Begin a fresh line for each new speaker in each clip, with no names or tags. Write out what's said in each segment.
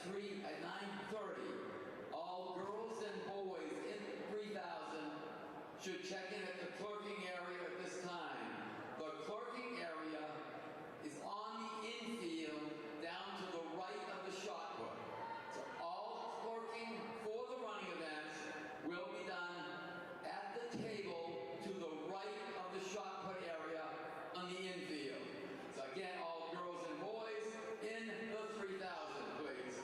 9:30, all girls and boys in 3000 should check in at the clerking area at this time. The clerking area is on the infield down to the right of the shot put. So all clerking for the running events will be done at the table to the right of the shot put area on the infield. So again, all girls and boys in the 3000, please.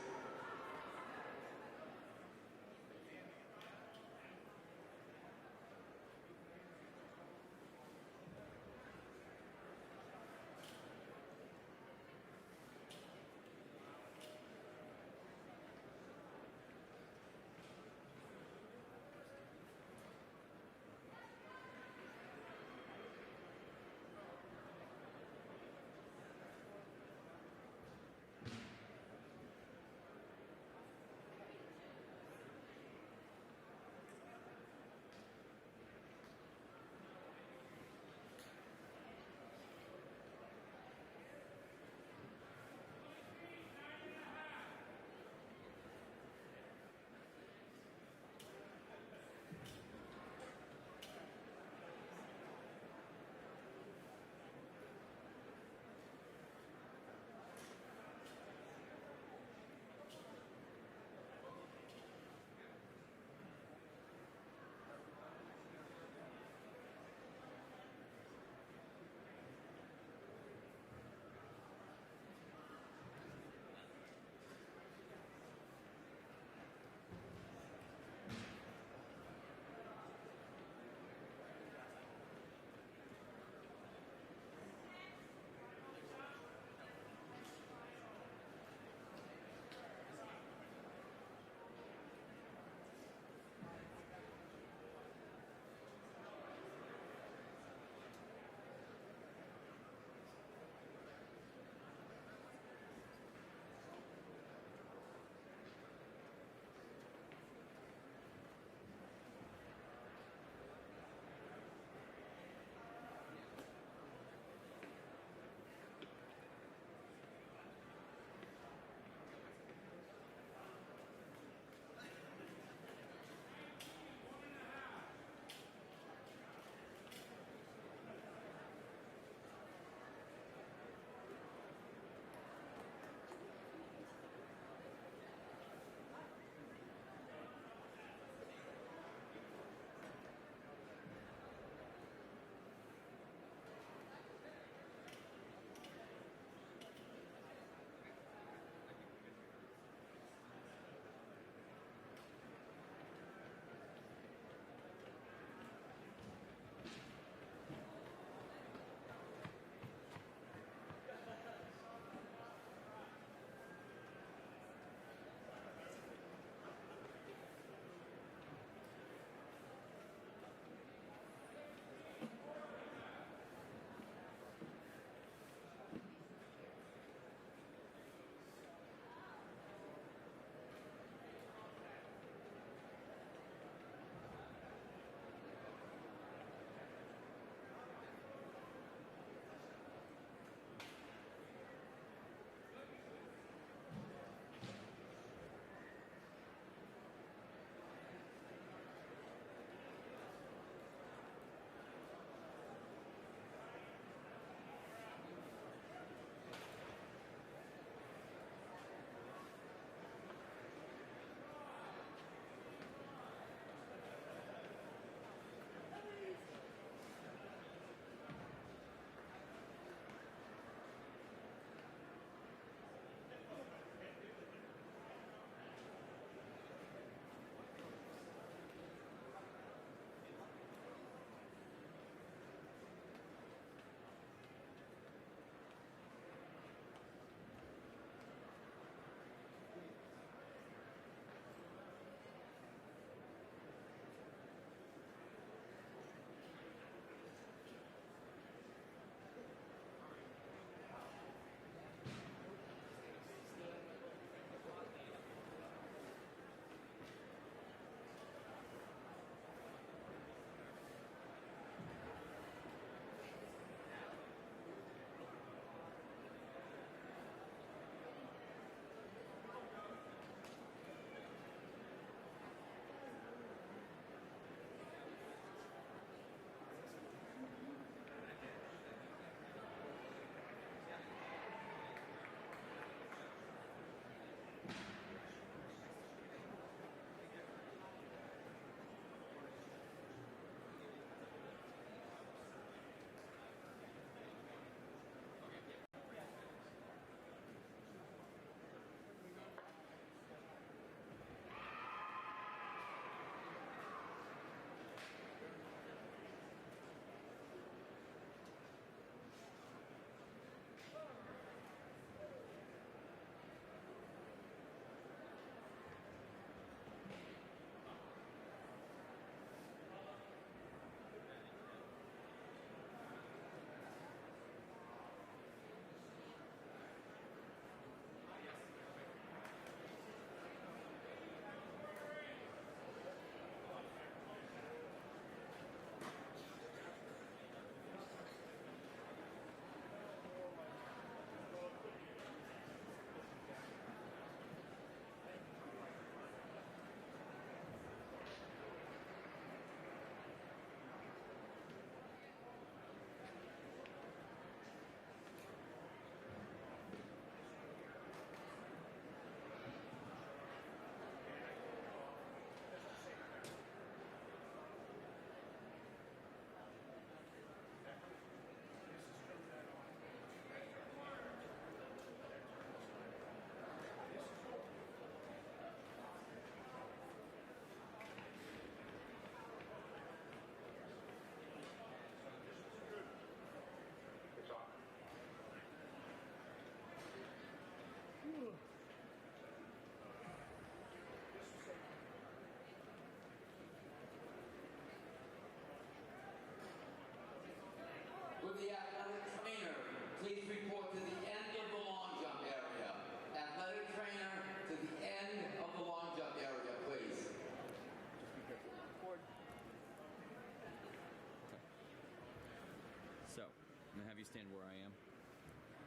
stand where I am.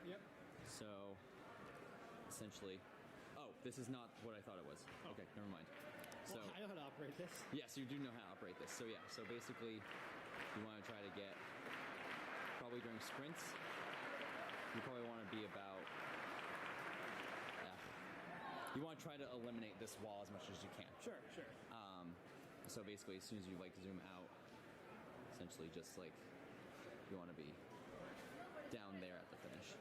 Yep.
So, essentially, oh, this is not what I thought it was.
Oh.
Okay, never mind. So,
Well, I know how to operate this.
yes, you do know how to operate this. So yeah, so basically, you want to try to get, probably during sprints, you probably want to be about, you want to try to eliminate this wall as much as you can.
Sure.
So basically, as soon as you like zoom out, essentially just like, you want to be down there at the finish.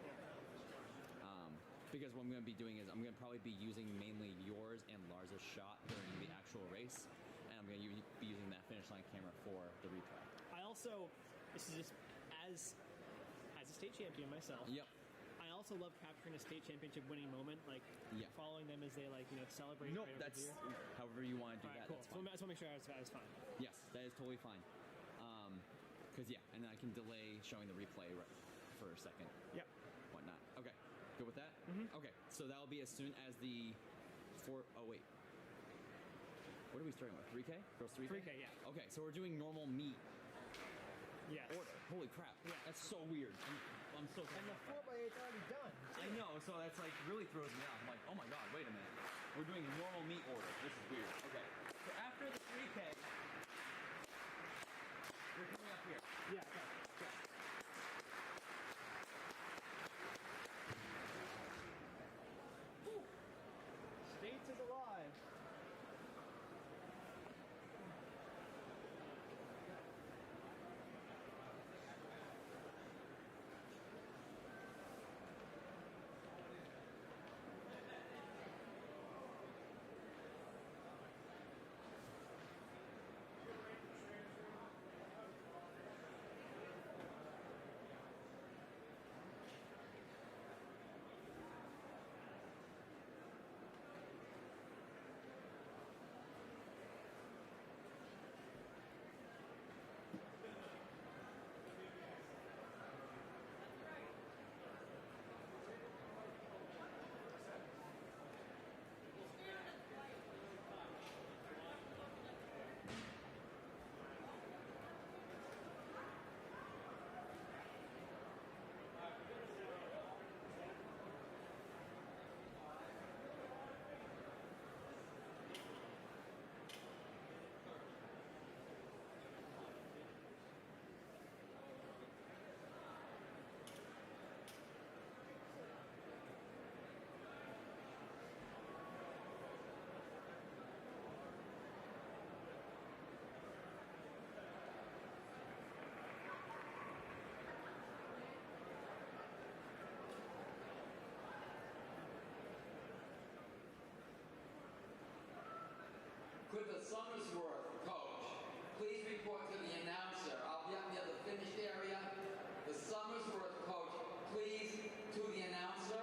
Because what I'm going to be doing is I'm going to probably be using mainly yours and Lars's shot during the actual race, and I'm going to be using that finish line camera for the replay.
I also, this is just as a state champion myself.
Yep.
I also love capturing a state championship winning moment, like following them as they celebrate.
Nope,
right
that's
over here.
however you want to do
All right,
that.
cool.
That's
So
fine.
I just want to make sure I was fine.
Yes, that is totally fine. Because and then I can delay showing the replay for a second.
Yep.
Whatnot. Okay, good with that?
Mm-hmm.
Okay, so that will be as soon as the oh wait. What are we starting with? 3K? Girls 3K?
3K, yeah.
Okay, so we're doing normal meet
Yes.
order. Holy crap.
Yeah.
That's so weird. I'm so
And the 4x8's already done.
I know, so that's like really throws me off. I'm like, oh my god, wait a minute. We're doing normal meet order. This is weird. Okay. So after the 3K, you're coming up here.
Yeah. Okay.
States is alive.
Could the Summersworth coach please report to the announcer? I'll be up near the finished area. The Summersworth coach, please, to the announcer.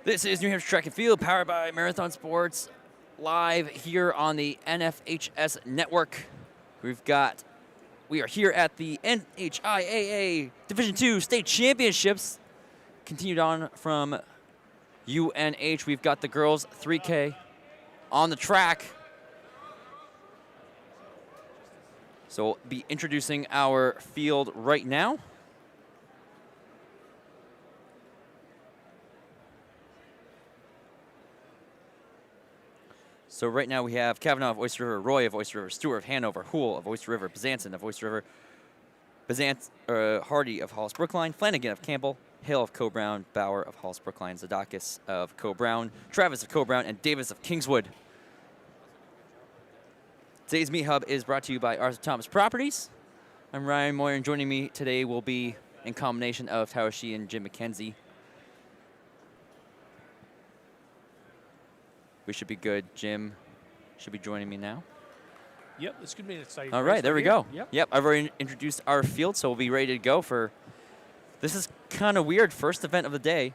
This is New Hampshire Track and Field, powered by Marathon Sports, live here on the NFHS network. We are here at the NHIAA Division II State Championships. Continued on from UNH. We've got the girls 3K on the track. So we'll be introducing our field right now. So right now we have Kavanaugh of Oyster River, Roy of Oyster River, Stewart of Hanover, Houle of Oyster River, Bezanson of Oyster River, Hardy of Hollis Brookline, Flanagan of Campbell, Hale of Coe-Brown, Bauer of Hollis Brookline, Zadakis of Coe-Brown, Travis of Coe-Brown, and Davis of Kingswood. Today's Meet Hub is brought to you by Arthur Thomas Properties. I'm Ryan Moyer, and joining me today will be in combination of Tyler Shee and Jim McKenzie. We should be good. Jim should be joining me now.
Yep, this could be an exciting.
All right, there we go.
Yep.
I've already introduced our field, so we'll be ready to go for. This is kind of weird. First event of the day.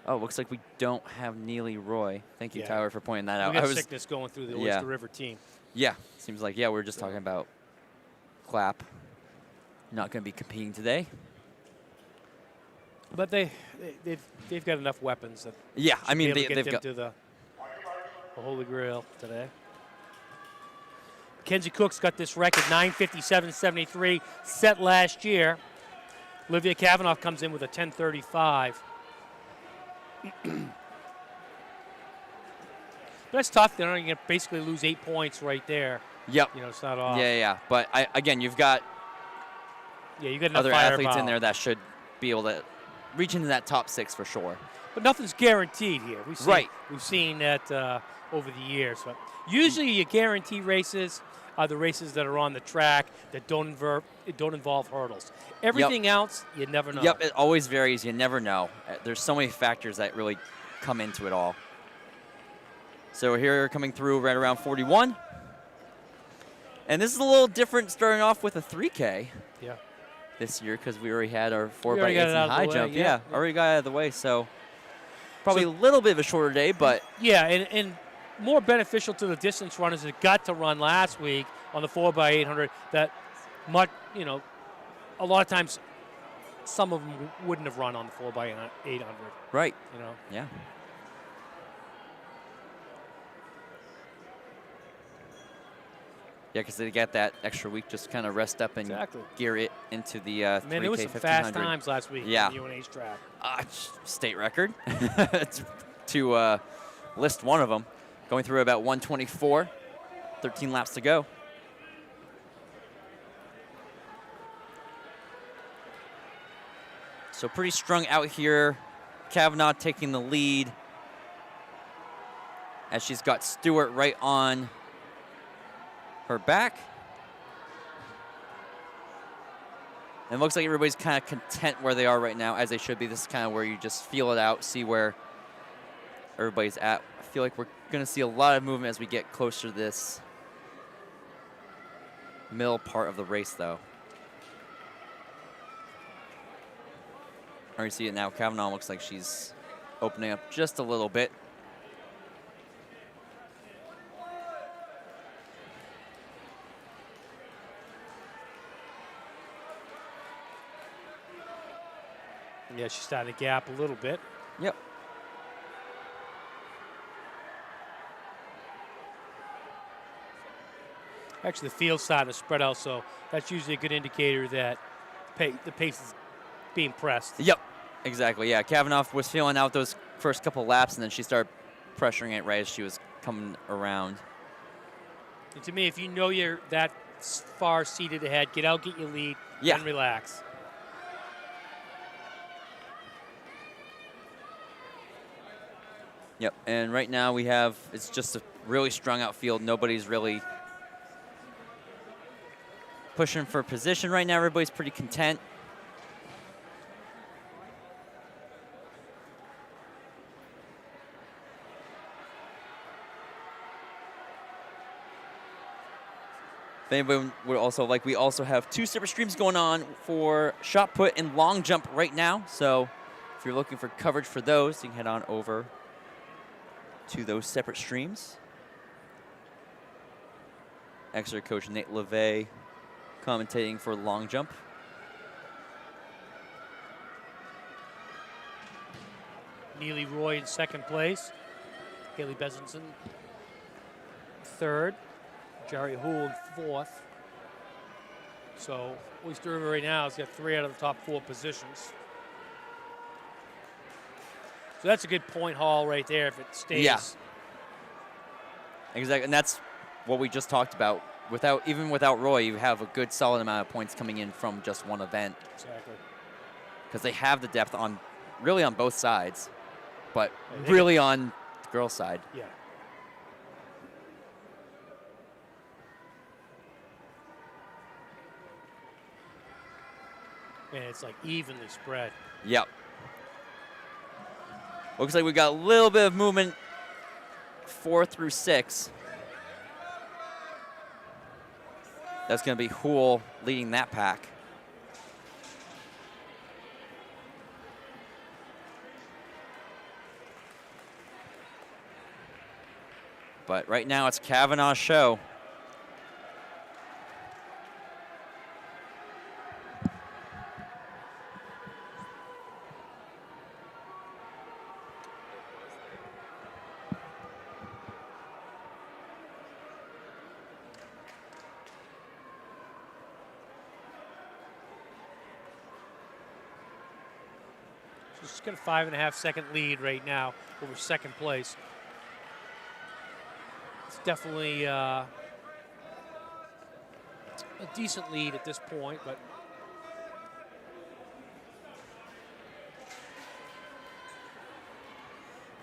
Oh, looks like we don't have Neely Roy. Thank you,
Yeah.
Tyler, for pointing that out.
We got sickness going through the Oyster River team.
Yeah, seems like, we were just talking about Clapp. Not going to be competing today.
But they've got enough weapons that
I mean,
they've got to the Holy Grail today. Kenzie Cook's got this record 9:57.73 set last year. Olivia Kavanaugh comes in with a 10:35. But that's tough. They're going to basically lose 8 points right there.
Yep.
It's not off.
Yeah. But again, you've got
you got enough
other athletes
firepower
in there that should be able to reach into that top 6 for sure.
But nothing's guaranteed here. We've seen that over the years. But usually your guarantee races are the races that are on the track that don't involve hurdles. Everything else, you never know.
Yep, it always varies. You never know. There's so many factors that really come into it all. So we're here coming through right around 41. And this is a little different starting off with a 3K.
Yeah.
This year because we already had our 4x8s
and
high jump.
Yeah,
already got out of the way. So probably a little bit of a shorter day, but
yeah, and more beneficial to the distance runners that got to run last week on the 4x800. That much, a lot of times some of them wouldn't have run on the 4x800.
Right. Yeah. Yeah, because they got that extra week just kind of rest up and gear it into the 3K 1500.
There was some fast times last week on the UNH track.
State record to list one of them. Going through about 124, 13 laps to go. So pretty strung out here. Kavanaugh taking the lead as she's got Stewart right on her back. And it looks like everybody's kind of content where they are right now, as they should be. This is kind of where you just feel it out, see where everybody's at. I feel like we're going to see a lot of movement as we get closer to this middle part of the race, though. Already see it now. Kavanaugh looks like she's opening up just a little bit.
Yeah, she's starting to gap a little bit.
Yep.
Actually, the field's starting to spread out, so that's usually a good indicator that the pace is being pressed.
Yep, exactly. Yeah, Kavanaugh was feeling out those first couple laps, and then she started pressuring it right as she was coming around.
And to me, if you know you're that far seated ahead, get out, get your lead, and relax.
Yep, and right now it's just a really strung out field. Nobody's really pushing for position right now. Everybody's pretty content. If anybody would also like, we also have 2 separate streams going on for shot put and long jump right now. So if you're looking for coverage for those, you can head on over to those separate streams. Exeter coach Nate LeVay commentating for long jump.
Neely Roy in second place. Haley Bezinson third. Jerry Houle in fourth. So Oyster River right now has got 3 out of the top 4 positions. So that's a good point haul right there if it stays.
Yeah. Exactly, and that's what we just talked about. Even without Roy, you have a good solid amount of points coming in from just one event.
Exactly.
Because they have the depth on both sides, but really on the girls' side.
Yeah. And it's like evenly spread.
Yep. Looks like we got a little bit of movement 4 through 6. That's going to be Houle leading that pack. But right now it's Kavanaugh's show.
She's got a 5.5-second lead right now over second place. It's definitely a decent lead at this point, but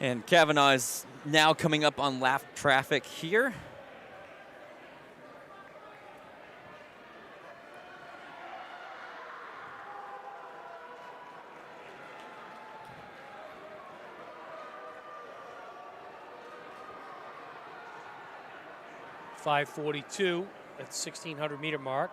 And Kavanaugh is now coming up on lap traffic here.
.542 at 1,600 meter mark.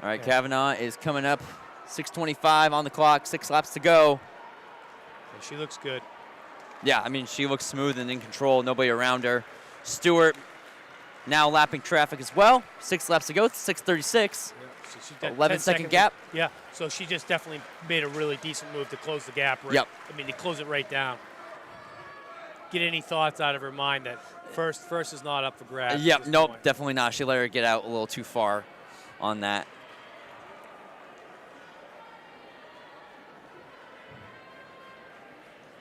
All right, Kavanaugh is coming up. 6:25 on the clock, 6 laps to go.
And she looks good.
Yeah, I mean, she looks smooth and in control, nobody around her. Stewart now lapping traffic as well. 6 laps to go, 6:36.
Yeah, so she got
11-second gap.
Yeah, so she just definitely made a really decent move to close the gap. Right,
Yep.
I mean, to close it right down. Get any thoughts out of her mind that first is not up for grabs. at
Yep,
this
nope,
point.
definitely not. She let her get out a little too far on that.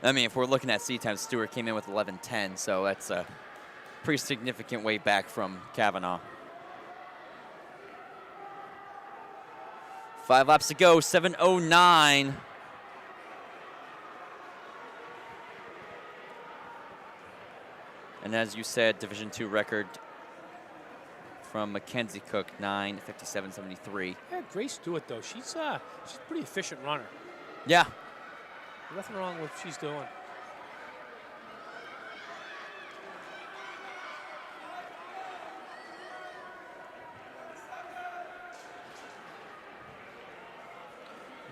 I mean, if we're looking at seat time, Stewart came in with 11:10, so that's a pretty significant way back from Kavanaugh. 5 laps to go, 7:09. And as you said, Division II record from Mackenzie Cook, 9:57.73.
Yeah, Grace Stewart though, she's a pretty efficient runner.
Yeah.
Nothing wrong with what she's doing.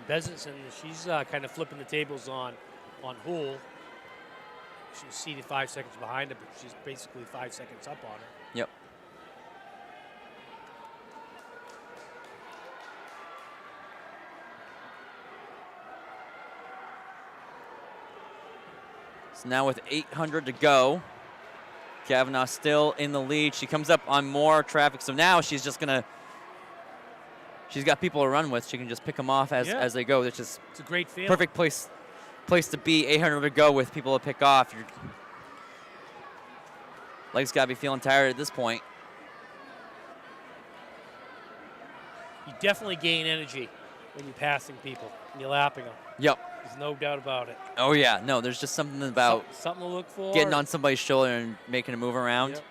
Bezinson, she's kind of flipping the tables on Houle. She's seated 5 seconds behind her, but she's basically 5 seconds up on her.
Yep. So now with 800 to go, Kavanaugh still in the lead. She comes up on more traffic, so now she's just gonna. She's got people to run with. She can just pick them off as they go. It's just
It's a great feeling.
perfect place place to be. 800 to go with people to pick off. Your legs got to be feeling tired at this point.
You definitely gain energy when you're passing people and you're lapping them.
Yep.
There's no doubt about it.
Oh, yeah. No, there's just something about
something to look for.
getting on somebody's shoulder and making a move around.
Yep.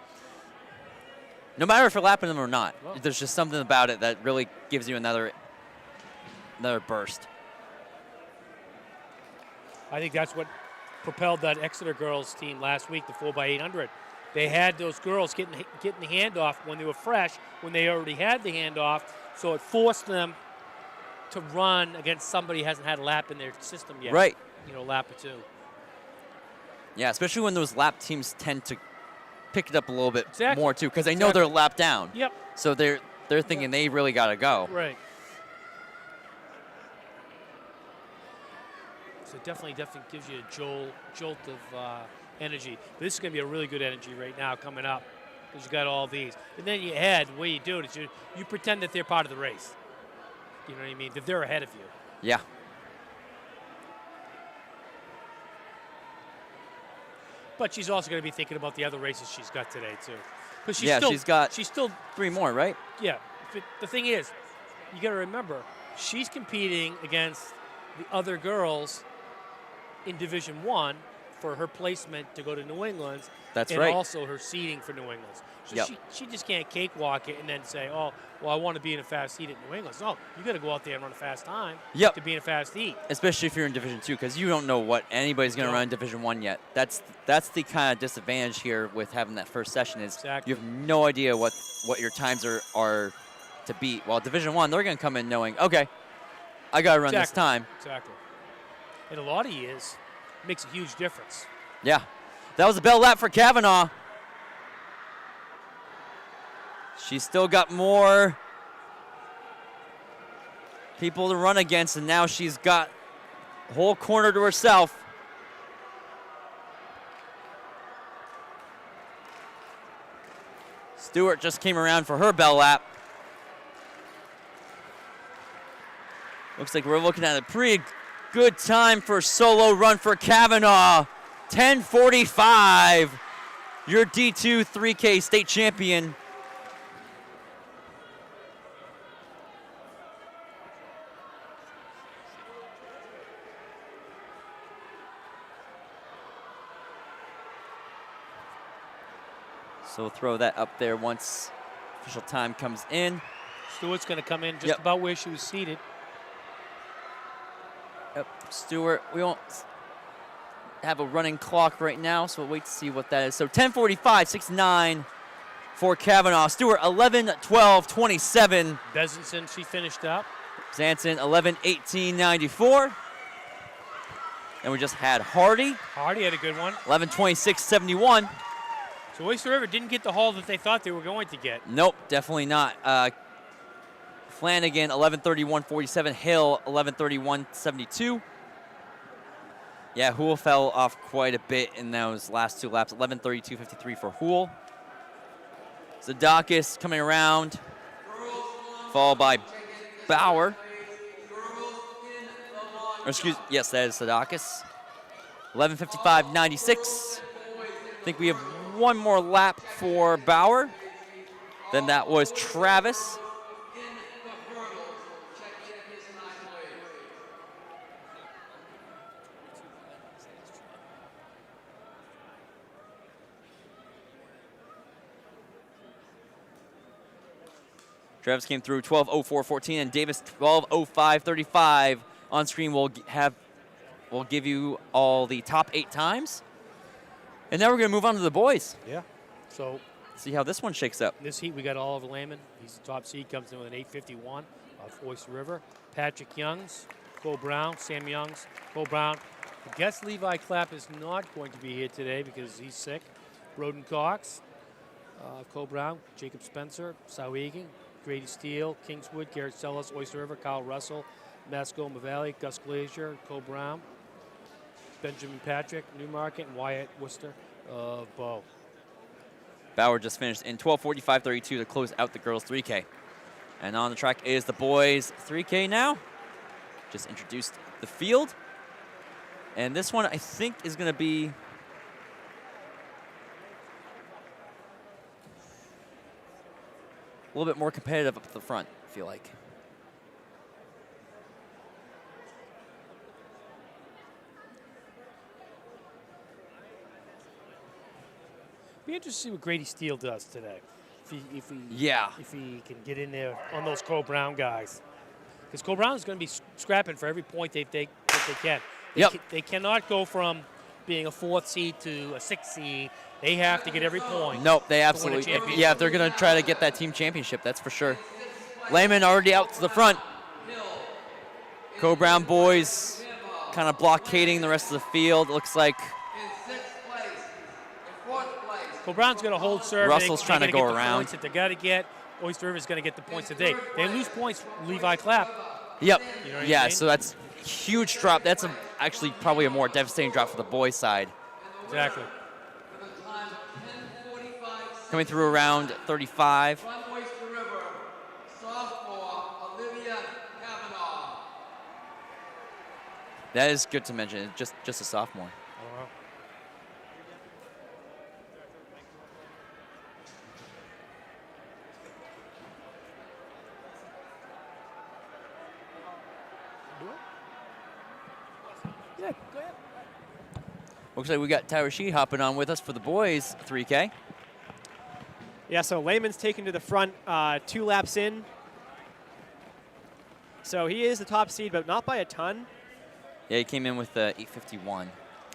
No matter if you're lapping them or not,
Well,
there's just something about it that really gives you another burst.
I think that's what propelled that Exeter girls team last week, the 4x800. They had those girls getting the handoff when they were fresh, when they already had the handoff, so it forced them to run against somebody who hasn't had a lap in their system yet.
Right.
Lap or two.
Yeah, especially when those lap teams tend to pick it up a little bit
Exactly.
more too, because they know they're lapped down.
Yep.
So they're thinking they really got to go.
Right. So definitely gives you a jolt of energy. But this is going to be a really good energy right now coming up because you got all these. And then you add, the way you do it is you pretend that they're part of the race. You know what I mean? That they're ahead of you.
Yeah.
But she's also going to be thinking about the other races she's got today too. Because she's still
3 more, right?
Yeah. The thing is, you got to remember, she's competing against the other girls in Division 1 for her placement to go to New England.
That's
and
right.
And also her seeding for New England. So she just can't cakewalk it and then say, oh, well, I want to be in a fast heat at New England. No, you got to go out there and run a fast time to be in a fast heat.
Especially if you're in Division 2, because you don't know what anybody's going to run in Division 1 yet. That's the kind of disadvantage here with having that first session is you have no idea what your times are to beat. While Division 1, they're going to come in knowing, okay, I got to run this time.
Exactly. In a lot of years, it makes a huge difference.
Yeah. That was a bell lap for Kavanaugh. She's still got more people to run against, and now she's got a whole corner to herself. Stewart just came around for her bell lap. Looks like we're looking at a pretty good time for a solo run for Kavanaugh. 10:45. Your D2 3K state champion. So we'll throw that up there once official time comes in.
Stewart's going to come in just about where she was seated.
Yep, Stewart, we won't have a running clock right now, so we'll wait to see what that is. So 10:45, 6:9 for Kavanaugh. Stewart, 11:12:27.
Besenson, she finished up.
Zanson, 11:18:94. And we just had Hardy.
Hardy had a good one.
11:26:71.
So Oyster River didn't get the haul that they thought they were going to get.
Nope, definitely not. Flanagan, 11:31:47. Hill, 11:31:72. Yeah, Houle fell off quite a bit in those last 2 laps. 11:32:53 for Houle. Zadakis coming around, followed by Bauer. Yes, that is Zadakis. 11:55:96. I think we have one more lap for Bauer. Then that was Travis. Travis came through 12:04:14 and Davis 12:05:35. On screen we'll give you all the top 8 times. And now we're going to move on to the boys.
Yeah. So
see how this one shakes up.
This heat we got Oliver Lehman. He's the top seed, comes in with an 8:51 off Oyster River. Patrick Youngs, Cole Brown, Sam Youngs, Cole Brown. I guess Levi Clapp is not going to be here today because he's sick. Roden Cox, Cole Brown, Jacob Spencer, Sau Egan, Grady Steele, Kingswood, Garrett Sellis, Oyster River, Kyle Russell, Masco Mavali, Gus Glazier, Cole Brown, Benjamin Patrick, Newmarket, and Wyatt Worcester of Bow.
Bauer just finished in 12:45:32 to close out the girls' 3K. And on the track is the boys' 3K now. Just introduced the field. And this one, I think, is going to be a little bit more competitive up at the front, I feel like.
Be interested to see what Grady Steele does today. If he can get in there on those Cole Brown guys. Because Cole Brown is going to be scrapping for every point that they can. They cannot go from being a 4th seed to a 6th seed. They have to get every point.
Nope, they absolutely. If they're going to try to get that team championship, that's for sure. Lehman already out to the front. Cole Brown boys kind of blockading the rest of the field. It looks like
Cole Brown's going to hold serve.
Russell's trying to go around.
That they got to get. Oyster River's going to get the points today. They lose points. Levi Clapp.
Yep.
You know what
yeah.
I mean?
So that's a huge drop. That's actually probably a more devastating drop for the boys' side.
Exactly.
Coming through around 35.
From Oyster River, sophomore Olivia Kavanaugh.
That is good to mention. Just a sophomore.
Yeah, go ahead.
Looks like we got Tyler Sheed hopping on with us for the boys 3K.
Yeah, so Lehman's taken to the front 2 laps in. So he is the top seed, but not by a ton.
Yeah, he came in with 8:51.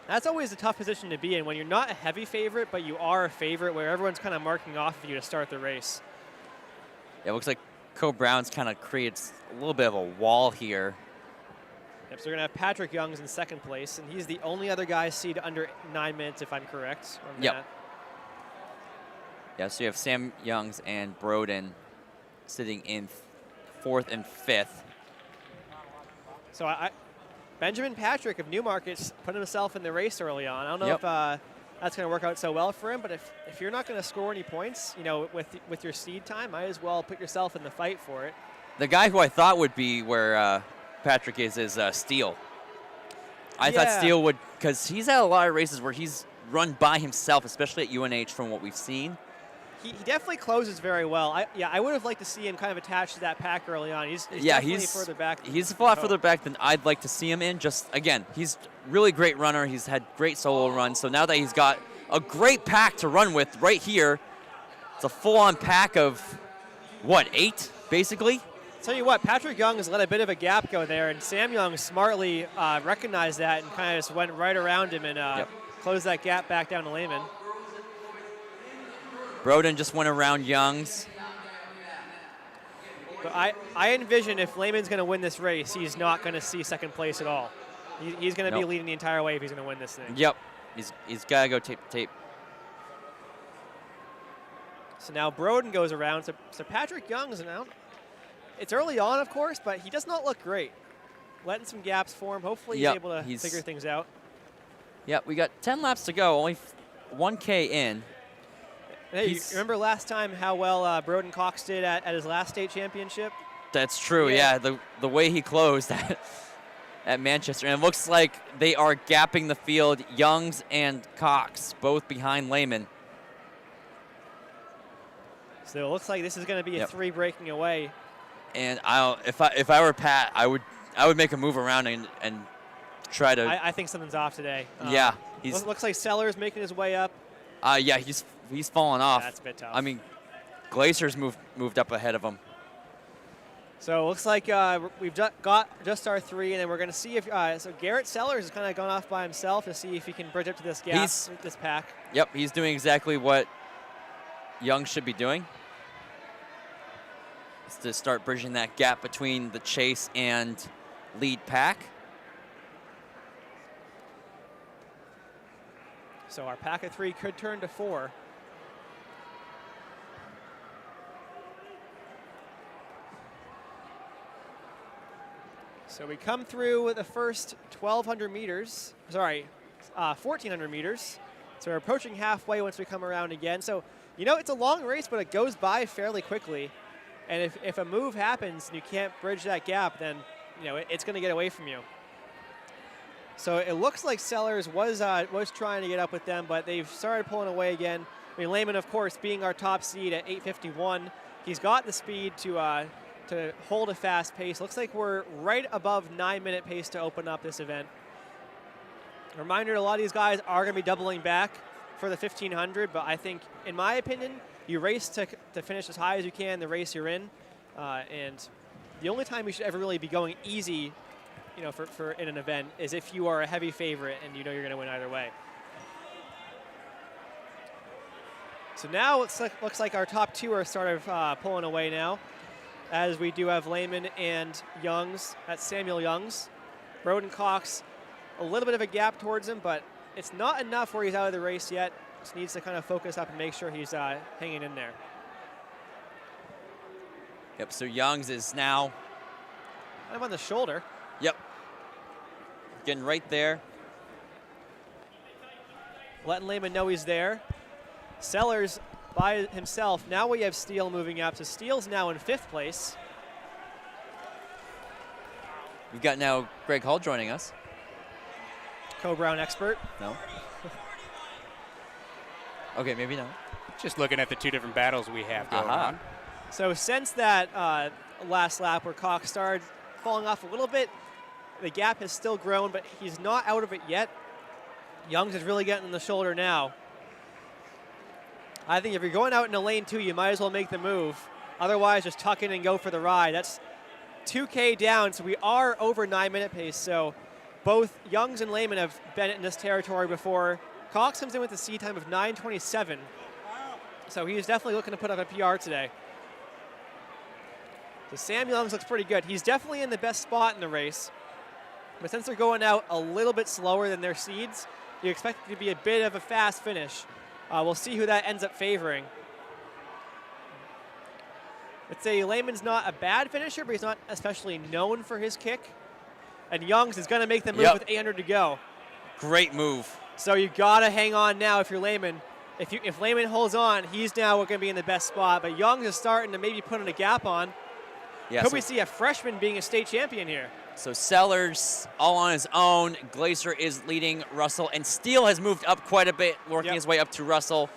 That's always a tough position to be in when you're not a heavy favorite, but you are a favorite where everyone's kind of marking off of you to start the race.
Yeah, it looks like Cole Brown's kind of creates a little bit of a wall here.
Yep, so we're going to have Patrick Youngs in 2nd place, and he's the only other guy seed under 9 minutes, if I'm correct. On
Yep.
that.
Yeah, so you have Sam Youngs and Broden sitting in 4th and 5th.
So Benjamin Patrick of Newmarket's put himself in the race early on. I don't know if that's going to work out so well for him, but if you're not going to score any points, you know, with your seed time, might as well put yourself in the fight for it.
The guy who I thought would be where Patrick is Steele. I thought Steele would, because he's had a lot of races where he's run by himself, especially at UNH from what we've seen.
He definitely closes very well. I would have liked to see him kind of attached to that pack early on. He's definitely further back.
He's a lot further back than I'd like to see him in. Just, again, he's really great runner. He's had great solo runs. So now that he's got a great pack to run with right here, it's a full-on pack of, what, 8, basically?
Tell you what, Patrick Young has let a bit of a gap go there, and Sam Young smartly recognized that and kind of just went right around him and closed that gap back down to Lehman.
Broden just went around Youngs.
But I envision if Lehman's going to win this race, he's not going to see 2nd place at all. He's going to be leading the entire way if he's going to win this thing.
Yep. He's got to go tape to tape.
So now Broden goes around. So Patrick Young's now. It's early on, of course, but he does not look great. Letting some gaps form. Hopefully he's able to figure things out.
Yep, we got 10 laps to go. Only 1K in.
Hey, you remember last time how well Broden Cox did at his last state championship?
That's true, yeah. The way he closed at Manchester. And it looks like they are gapping the field, Youngs and Cox, both behind Lehman.
So it looks like this is going to be a 3 breaking away.
And if I were Pat, I would make a move around and try to.
I think something's off today.
Yeah,
looks like Sellers making his way up.
Yeah, he's fallen off.
That's a bit tough.
I mean, Glacier's moved up ahead of him.
So it looks like we've got just our 3, and then we're going to see if so Garrett Sellers has kind of gone off by himself to see if he can bridge up to this gap, this pack.
Yep, he's doing exactly what Young should be doing. It's to start bridging that gap between the chase and lead pack.
So our pack of 3 could turn to 4. So we come through the first 1,200 meters, 1,400 meters. So we're approaching halfway once we come around again. So, you know, it's a long race, but it goes by fairly quickly. And if a move happens and you can't bridge that gap, then, you know, it's going to get away from you. So it looks like Sellers was trying to get up with them, but they've started pulling away again. I mean, Lehman, of course, being our top seed at 8:51, he's got the speed to hold a fast pace. Looks like we're right above 9-minute pace to open up this event. Reminder, a lot of these guys are going to be doubling back for the 1500, but I think, in my opinion, you race to finish as high as you can the race you're in, and the only time you should ever really be going easy, you know, for in an event is if you are a heavy favorite and you know you're going to win either way. So now it looks like our top two are sort of pulling away now, as we do have Lehman and Youngs. That's Samuel Youngs. Broden Cox, a little bit of a gap towards him, but it's not enough where he's out of the race yet. Just needs to kind of focus up and make sure he's hanging in there.
Yep, so Youngs is now...
kind of on the shoulder.
Yep. Getting right there.
Letting Lehman know he's there. Sellers by himself. Now we have Steele moving up. So Steele's now in 5th place.
We've got now Greg Hall joining us.
Co-Brown expert.
No. Okay, maybe not.
Just looking at the two different battles we have going on.
So since that last lap where Cox started falling off a little bit, the gap has still grown, but he's not out of it yet. Youngs is really getting in the shoulder now. I think if you're going out into lane 2, you might as well make the move. Otherwise, just tuck in and go for the ride. That's 2K down, so we are over 9-minute pace. So both Youngs and Lehman have been in this territory before. Cox comes in with a seed time of 9:27. So he's definitely looking to put up a PR today. So Sam Youngs looks pretty good. He's definitely in the best spot in the race. But since they're going out a little bit slower than their seeds, you expect it to be a bit of a fast finish. We'll see who that ends up favoring. Let's say Lehman's not a bad finisher, but he's not especially known for his kick. And Youngs is going to make the move with 800 to go.
Great move.
So you got to hang on now if you're Lehman. If Lehman holds on, he's now going to be in the best spot. But Youngs is starting to maybe put in a gap on.
Yeah,
Could we see a freshman being a state champion here?
So Sellers all on his own. Glacier is leading Russell, and Steele has moved up quite a bit, working his way up to Russell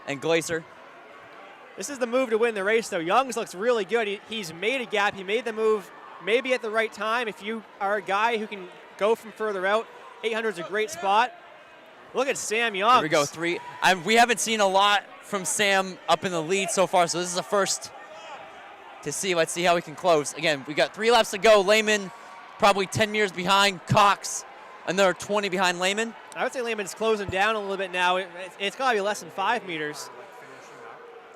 and Glacier.
This is the move to win the race, though. Youngs looks really good. He's made a gap. He made the move maybe at the right time. If you are a guy who can go from further out, 800 is a great spot. Look at Sam Youngs.
Here we go, 3. We haven't seen a lot from Sam up in the lead so far, so this is a first to see. Let's see how we can close. Again, we got 3 laps to go. Lehman probably 10 meters behind. Cox another 20 behind Lehman.
I would say Lehman's closing down a little bit now. It's got to be less than 5 meters.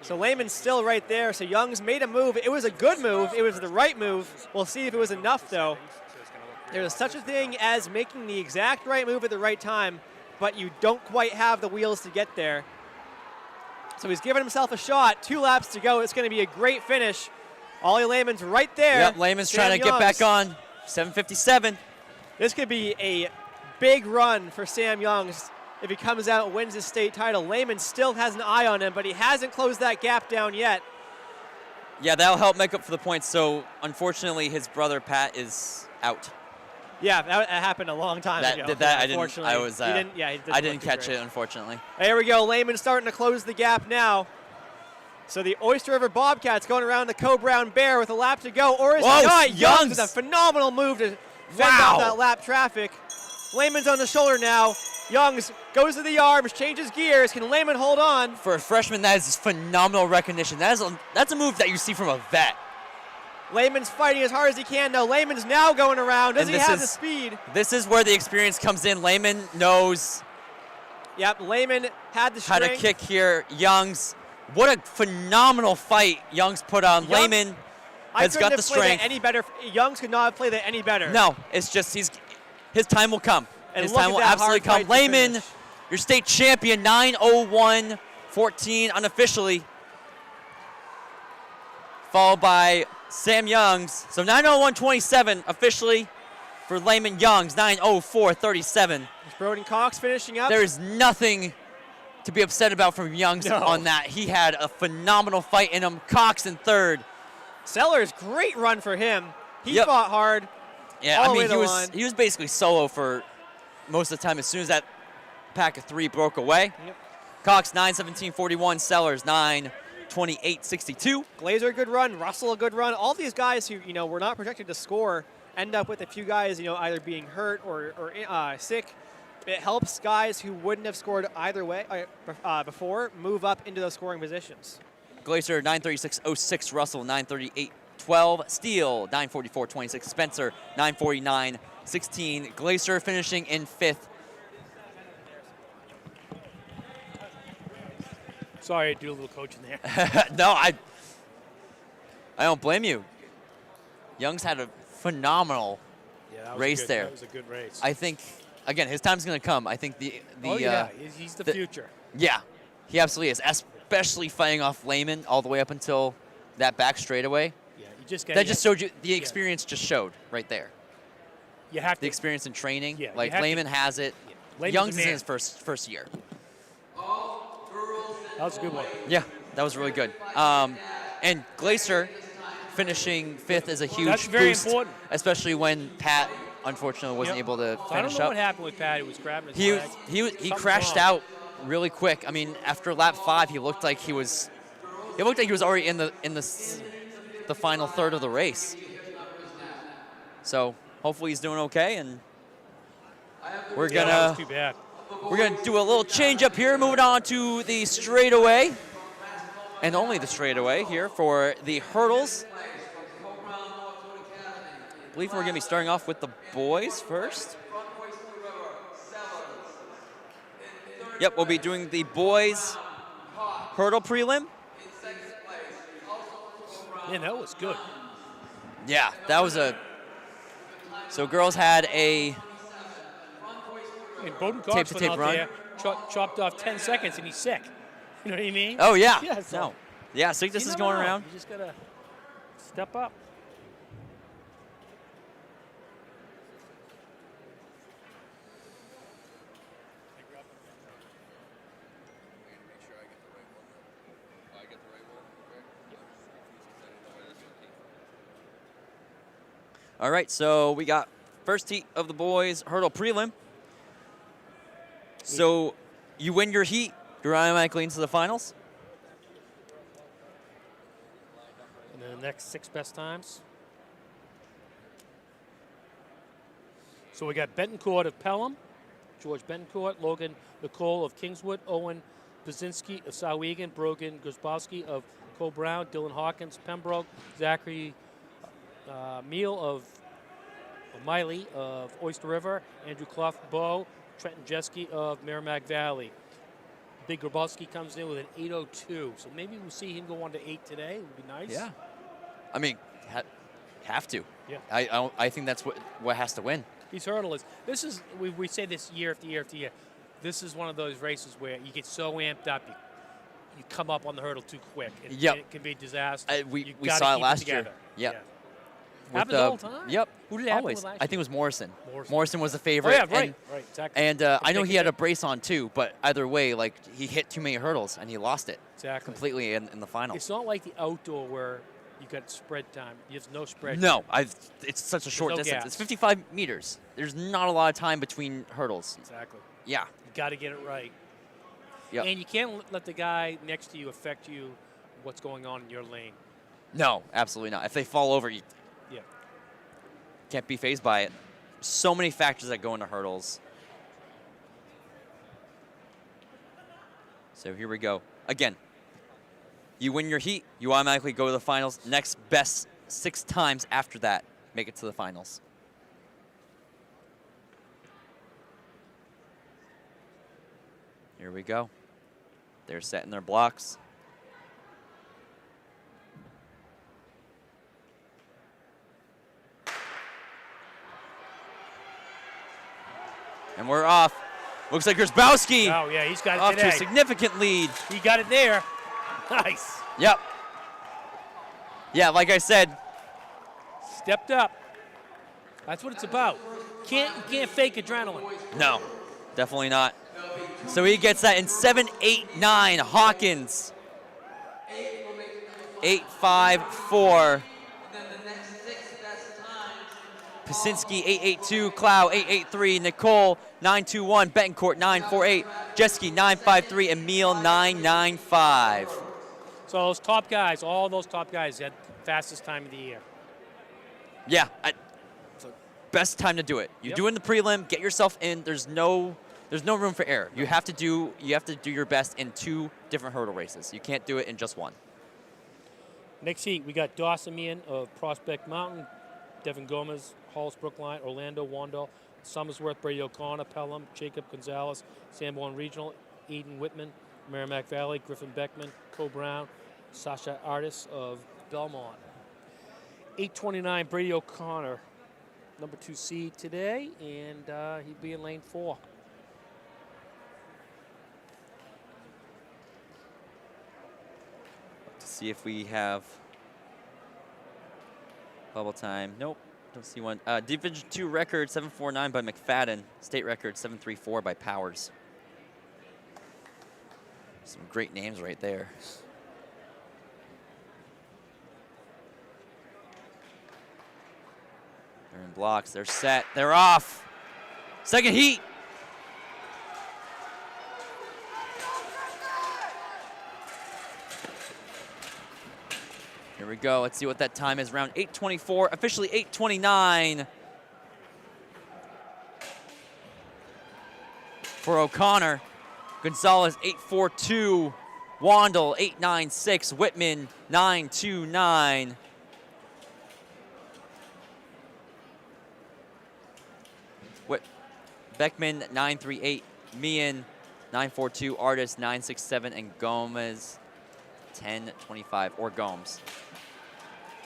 So Lehman's still right there. So Youngs made a move. It was a good move. It was the right move. We'll see if it was enough, though. There's such a thing as making the exact right move at the right time, but you don't quite have the wheels to get there. So he's giving himself a shot. 2 laps to go. It's going to be a great finish. Ollie Lehman's right there.
Yep, Lehman's trying to get back on. 7:57.
This could be a big run for Sam Youngs if he comes out and wins his state title. Lehman still has an eye on him, but he hasn't closed that gap down yet.
Yeah, that'll help make up for the points. So, unfortunately, his brother Pat is out.
Yeah, that happened a long time ago.
I
Unfortunately,
I didn't catch it, unfortunately.
There we go. Lehman starting to close the gap now. So the Oyster River Bobcats going around the Co-Brown Bear with a lap to go. Or is it not? Youngs with a phenomenal move to fend off that lap traffic. Lehman's on the shoulder now. Youngs goes to the arms, changes gears. Can Lehman hold on?
For a freshman, that is phenomenal recognition. That's a move that you see from a vet.
Lehman's fighting as hard as he can now. Lehman's now going around. Does he have the speed?
This is where the experience comes in. Lehman knows
Lehman had the strength.
how to kick here. Youngs, what a phenomenal fight Youngs put on. Lehman has got the strength.
Any better. Youngs could not have played that any better.
No, it's just his time will come.
And
his time will absolutely come. Lehman, your state champion, 9:01.14 unofficially. Followed by Sam Youngs. So 9:01.27 officially for Lehman. Youngs, 9:04.37.
Is Broden Cox finishing up?
There is nothing to be upset about from Youngs on that. He had a phenomenal fight in him. Cox in 3rd.
Sellers, great run for him. He fought hard.
Yeah, I mean, he was basically solo for most of the time as soon as that pack of 3 broke away.
Yep.
Cox 9:17:41, Sellers 9:28:62.
Glazer, a good run. Russell, a good run. All these guys who, were not projected to score end up with a few guys, either being hurt or sick. It helps guys who wouldn't have scored either way before move up into those scoring positions.
Glazer 9:36:06, Russell 9:38:12, Steele 9:44:26, Spencer 9:49:16. Glazer finishing in 5th.
Sorry, I do a little coaching there.
No, I don't blame you. Young's had a phenomenal
Yeah, that was
race there.
That was a good race.
I think, again, his time's going to come. I think
he's the future.
Yeah, he absolutely is, especially fighting off Lehman all the way up until that back straightaway.
Yeah, you just got
That just showed you, the experience just showed right there.
You have
The
to.
experience in training,
Yeah, you
like
have to-
Lehman has it.
Lehman's
Young's
the
in
man.
his first year.
That was a good one.
Yeah, that was really good. And Glazer finishing 5th is a huge
That's very
boost,
important.
especially when Pat unfortunately wasn't
Yep.
able to
So I don't
finish
know
up.
what happened with Pat. He was grabbing his
He
flag.
he
Something's
crashed
wrong.
out really quick. I mean, after lap 5, he looked like he was already in the final third of the race. So hopefully he's doing okay, and we're
Yeah, that was
gonna
too bad.
do a little change up here, moving on to the straightaway, and only the straightaway here for the hurdles. I believe we're gonna be starting off with the boys first. Yep, we'll be doing the boys hurdle prelim.
Man, that was good.
Yeah, that was so girls had a
And Bowden Cox
Tape-to-tape
went out
run.
there, chopped off 10 seconds, and he's sick. You know what I mean?
oh yeah,
Yeah, so-
no, yeah, sickness
You
is
never
going
know.
around.
You just gotta step up.
All right, so we got first heat of the boys hurdle prelim. So you win your heat, you're automatically into the finals.
And then the next 6 best times. So we got Betancourt of Pelham, George Betancourt, Logan Nicole of Kingswood, Owen Bazinski of Sowegan, Brogan Grzbowski of Cole Brown, Dylan Hawkins, Pembroke, Zachary Meal of Miley of Oyster River, Andrew Clough Bow, Trenton Jeske of Merrimack Valley. Big Grabowski comes in with an 8:02, so maybe we'll see him go on to 8 today. It would be nice.
Yeah, I mean, have to.
Yeah.
I think that's what has to win.
These hurdlers. This is we say this year after year after year. This is one of those races where you get so amped up, you come up on the hurdle too quick.
Yep.
And it can be a disaster.
We
You gotta
saw it
keep
last year.
together.
Yep.
Yeah.
With
Happens all the time.
Yep.
Who did it happen
always.
with last
I think it was Morrison.
Morrison.
Was the
Oh
favorite.
yeah, right,
And,
right, exactly.
and I know he had a
Taking
brace on too, but either way, like he hit too many hurdles and he lost it
Exactly.
completely in the final.
It's not like the outdoor where you got spread time. There's no spread.
No, it's such a short
no
distance.
gas.
It's 55 meters. There's not a lot of time between hurdles.
Exactly.
Yeah.
You got to get it right.
Yep.
And you can't let the guy next to you affect you. What's going on in your lane?
No, absolutely not. If they fall over, you
Yeah.
can't be fazed by it. So many factors that go into hurdles. So here we go. Again, you win your heat, you automatically go to the finals. Next best 6 times after that make it to the finals. Here we go. They're setting their blocks. And we're off. Looks like Grzbowski
Oh yeah, he's got it
off to a
today.
significant lead.
He got it there. Nice.
Yep. Yeah, like I said,
Stepped up. That's what it's about. You can't fake adrenaline.
no, definitely not. So he gets that in 7.89. Hawkins 8.54. Pasinski 882, Clow 883, Nicole 921, Betancourt 948, Jeski 953, Emil 995.
So those top guys, all those top guys, had fastest time of the year.
Yeah, best time to do it. You
Yep.
do it in the prelim, get yourself in. There's no room for error. You have to do your best in 2 different hurdle races. You can't do it in just one.
Next heat, we got Dawson Meehan of Prospect Mountain, Devin Gomez, Halls Brookline, Orlando Wandel, Somersworth, Brady O'Connor, Pelham, Jacob Gonzalez, Sanborn Regional, Eden Whitman, Merrimack Valley, Griffin Beckman, Co Brown, Sasha Artis of Belmont. 829, Brady O'Connor, number 2 seed today, and he'd be in lane 4.
To see if we have bubble time. Nope, don't see one. Division 2 record 749 by McFadden. State record 734 by Powers. Some great names right there. They're in blocks. They're set. They're off. Second heat. Here we go. Let's see what that time is. Round 8:24, officially 8:29 for O'Connor. Gonzalez 8:42, Wandel 8:96, Whitman 9:29. Beckman 9:38, Meehan 9:42, Artis 9:67, and Gomez 10:25, or Gomes.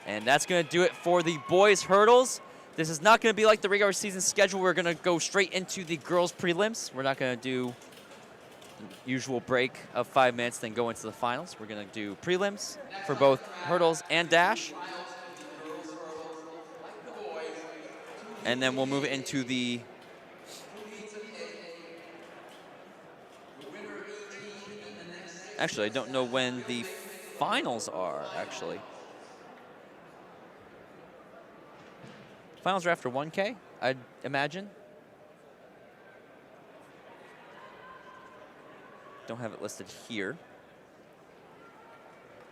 And that's going to do it for the boys' hurdles. This is not going to be like the regular season schedule. We're going to go straight into the girls' prelims. We're not going to do the usual break of 5 minutes, then go into the finals. We're going to do prelims for both hurdles and dash. And then we'll move into the actually, I don't know when the finals are, actually. Finals are after 1K, I'd imagine. Don't have it listed here.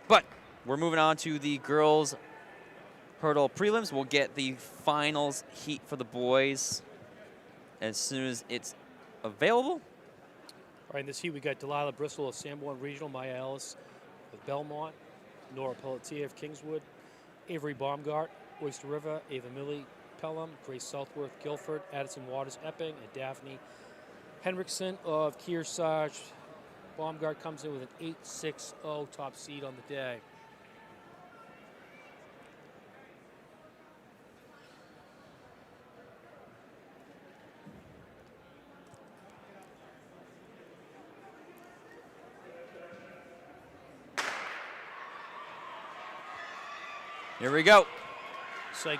But we're moving on to the girls' hurdle prelims. We'll get the finals heat for the boys as soon as it's available.
All right, in this heat, we got Delilah Bristol of Sanborn Regional, Maya Ellis of Belmont, Nora Pelletier of Kingswood, Avery Baumgart, Oyster River, Ava Milley, Pelham, Grace Southworth, Guilford, Addison Waters, Epping, and Daphne Henriksen of Kearsarge. Baumgart comes in with an 8.60 top seed on the day.
Here we go.
It's like,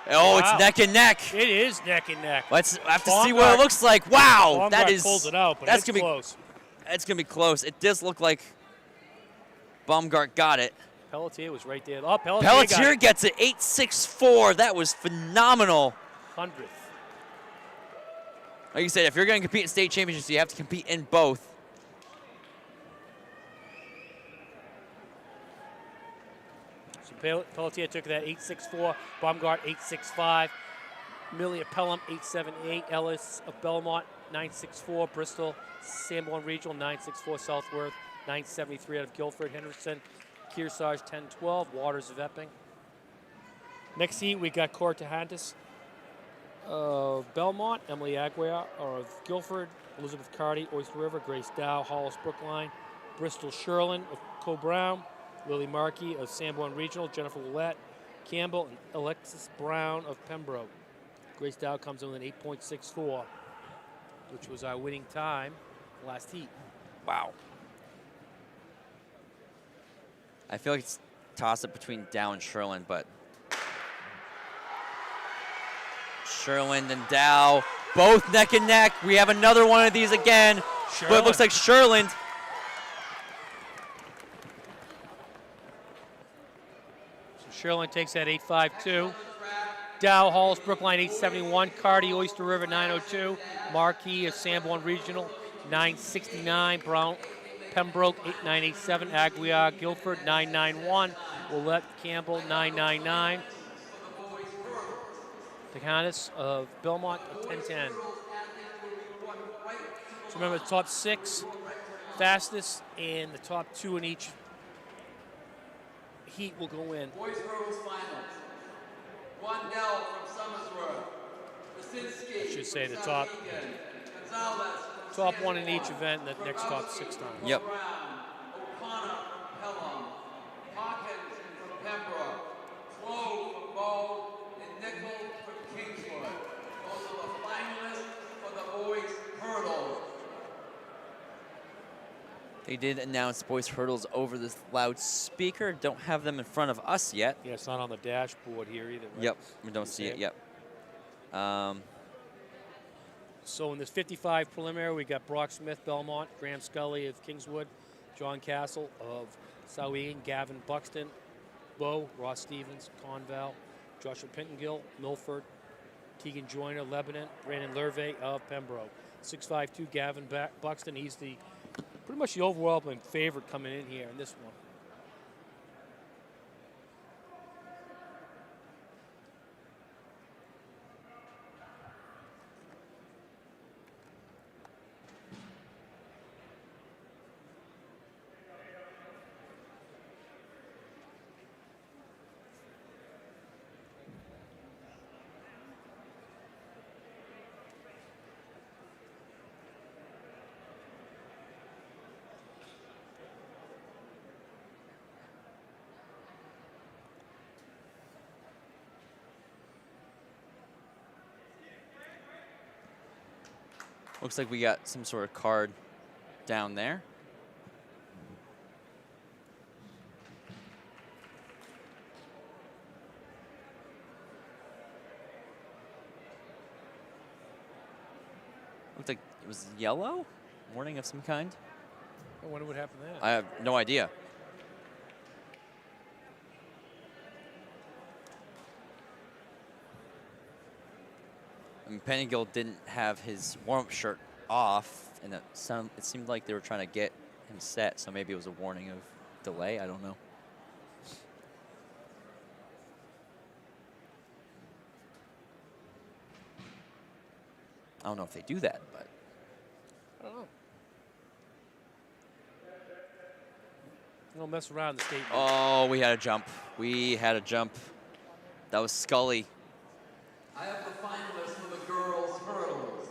oh,
wow.
It's neck and neck.
It is neck and neck.
Let's have to see what it looks like. Wow,
Baumgart
that is.
pulls it out, but
that's
it's
gonna
close.
That's gonna be close. It does look like Baumgart got it.
Pelletier was right there. Oh, Pelletier
Pelletier gets it 8.64. That was phenomenal.
100th.
Like you said, if you're going to compete in state championships, you have to compete in both.
So Pelletier took that 8.64. Baumgart 8.65. Millie of Pelham 8.78. Ellis of Belmont 9.64. Bristol Sanborn Regional 9.64. Southworth 9.73 out of Guilford. Henderson Kearsarge 10.12. Waters of Epping. Next heat we got Cora Tahantis of Belmont. Emily Aguiar of Guilford. Elizabeth Carty, Oyster River. Grace Dow, Hollis Brookline. Bristol Sherlin of Co Brown. Lily Markey of Sanborn Regional. Jennifer Willette, Campbell, and Alexis Brown of Pembroke. Grace Dow comes in with an 8.64, which was our winning time last heat.
Wow. I feel like it's toss-up between Dow and Sherlin, but Sherlin and Dow, both neck and neck. We have another one of these again, but it looks like Sherlin.
So Sherlin takes that 8.52. Dow, Halls, Brookline 871, Cardi, Oyster River 902, Marquee of Sanborn Regional 969, Brown, Pembroke 8987, Aguiar, Guilford 991, Willette, Campbell 999, Tecanis of Belmont 1010. So remember the top 6 fastest and the top 2 in each heat will go in.
Boys hurdles finals. Wandell from Summersworth. Krasinski
I should say the
from
top
Souhegan. Gonzalez from
top 1 in each
Sanborn.
event and the next top 6 times.
Yep.
Brown, O'Connor from Pelham. Hawkins from Pembroke. Clove from Bow. And Nickel from Kingswood. Those are the finalists for the boys hurdles.
They did announce boys hurdles over this loudspeaker. Don't have them in front of us yet.
Yeah, it's not on the dashboard here either. Right?
Yep, we don't see it yet.
So in this 55 preliminary, we got Brock Smith, Belmont, Graham Scully of Kingswood, John Castle of Souhegan, Gavin Buxton, Bow, Ross Stevens, Conval, Joshua Pintongill, Milford, Tegan Joyner, Lebanon, Brandon Lervey of Pembroke. 6'5", Gavin Buxton. He's the pretty much the overwhelming favorite coming in here in this one.
Looks like we got some sort of card down there. Looked like it was yellow? Warning of some kind?
I wonder what happened there.
I have no idea. I mean, Penningill didn't have his warm-up shirt off, and it seemed like they were trying to get him set, so maybe it was a warning of delay. I don't know. I don't know if they do that, but
I don't know. Don't mess around in the state.
oh, we had a jump. We had a jump. That was Scully.
I have the finalists for the girls' hurdles.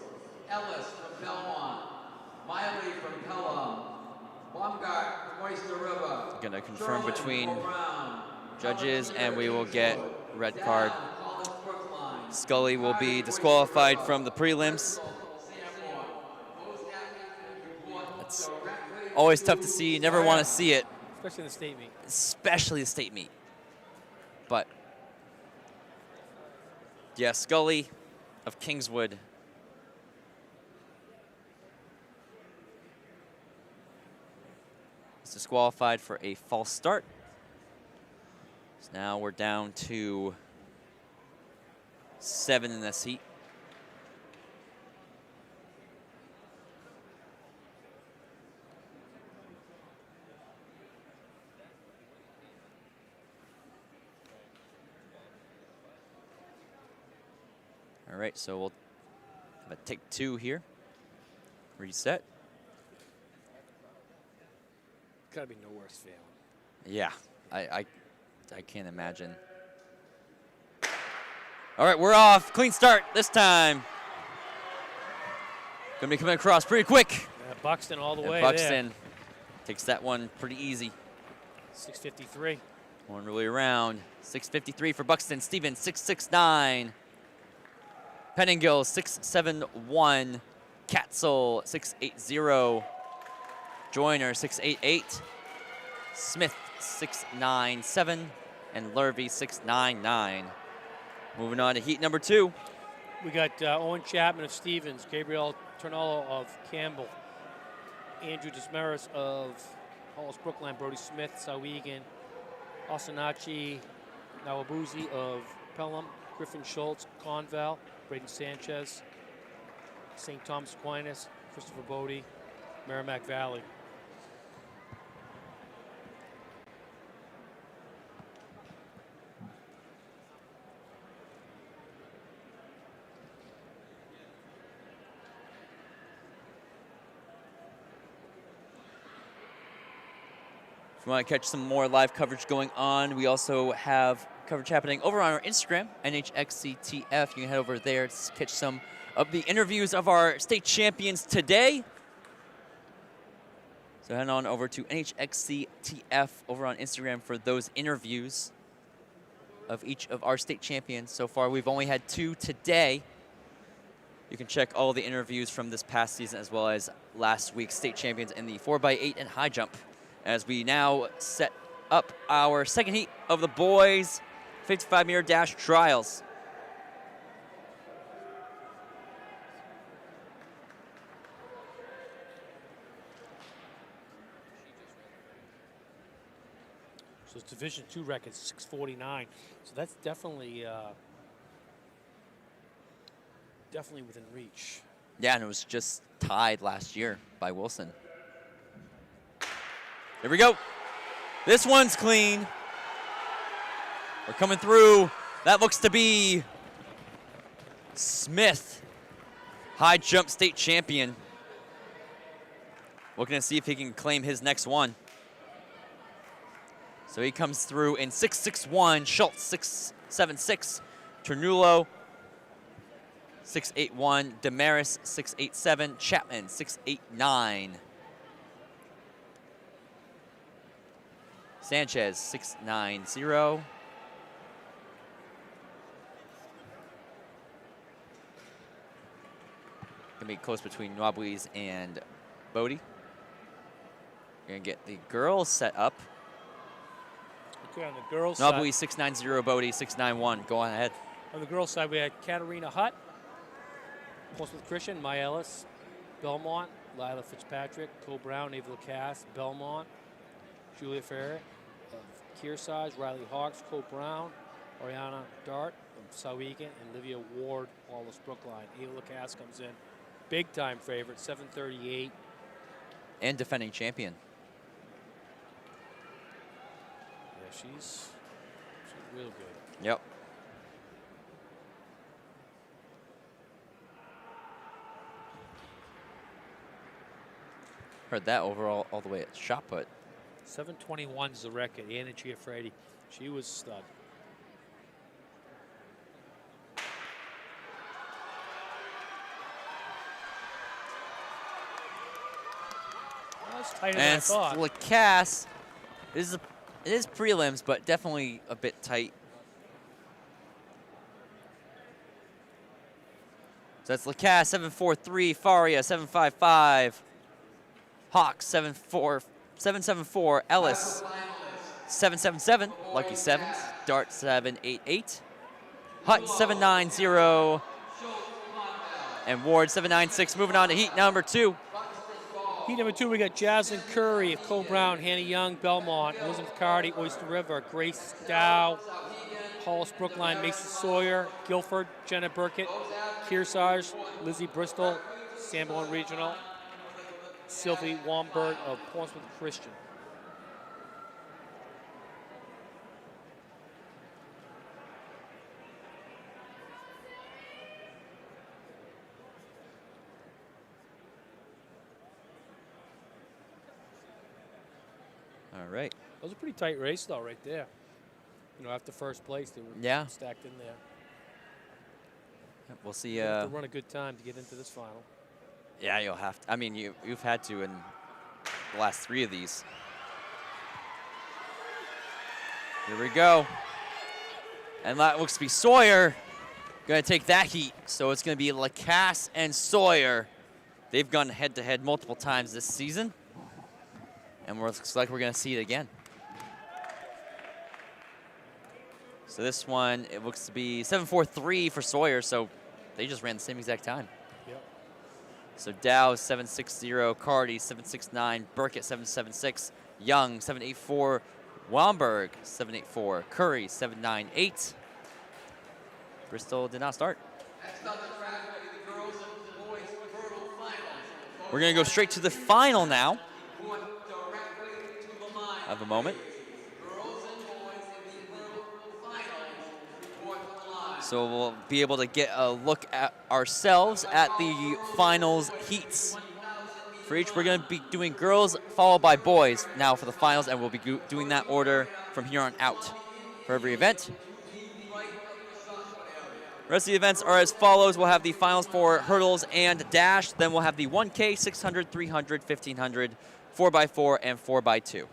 Ellis from Belmont, Miley from Pelham, Baumgart from Oyster River.
Gonna confirm
Sterling
between
from Brown,
judges,
Alexander
and we will
Kingswood,
get red card.
Down, Collins Brookline,
Scully will be
Cardi,
disqualified
Oyster
from the
River,
prelims.
Sanborn. Those athletes report
That's
directly
always tough to see. You never want to see it,
Especially in the state meet.
especially the state meet. But yeah, Scully of Kingswood. Is disqualified for a false start. So now we're down to 7 in this heat. All right, so we'll have a take 2 here. Reset.
Gotta be no worse failing.
Yeah, I can't imagine. All right, we're off. Clean start this time. Gonna be coming across pretty quick.
Yeah, Buxton all the
And
way
Buxton takes that one pretty easy.
there. 6:53.
Going really around. 6:53 for Buxton. Stevens 6'6'9". Penningill 6'7'1". Katzel 6'8'0". Joyner 6'8'8". Smith 6'9'7". And Lervey 6'9'9". Moving on to heat number 2.
We got Owen Chapman of Stevens, Gabriel Tornello of Campbell, Andrew Dismaris of Halls Brookline, Brody Smith, Souhegan, Osinachi Nawabuzi of Pelham, Griffin Schultz, Conval, Braden Sanchez, St. Thomas Aquinas, Christopher Bodie, Merrimack Valley.
If you want to catch some more live coverage going on, we also have coverage happening over on our Instagram, NHXCTF. You can head over there to catch some of the interviews of our state champions today. So head on over to NHXCTF over on Instagram for those interviews of each of our state champions. So far, we've only had 2 today. You can check all the interviews from this past season as well as last week's state champions in the 4x8 and high jump, as we now set up our second heat of the boys 55-meter dash trials.
So it's Division II record, 6:49. So that's definitely within reach.
Yeah, and it was just tied last year by Wilson. Here we go. This one's clean. We're coming through. That looks to be Smith, high jump state champion. Looking to see if he can claim his next one. So he comes through in 6.61, Schultz 6.76, Ternulo 6.81, Damaris 6.87, Chapman 6.89. Sanchez 6.90. Gonna be close between Nwabwi's and Bodie. We're gonna get the girls set up.
Okay, on the girls'
Nwabwi
side.
6.90, Bodie 6.91. Go on ahead.
On the girls' side, we had Katarina Hutt, Portsmouth Christian, Maya Ellis, Belmont, Lila Fitzpatrick, Cole Brown, Ava Lacasse, Belmont, Julia Ferrer, Kearsarge, Riley Hawks, Cole Brown, Ariana Dart of Sauhegan, and Livia Ward, Wallace Brookline. Ava Lacasse comes in, big time favorite, 7:38.
And defending champion.
Yeah, she's real good.
Yep. Heard that overall all the way at shot put.
7:21 is the record. Anna Giaffredi, she was stud. That's tighter than I
And
thought.
Lacasse, it is prelims, but definitely a bit tight. So that's Lacasse 7.43, Faria 7.55, Hawks 7.74, Ellis 7.77, Lucky Sevens, Dart 7.88, Hutt 7.90, and Ward 7.96. Moving on to heat number 2.
Heat number 2, we got Jaslyn Curry of Cole Brown, Hannah Young, Belmont, Elizabeth Cardi, Oyster River, Grace Dow, Hollis Brookline, Mason Sawyer, Guilford, Jenna Burkett, Kearsarge, Lizzie Bristol, Sanborn Regional, Sylvie Wamberg of Portsmouth Christian.
All right.
That was a pretty tight race, though, right there. You know, after first place, they were
Yeah.
stacked in there.
We'll see.
You have to run a good time to get into this final.
Yeah, you'll have to. I mean, you've had to in the last 3 of these. Here we go. And that looks to be Sawyer going to take that heat. So it's going to be Lacasse and Sawyer. They've gone head-to-head multiple times this season. And looks like we're going to see it again. So this one, it looks to be 7.43 for Sawyer. So they just ran the same exact time.
Yep.
So Dow 7.60, Cardi 7.69, Burkett 7.76, Young 7.84, Wamberg 7.84, Curry 7.98, Bristol did not start.
Next up, the track will be the girls and boys hurdle finals.
We're going to go straight to the final now.
Point directly to the line.
Have a moment.
Girls and boys in the hurdle finals report to the line.
So we'll be able to get a look at ourselves at the finals heats. For each, we're going to be doing girls followed by boys now for the finals, and we'll be doing that order from here on out for every event. The rest of the events are as follows. We'll have the finals for hurdles and dash. Then we'll have the 1K, 600, 300, 1500, 4x4, and 4x2.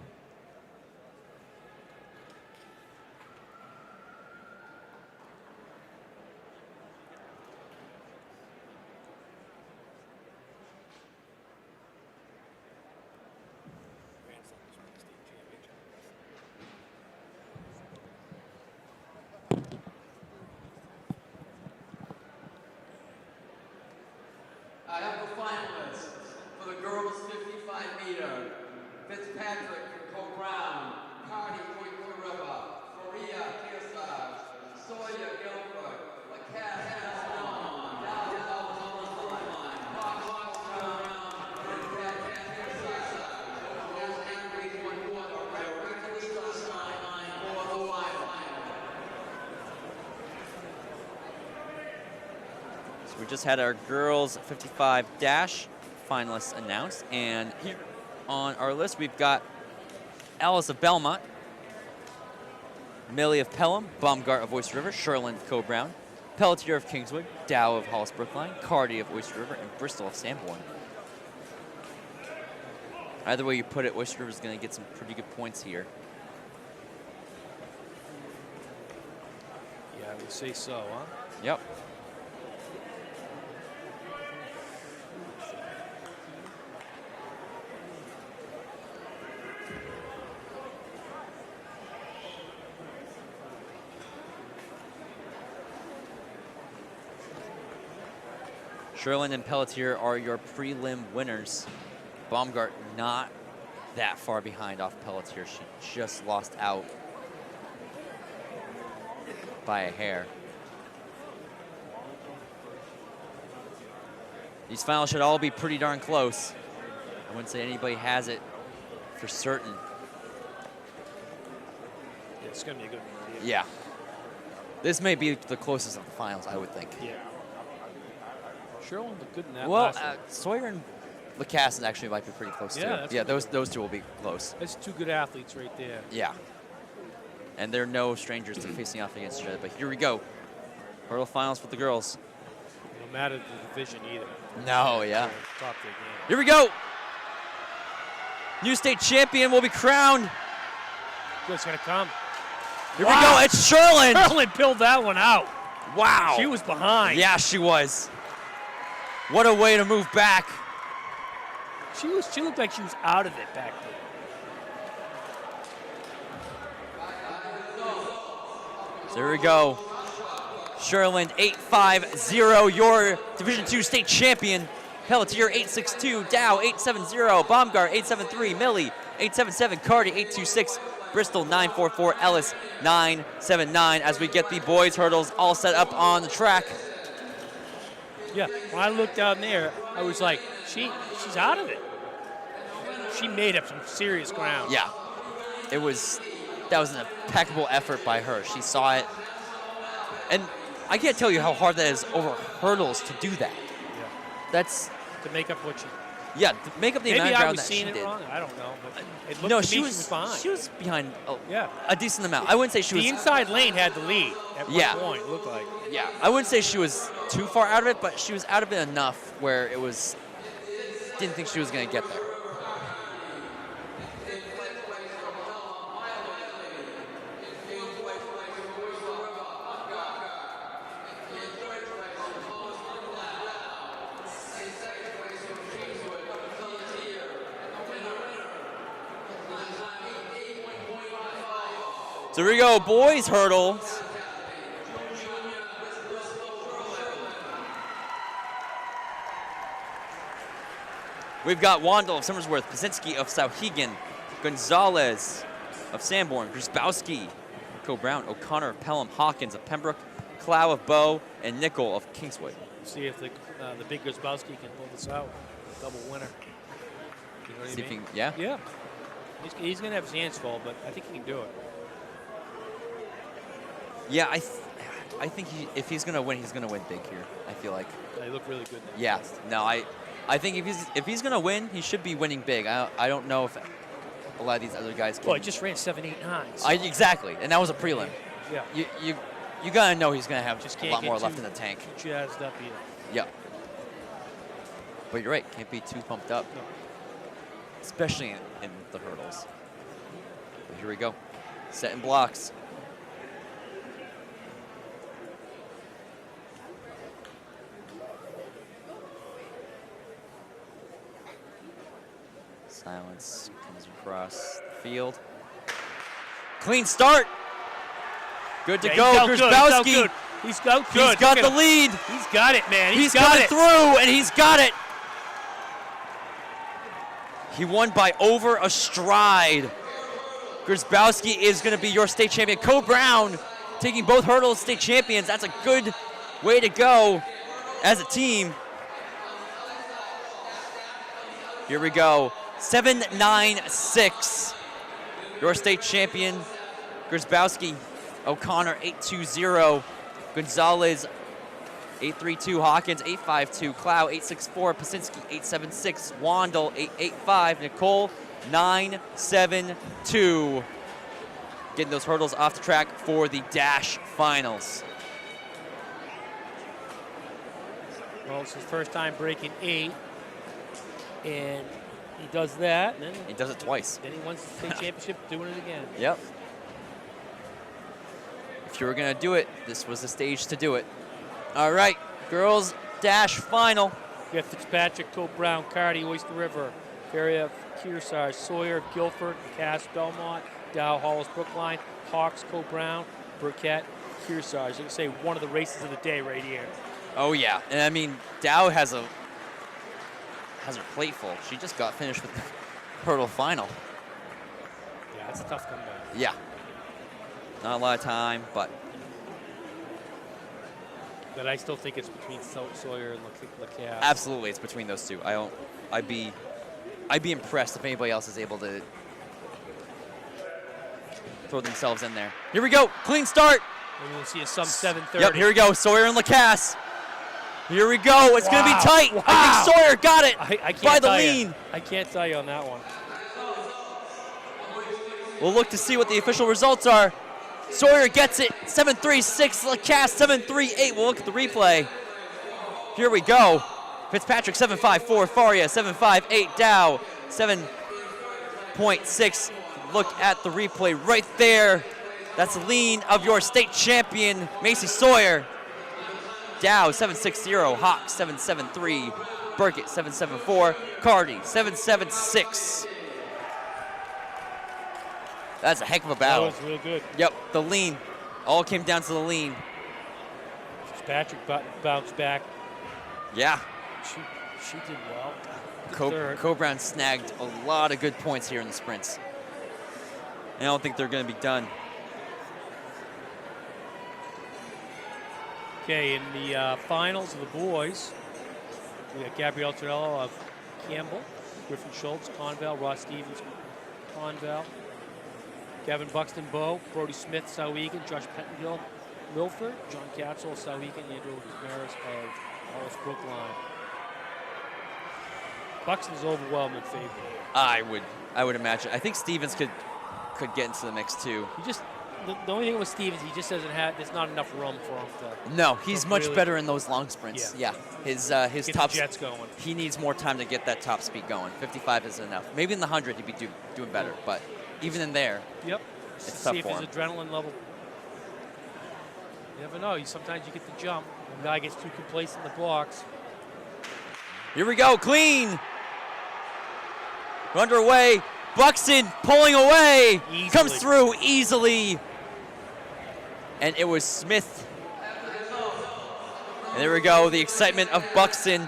I have the finalists for the girls 55 meter. Fitzpatrick from Coe Brown, Cardi Point River, Maria Kearsarge, Sawyer Guilford, Lacasse Brown, Dowdell Brown, Fox Brown, and Cat Kearsarge. Those entries were directly to the sideline for the final.
So we just had our girls 55 dash finalists announced, and here on our list we've got Alice of Belmont, Millie of Pelham, Baumgart of Oyster River, Sherland of Coe Brown, Pelletier of Kingswood, Dow of Hollis Brookline, Cardi of Oyster River, and Bristol of Sanborn. Either way you put it, Oyster River is going to get some pretty good points here.
Yeah, I would say so, huh?
Yep. Sherland and Pelletier are your prelim winners. Baumgart not that far behind off Pelletier. She just lost out by a hair. These finals should all be pretty darn close. I wouldn't say anybody has it for certain.
Yeah, it's going to be a good one.
Yeah. This may be the closest of the finals, I would think.
Yeah. Sherland looked good in that
Well,
last one.
Sawyer and Lacasse actually might be pretty close
Yeah,
too.
that's
Yeah,
good.
those two will be close.
That's two good athletes right there.
Yeah. And they're no strangers to facing off against each other. But here we go. Hurdle finals for the girls.
No matter the division either.
No, yeah.
Top their game.
Here we go. New state champion will be crowned.
It's going to come.
Here we go. It's Sherland.
Sherland pulled that one out.
Wow.
She was behind.
Yeah, she was. What a way to move back.
She looked like she was out of it back there.
So here we go. Sherland 850, your Division II state champion. Pelletier 862, Dow 870, Baumgart 873, Millie 877, Cardi 826, Bristol 944, Ellis 979. As we get the boys hurdles all set up on the track.
Yeah, when I looked down there, I was like, she's out of it. She made up some serious ground.
Yeah, that was an impeccable effort by her. She saw it, and I can't tell you how hard that is over hurdles to do that.
Yeah.
That's
To make up what she.
yeah, to make up the amount
Maybe
of
I
ground
was
that she
seeing it
did.
wrong. I don't know. But it looked
No,
to
she
me
was
behind.
she was behind
Yeah.
a decent amount. I wouldn't say she was
The inside lane had the lead at
Yeah.
one point, it looked like.
Yeah, I wouldn't say she was too far out of it, but she was out of it enough where it was didn't think she was going to get there. So here we go, boys hurdles. We've got Wandel of Somersworth, Pazinski of Sauhegan, Gonzalez of Sanborn, Grzybowski, Coe Brown, O'Connor of Pelham, Hawkins of Pembroke, Clow of Bow, and Nickel of Kingswood.
See if the big Grzybowski can pull this out. Double winner. You know what
See
I
if
mean?
he, yeah?
Yeah. He's going to have his hands full, but I think he can do it.
Yeah, I think if he's going to win, he's going to win big here, I feel like.
They look really good.
Yeah, no, I think if he's going to win, he should be winning big. I don't know if a lot of these other guys can.
Well, he just ran 7.89. So.
Exactly, and that was a prelim.
Yeah.
You got to know he's going to have
Just
a
can't
lot
get
more
too,
left in the tank.
Too jazzed up either.
Yeah. But you're right, can't be too pumped up.
No.
Especially in the hurdles. But here we go. Set in blocks. Silence comes across the field. Clean start. Good to go, Grzybowski.
He's good.
He's got the lead.
He's got it, man.
He's got it through, and he's got it. He won by over a stride. Grzybowski is going to be your state champion. Co Brown taking both hurdles state champions. That's a good way to go as a team. Here we go. 7.96. Your state champion, Grzybowski. O'Connor, 8.20. Gonzalez, 8.32. Hawkins, 8.52. Clow, 8.64. Pasinski, 8.76. Wandel, 8.85. Nicole, 9.72. Getting those hurdles off the track for the dash finals.
Well, it's his first time breaking 8. And he does that. And then
He does it twice.
Then he wins the state championship doing it again.
Yep. If you were going to do it, this was the stage to do it. All right, girls dash final.
We have Fitzpatrick, Cope Brown, Cardi, Oyster River, Ferrier, Kearsarge, Sawyer, Guilford, Cass, Belmont, Dow, Hollis, Brookline, Hawks, Cope Brown, Burkett, Kearsarge. You can say one of the races of the day right here.
Oh, yeah. And I mean, Dow has her plate full. She just got finished with the hurdle final.
Yeah, that's a tough comeback.
Yeah. Not a lot of time, but
I still think it's between Sawyer and LaCasse.
absolutely, it's between those two. I'd be impressed if anybody else is able to throw themselves in there. Here we go, clean start.
Maybe we'll see a sub 7:30.
Yep, here we go, Sawyer and LaCasse. Here we go, it's going to be tight.
Wow.
I think Sawyer got it
I can't
by the
tell
lean.
You. I can't tell you on that one.
We'll look to see what the official results are. Sawyer gets it, 7.36, LaCasse 7.38. We'll look at the replay. Here we go. Fitzpatrick 7.54, Faria 7.58, Dow 7.6. Look at the replay right there. That's the lean of your state champion, Macy Sawyer. Dow 7.60, Hawk 7.73, Burkett 7.74, Cardi 7.76. That's a heck of a battle.
That was real good.
Yep, the lean. All came down to the lean.
Fitzpatrick bounced back.
Yeah.
She did well.
Cobrown snagged a lot of good points here in the sprints. And I don't think they're going to be done.
Okay, in the finals of the boys, we got Gabrielle Torello of Campbell, Griffin Schultz, Conval, Ross Stevens, Conval, Kevin Buxton, Bow, Brody Smith, Souhegan, Josh Pettengill, Milford, John Katzel, Souhegan, Andrew Maris of Hollis Brookline. Buxton's overwhelming favorite.
I would imagine. I think Stevens could get into the mix too.
He just the only thing with Stevens, he just doesn't have. There's not enough room for him to.
No, he's much
really
better in those long sprints. Yeah, his
get
top
the jets going.
He needs more time to get that top speed going. 55 is enough. Maybe in the 100 he'd be doing better, but even in there,
Yep.
it's tough
See if
for
his
him.
adrenaline level. You never know. Sometimes you get the jump. One guy gets too complacent in the box.
Here we go, clean. We're underway. Buxton pulling away.
Easily.
Comes through easily. And it was Smith. And there we go, the excitement of Buxton.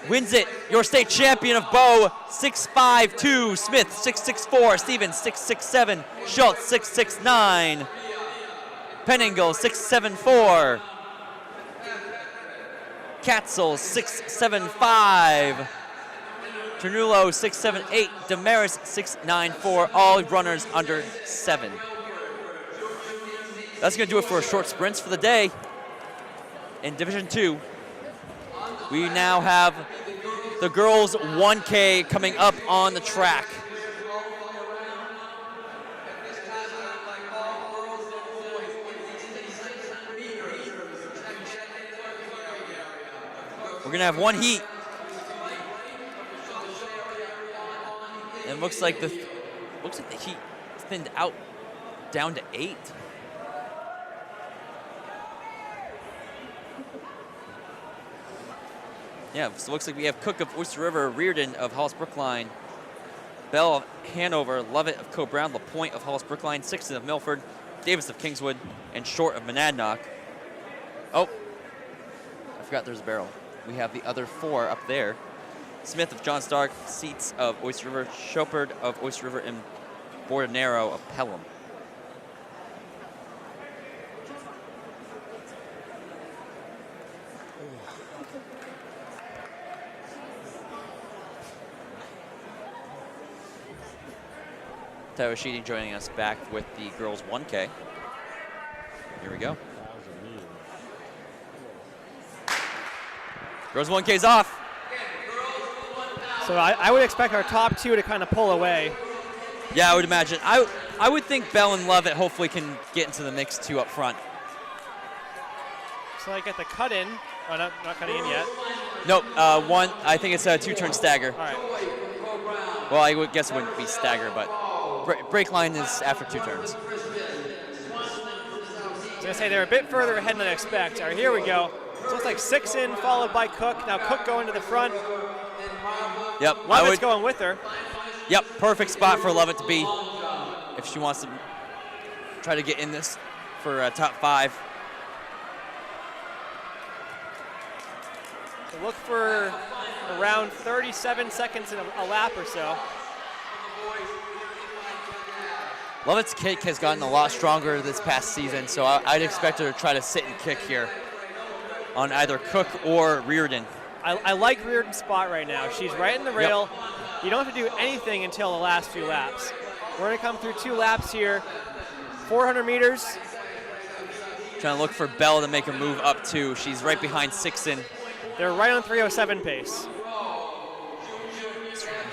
Wins it, your state champion of Bow, 6.52. Smith, 6.64. Stevens, 6.67. Schultz, 6.69. Penningle, 6.74. Katzel, 6.75. Ternulo, 6.78. Damaris, 6.94. All runners under 7. That's going to do it for short sprints for the day. In Division 2, we now have the girls 1K coming up on the track. We're going to have one heat. And it looks like the heat thinned out down to 8. Yeah, so it looks like we have Cook of Oyster River, Reardon of Hollis Brookline, Bell of Hanover, Lovett of Co-Brown, LaPointe of Hollis Brookline, Sixton of Milford, Davis of Kingswood, and Short of Monadnock. Oh, I forgot there's a barrel. We have the other 4 up there. Smith of John Stark, Seats of Oyster River, Chopard of Oyster River, and Bordenero of Pelham. Tyler Sheedy joining us back with the girls 1K. Here we go. Girls 1K's off.
So I would expect our top 2 to kind of pull away.
Yeah, I would imagine. I would think Bell and Lovett hopefully can get into the mix too up front.
So I get the cut in. Oh, not cutting in yet.
Nope, one. I think it's a 2-turn stagger.
All right.
Well, I would guess it wouldn't be stagger, but break line is after 2 turns.
I was gonna say they're a bit further ahead than I expect. All right, here we go. So it's like 6 in, followed by Cook. Now Cook going to the front.
Yep.
Lovett's going with her.
Yep, perfect spot for Lovett to be if she wants to try to get in this for top 5.
So look for around 37 seconds in a lap or so.
Lovett's kick has gotten a lot stronger this past season, so I'd expect her to try to sit and kick here on either Cook or Reardon.
I like Reardon's spot right now. She's right in the rail.
Yep.
You don't have to do anything until the last few laps. We're going to come through 2 laps here. 400 meters.
Trying to look for Bell to make a move up too. She's right behind Sixon.
They're right on 3:07 pace.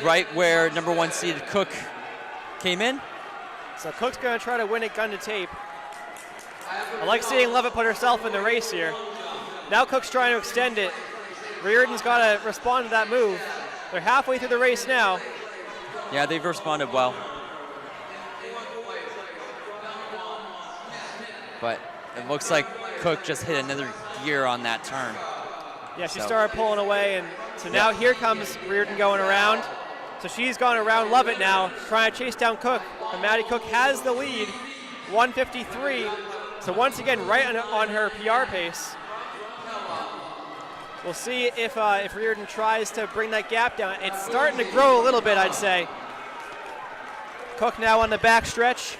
Right where number 1 seeded Cook came in.
So Cook's going to try to win it gun to tape. I like seeing Lovett put herself in the race here. Now Cook's trying to extend it. Reardon's got to respond to that move. They're halfway through the race now.
Yeah, they've responded well. But it looks like Cook just hit another gear on that turn.
Yeah, she started pulling away, and so now here comes Reardon going around. So she's gone around Lovett now, trying to chase down Cook. And Maddie Cook has the lead, 153. So once again, right on her PR pace. We'll see if Reardon tries to bring that gap down. It's starting to grow a little bit, I'd say. Cook now on the back stretch.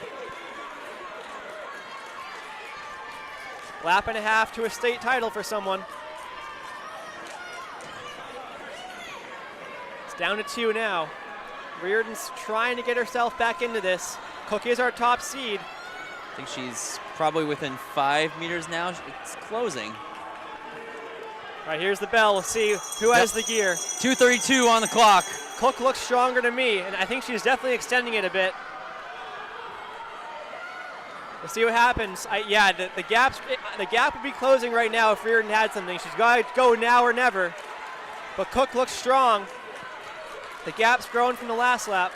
Lap and a half to a state title for someone. It's down to 2 now. Reardon's trying to get herself back into this. Cook is our top seed.
I think she's probably within 5 meters now. It's closing.
All right, here's the bell. We'll see who has the gear.
2:32 on the clock.
Cook looks stronger to me, and I think she's definitely extending it a bit. We'll see what happens. The gap would be closing right now if Reardon had something. She's got to go now or never. But Cook looks strong. The gap's grown from the last lap.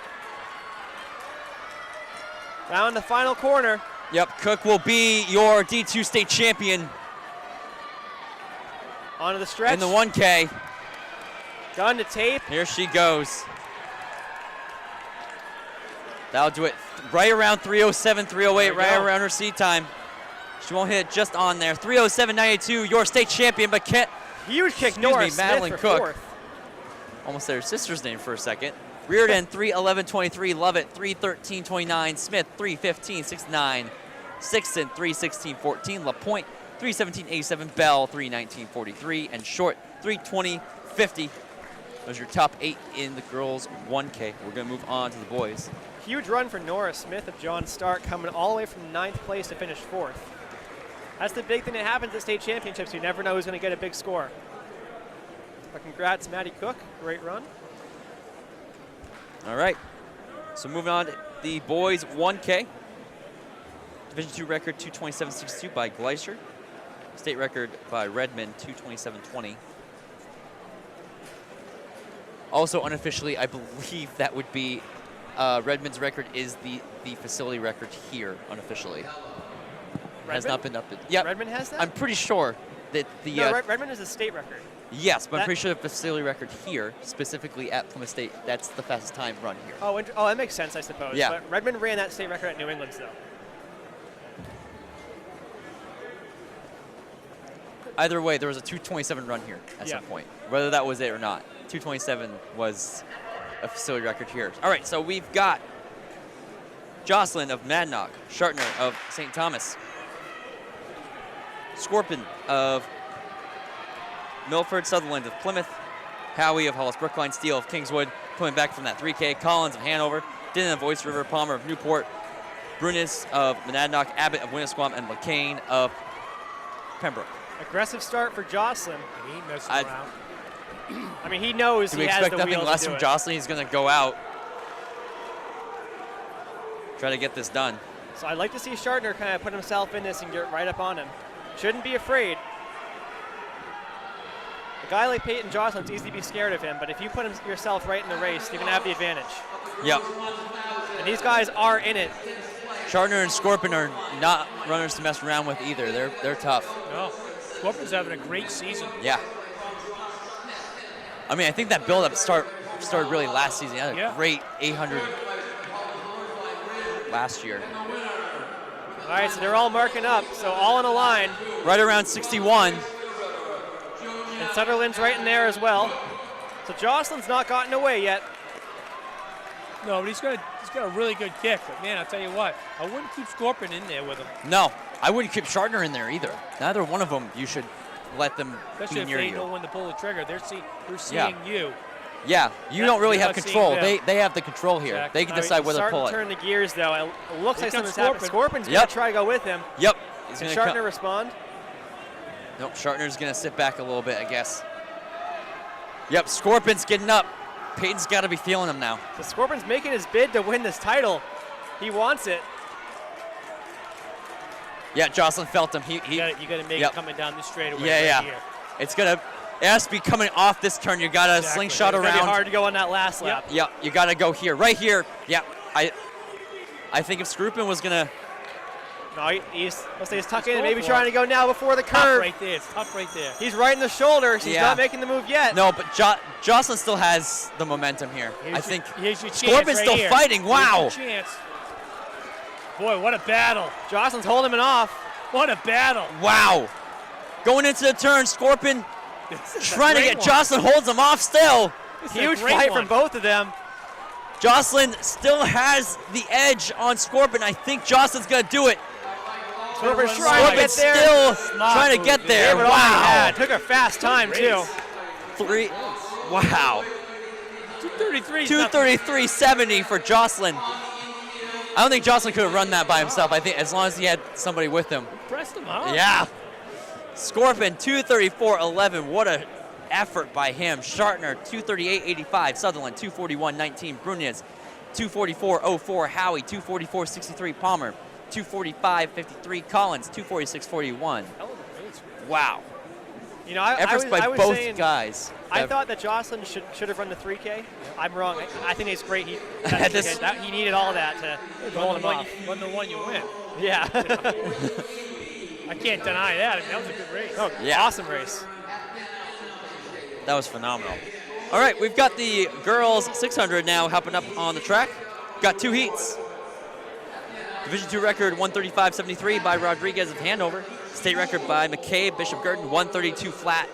Now in the final corner.
Yep, Cook will be your D2 state champion.
Onto the stretch.
In the 1K.
Gun to tape.
Here she goes. That'll do it right around 3:07, 3:08, right around her seat time. She won't hit just on there. 3:07.92, your state champion, but can't.
Huge kick north.
Madeline
Smith
Cook.
for 4th.
Almost said her sister's name for a second. Reardon 3:11.23, Lovett 3:13.29, Smith 3:15.69, Sixton 3:16.14, LaPointe 3:17.87. Bell 3:19.43, and Short 3:20.50. Those are your top 8 in the girls 1K. We're going to move on to the boys.
Huge run for Nora Smith of John Stark, coming all the way from 9th place to finish 4th. That's the big thing that happens at state championships. You never know who's going to get a big score. But congrats, Maddie Cook. Great run.
All right. So moving on to the boys 1K. Division II record 2:27.62 by Gleiser. State record by Redmond 2:27.20. Also unofficially, I believe that would be Redmond's record is the facility record here unofficially. Has not been updated. Yeah,
Redmond has that?
I'm pretty sure that the
No, Redmond is a state record.
yes, but I'm pretty sure the facility record here, specifically at Plymouth State, that's the fastest time run here.
Oh, oh, that makes sense, I suppose.
Yeah.
But Redmond ran that state record at New England's, though.
Either way, there was a 2:27 run here at some point, whether that was it or not. 2:27 was a facility record here. All right, so we've got Jocelyn of Madnock, Shartner of St. Thomas, Scorpion of Milford, Sutherland of Plymouth, Howie of Hollis Brookline, Steele of Kingswood, coming back from that 3K, Collins of Hanover, Dinnan of Voice River, Palmer of Newport, Brunis of Monadnock, Abbott of Winnisquam, and McCain of Pembroke.
Aggressive start for Jocelyn.
He ain't messing around.
I mean, he knows
Do
he
we
has
expect
the
nothing
wheels
less
to do
from
it.
Jocelyn? He's going to go out, try to get this done.
So I'd like to see Shartner kind of put himself in this and get right up on him. Shouldn't be afraid. A guy like Peyton Jocelyn, it's easy to be scared of him, but if you put yourself right in the race, you're going to have the advantage.
Yep.
And these guys are in it.
Shartner and Scorpion are not runners to mess around with either. They're tough.
No, Scorpion's having a great season.
Yeah. I mean, I think that build-up started really last season. He had a great 800 last year.
All right, so they're all marking up, so all in a line.
Right around 61.
And Sutherland's right in there as well. So Jocelyn's not gotten away yet.
No, but he's got a really good kick. But man, I'll tell you what, I wouldn't keep Scorpion in there with him.
No, I wouldn't keep Shartner in there either. Neither one of them, you should let them
Especially
be
if
near
they
you.
know when to pull the trigger. They're seeing you.
Yeah, you don't really
you're
have
not
control.
seeing them.
They have the control here.
Exactly.
They can decide whether to
Starting
pull
to
it.
turn the gears, though. It looks like
Here
something's
comes
happened. Scorpion's going
Yep.
to try to go with him.
Yep.
Can
gonna
Shartner
come-
respond?
Nope, Shartner's going to sit back a little bit, I guess. Yep, Scorpion's getting up. Peyton's got to be feeling him now.
So Scorpion's making his bid to win this title. He wants it.
Yeah, Jocelyn felt him.
You got to make it coming down this straightaway.
Yeah.
Here.
It has to be coming off this turn. You got to slingshot
It's gonna
around.
be hard to go on that last lap.
Yep, you got to go here. Right here. Yep. I think if Scorpion was going to...
No, he's tucking in,
going
maybe
for
trying
it.
to go now before the
Tough
curve.
right there. It's tough right there.
He's right in the shoulders. He's
Yeah.
not making the move yet.
No, but Jocelyn still has the momentum here. I think
Here's your chance
Scorpion's
right
still
here.
fighting. Wow.
Here's your chance. Boy, what a battle.
Jocelyn's holding him off.
What a battle.
Wow. Going into the turn, Scorpion
This is a
trying to
great
get
one.
Jocelyn, holds him off still.
This is a
Huge
great
fight
one.
from both of them.
Jocelyn still has the edge on Scorpion. I think Jocelyn's going to do it.
Scorpion's
Scorpion's
trying to get
Scorpion's
there.
still trying to get there.
Gave it all he
Wow.
had. Took a fast time, too.
Wow.
233.
233.70 for Jocelyn. I don't think Jocelyn could have run that by himself. I think as long as he had somebody with him.
Pressed him out.
Yeah. Scorpion 234.11. What a effort by him. Shartner 238.85. Sutherland 241.19. Brunez 244.04. Howie 244.63. Palmer 245.53. Collins 246.41. Wow.
You know, I
Efforts
was,
by
I was
both
saying,
guys.
I thought that Jocelyn should have run the 3K. I'm wrong. I think it's great. He needed all that to hold him off.
When the one you win.
Yeah.
I can't deny that. I mean, that was a good race.
Oh,
Yeah.
awesome race.
That was phenomenal. All right, we've got the girls 600 now helping up on the track. Got 2 heats. Division II record 135.73 by Rodriguez of Hanover. State record by McCabe, Bishop Girton, 132 flat.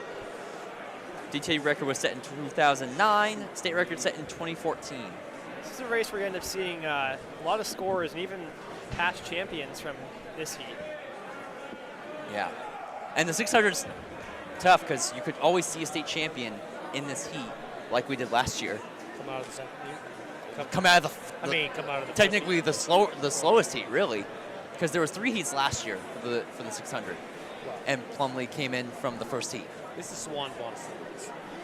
DTA record was set in 2009. State record set in 2014.
This is a race where you end up seeing a lot of scorers and even past champions from this heat.
Yeah. And the 600's tough because you could always see a state champion in this heat, like we did last year.
Come out of the second heat.
Come out of
Come out of the
technically the slowest heat, really, because there was 3 heats last year for the 600, and Plumlee came in from the first heat.
This is Swan Boston.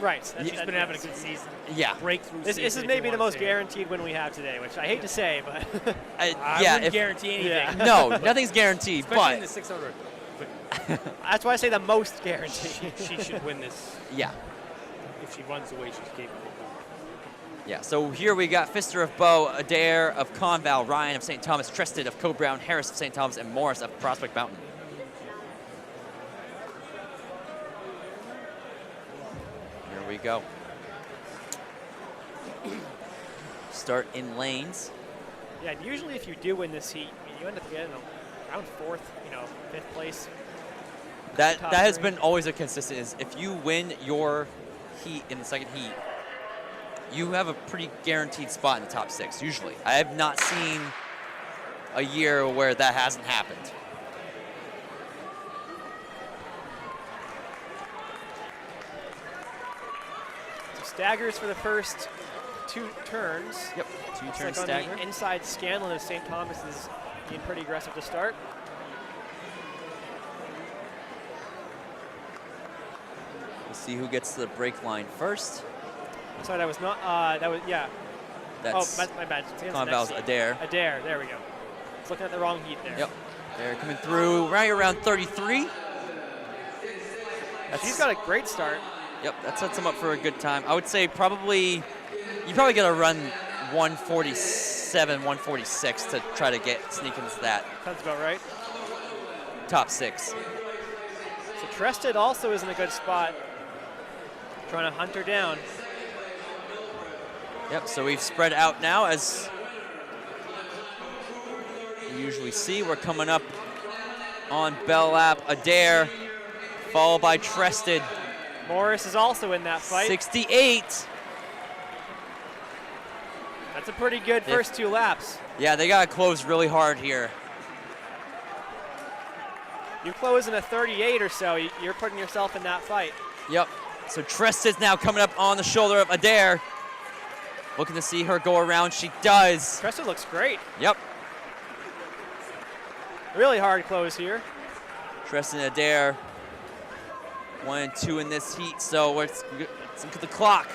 Right.
She's been having a good season.
Yeah.
Breakthrough
This
season.
is maybe the most guaranteed win we have today, which I hate to say, but
I
yeah,
wouldn't guarantee anything.
Yeah.
no, nothing's guaranteed,
Especially in the
but
600.
that's why I say the most guaranteed.
She should win this
yeah.
if she runs the way she's capable.
Yeah, so here we got Pfister of Bow, Adair of Conval, Ryan of St. Thomas, Trested of Co-Brown, Harris of St. Thomas, and Morris of Prospect Mountain. Here we go. Start in lanes.
Yeah, and usually if you do win this heat, you end up getting around 4th, 5th place.
That
Top
has
three.
been always a consistent, is if you win your heat in the second heat, you have a pretty guaranteed spot in the top 6, usually. I have not seen a year where that hasn't happened.
So staggers for the first 2 turns.
Yep, 2
Looks
turns
like
stagger.
on the inside, Scanlon of St. Thomas is being pretty aggressive to start.
We'll see who gets to the brake line first.
Sorry, that was not, that was, yeah.
That's
my bad. It's against the
Conval's
next heat.
Adair.
Adair, there we go. It's looking at the wrong heat there.
Yep, they're coming through right around 33.
She's got a great start.
Yep, that sets them up for a good time. I would say you probably got to run 147, 146 to try to sneak into that
Sounds about right.
top 6.
So Trested also is in a good spot, trying to hunt her down.
Yep, so we've spread out now as you usually see. We're coming up on Bell Lap, Adair, followed by Trested.
Morris is also in that fight.
68.
That's a pretty good first 2 laps.
Yeah, they got to close really hard here.
You close in a 38 or so, you're putting yourself in that fight.
Yep, so Trested's now coming up on the shoulder of Adair. Looking to see her go around. She does.
Trested looks great.
Yep.
Really hard close here.
Trested and Adair, 1 and 2 in this heat. So let's look at the clock.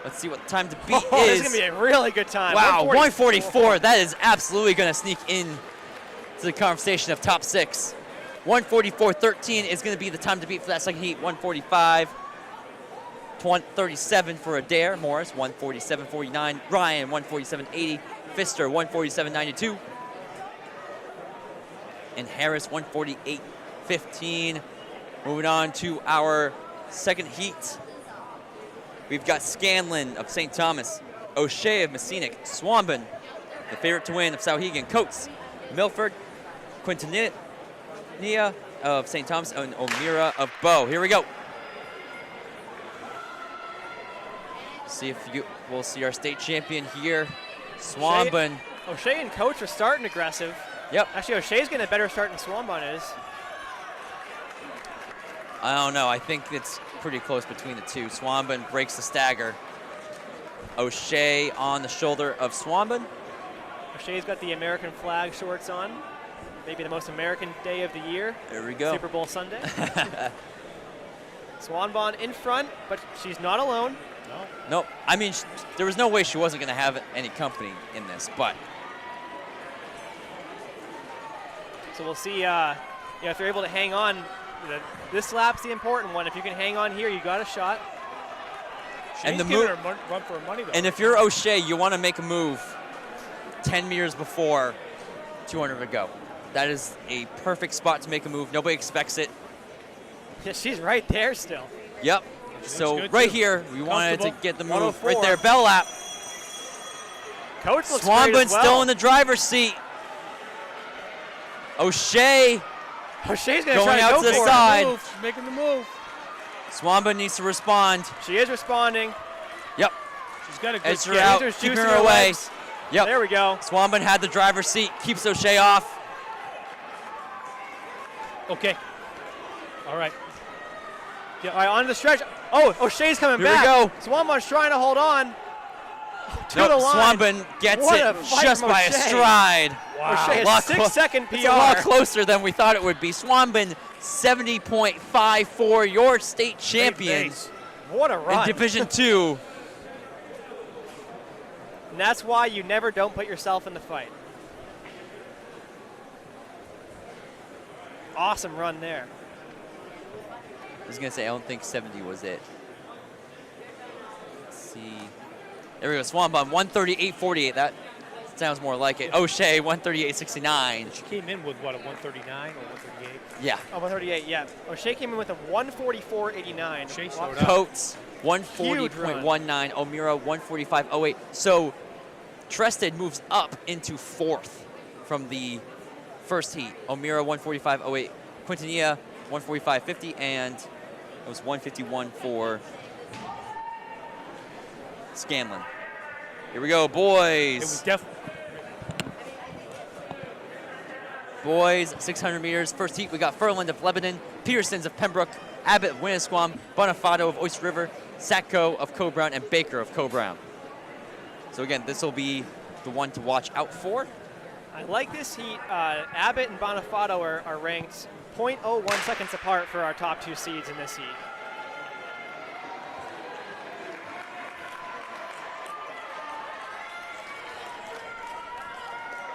Let's see what time to beat
Oh,
is.
this is going to be a really good time.
Wow, 144. That is absolutely going to sneak in to the conversation of top 6. 144.13 is going to be the time to beat for that second heat. 145. 37 for Adair. Morris, 147.49. Ryan, 147.80. Pfister, 147.92. And Harris, 148.15. Moving on to our second heat. We've got Scanlon of St. Thomas, O'Shea of Messinic, Swanban, the favorite to win of Sauhegan, Coates, Milford, Quintanilla of St. Thomas, and O'Meara of Bow. Here we go. See if we'll see our state champion here, Swanban.
O'Shea and Coach are starting aggressive.
Yep.
Actually, O'Shea's getting a better start than Swanban is.
I don't know. I think it's pretty close between the two. Swanban breaks the stagger. O'Shea on the shoulder of Swanban.
O'Shea's got the American flag shorts on. Maybe the most American day of the year.
There we go.
Super Bowl Sunday. Swanban in front, but she's not alone.
Nope. I mean, there was no way she wasn't going to have any company in this, but.
So we'll see if they're able to hang on. This lap's the important one. If you can hang on here, you got a shot.
And the
giving
move,
her run for her money, though.
and if you're O'Shea, you want to make a move 10 meters before 200 to go. That is a perfect spot to make a move. Nobody expects it.
Yeah, she's right there still.
Yep. So
good,
right
too.
here, we wanted to get the move
104.
right there. Bell lap.
Coach looks great
Swanban
as well.
still in the driver's seat. O'Shea
O'Shea's going to
going
try
out
to
to
go
the
for
side.
She's making the move.
Swanban needs to respond.
it. She is responding.
Yep.
She's got a good
Edged her
skate.
out,
There's
keeping
juice in
her
her
away.
legs.
Yep.
There we go.
Swanban had the driver's seat, keeps O'Shea off.
Okay. All right.
All right, on the stretch. Oh, O'Shea's coming
Here we
back.
go.
Swanbon's trying to hold on to
Nope,
the line.
Swanbon gets
What a
it
fight
just
from
by a
O'Shea.
stride.
O'Shea, a
lot
6-second PR.
It's a lot closer than we thought it would be. Swanbon 70.54, your state champions
What a
in
run.
Division II.
And that's why you never don't put yourself in the fight. Awesome run there.
I was going to say, I don't think 70 was it. Let's see. There we go. Swanbon, 138.48. That sounds more like it. O'Shea, 138.69.
She came in with, what, a 139 or 138?
Yeah.
Oh, 138, yeah. O'Shea came in with a 144.89.
O'Shea slowed up.
Coates, 140.19. O'Meara, 145.08. So Trested moves up into fourth from the first heat. O'Meara, 145.08. Quintanilla, 145.50. And it was 151 for Scanlon. Here we go, boys.
It was definitely.
Boys, 600 meters. First heat, we got Furland of Lebanon, Petersons of Pembroke, Abbott of Winnisquam, Bonifato of Oyster River, Satco of Coe-Brown, and Baker of Coe-Brown. So again, this will be the one to watch out for.
I like this heat. Abbott and Bonifato are ranked 0.01 seconds apart for our top two seeds in this heat.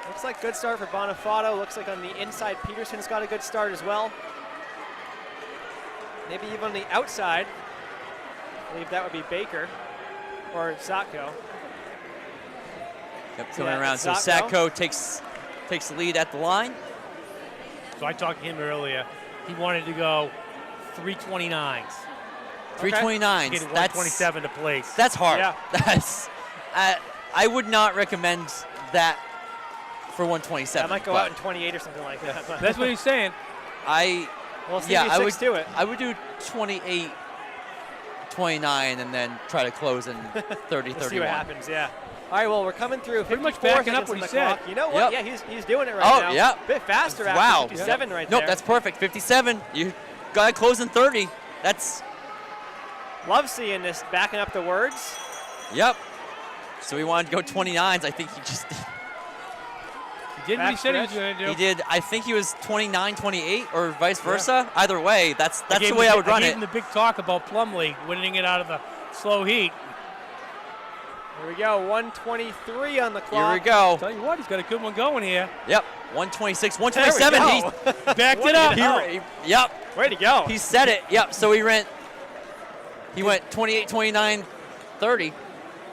Looks like good start for Bonifato. Looks like on the inside, Peterson's got a good start as well. Maybe even on the outside. I believe that would be Baker or Satco.
Yep, coming
Yeah,
around. So
Satco.
Satco takes the lead at the line.
So I talked to him earlier. He wanted to go 329s.
329s.
Getting
That's
127 to place.
That's hard.
Yeah.
That's I would not recommend that for 127.
I might go out in 28 or something like that. But
That's what he's saying.
we'll see
Yeah,
if
I
he
would
sticks to it.
I would do 28, 29, and then try to close in 30,
We'll
31.
see what happens, yeah. All right, well, we're coming through.
Pretty much
54
backing up
seconds
what
on
he
the
said.
clock. You know what?
Yep.
Yeah, he's doing it right now.
Yeah.
Bit faster
Wow.
after 57 right
Nope,
there.
that's perfect. 57. You got to close in 30. That's,
Love seeing this, backing up the words.
yep. So he wanted to go 29s. I think he just
He did what he said he was going to do.
he did. I think he was 29, 28, or vice versa. Either way, that's the
gave
way
him
I would run
I
it.
gave him the big talk about Plumlee winning it out of the slow heat.
Here we go, 123 on the
Here
clock.
we go.
Tell you what, he's got a good one going here.
Yep. 126,
There we
127.
go.
He
Backed
Way
it up.
to go.
Yep.
Way to go.
He said it. Yep. So he went 28, 29, 30.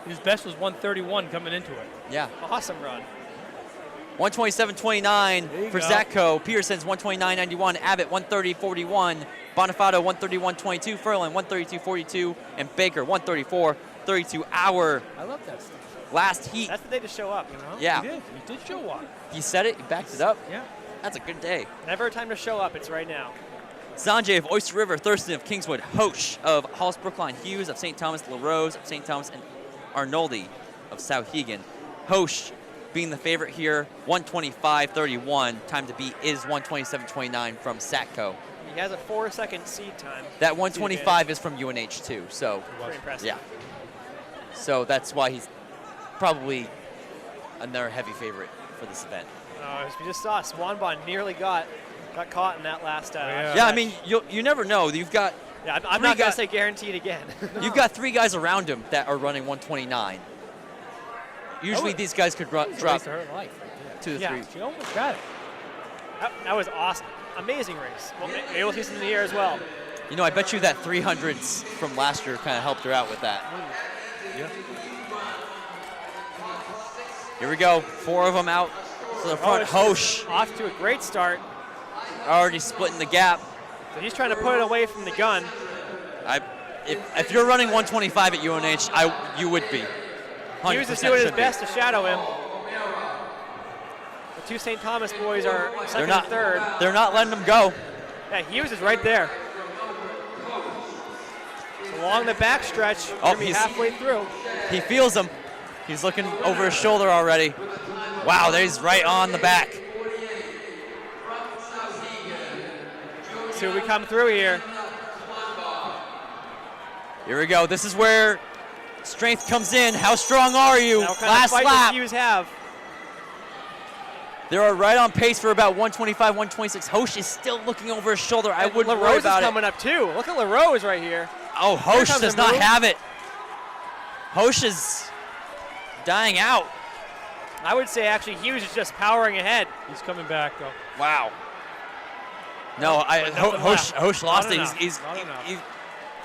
His best was 131 coming into it.
Yeah.
Awesome run.
127.29
There you
for
go.
Zatko. Peterson's 129.91. Abbott 130.41. Bonifato 131.22. Furlan 132.42. And Baker 134.32. Our
I love that stuff.
last heat.
That's the day to show up, you know?
Yeah.
He did show up.
He said it. He backed it up.
Yeah.
That's a good day.
Never a time to show up, it's right now.
Sanjay of Oyster River, Thurston of Kingswood, Hoche of Halls Brookline, Hughes of St. Thomas, LaRose of St. Thomas, and Arnoldi of Souhegan. Hoche being the favorite here, 125.31. Time to beat is 127.29 from Satco.
He has a 4-second seed time.
That 125 is from UNH too, so
Pretty impressive.
yeah. So that's why he's probably another heavy favorite for this event.
As we just saw, Swanbon nearly got caught in that last.
Yeah, I mean, you never know. You've got
Yeah, I'm
three
not going
guys-
to say guaranteed again.
You've got 3 guys around him that are running 129. Usually these guys could drop
Race of her life right there.
2 to
Yeah.
3.
She almost got it.
That was awesome. Amazing race. Well, maybe we'll see some in the air as well.
You know, I bet you that 300s from last year kind of helped her out with that.
Yeah.
Here we go. 4 of them out to the front. Hoche
Off to a great start.
already splitting the gap.
So he's trying to put it away from the gun.
If you're running 125 at UNH, you would be.
He was just
100%
doing his
should be.
best to shadow him. The 2 St. Thomas boys are
They're
second
not.
and third.
They're not letting them go.
Yeah, Hughes is right there. Along the back stretch,
Oh,
we're halfway through.
He feels them. He's looking over his shoulder already. Wow, he's right on the back.
Let's see what we come through here.
Here we go. This is where strength comes in. How strong are you?
Now, what kind
Last
of fight
lap.
does Hughes have?
They're right on pace for about 125, 126. Hosh is still looking over his shoulder. I wouldn't worry
LaRose
about
is
it.
coming up too. Look at LaRose right here.
Oh, Hosh
comes
does
the
not
move.
have it. Hosh is dying out.
I would say actually Hughes is just powering ahead.
He's coming back, though.
Wow. No,
But nothing left.
Hosh lost
Not
it.
enough. Not enough.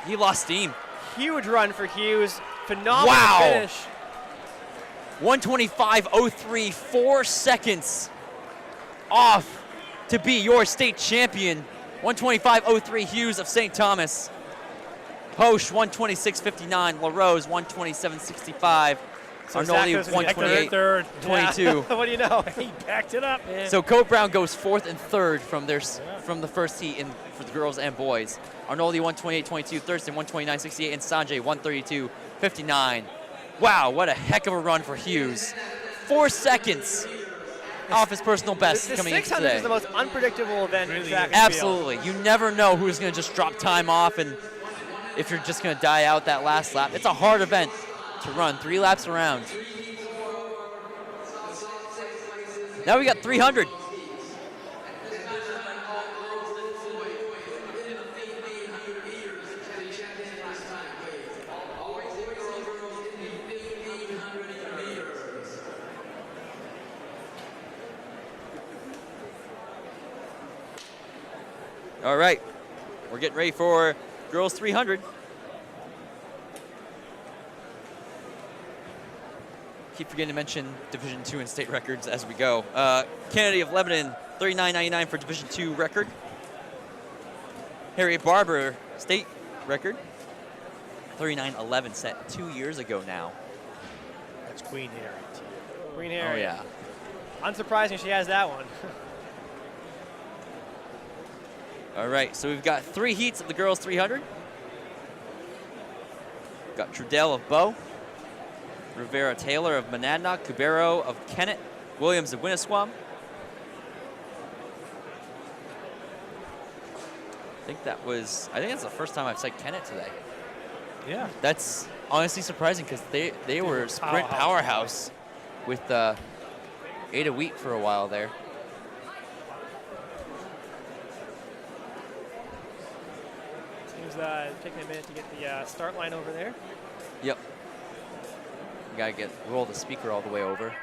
He lost steam.
Huge run for Hughes. Phenomenal
Wow.
finish.
125.03, 4 seconds off to be your state champion. 125.03 Hughes of St. Thomas. Hosh 126.59, LaRose 127.65.
So Zach
Arnoldi
goes to the
Third.
128.22.
Yeah. What do you know?
He backed it up, man.
So Cope Brown goes 4th and 3rd from the first heat for the girls and boys. Arnoldi 128.22, Thurston 129.68, and Sanjay 132.59. Wow, what a heck of a run for Hughes. 4 seconds off his personal best
The
coming in
600
today.
is the most unpredictable event in
Really
track
is.
and field.
Absolutely. You never know who's going to just drop time off and if you're just going to die out that last lap. It's a hard event to run 3 laps around. Now we got 300. All right, we're getting ready for girls 300. Keep forgetting to mention Division II and state records as we go. Kennedy of Lebanon, 39.99 for Division II record. Harriet Barber, state record, 39.11 set 2 years ago now.
That's Queen Harriet.
Green hair.
Oh yeah.
Unsurprising she has that one.
All right, so we've got 3 heats of the girls 300. Got Trudell of Bow, Rivera Taylor of Monadnock, Cubero of Kennett, Williams of Winnisquam. I think that's the first time I've said Kennett today.
Yeah.
That's honestly surprising because they were a sprint
powerhouse.
powerhouse with Ada Wheat for a while there.
Seems taking a minute to get the start line over there.
Yep. We gotta roll the speaker all the way over.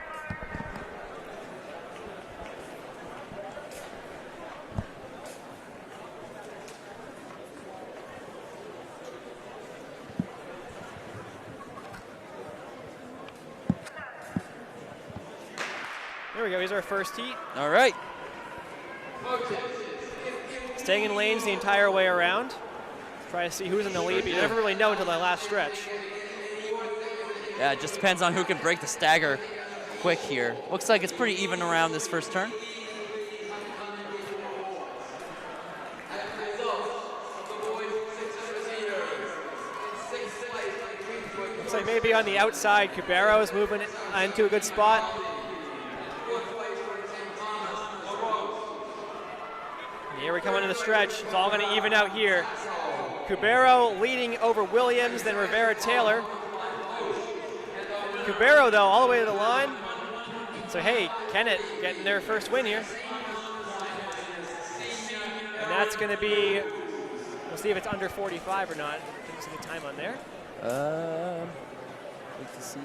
There we go. Here's our first heat.
All right.
Staying in lanes the entire way around. Try to see who's in the lead, but you never really know until that last stretch.
Yeah, it just depends on who can break the stagger quick here. Looks like it's pretty even around this first turn.
Looks like maybe on the outside, Cubero is moving into a good spot. And here we come into the stretch. It's all going to even out here. Cubero leading over Williams, then Rivera Taylor. Cubero, though, all the way to the line. So, hey, Kennett getting their first win here. And that's going to be, we'll see if it's under 45 or not. Didn't see the time on there.
Wait to see.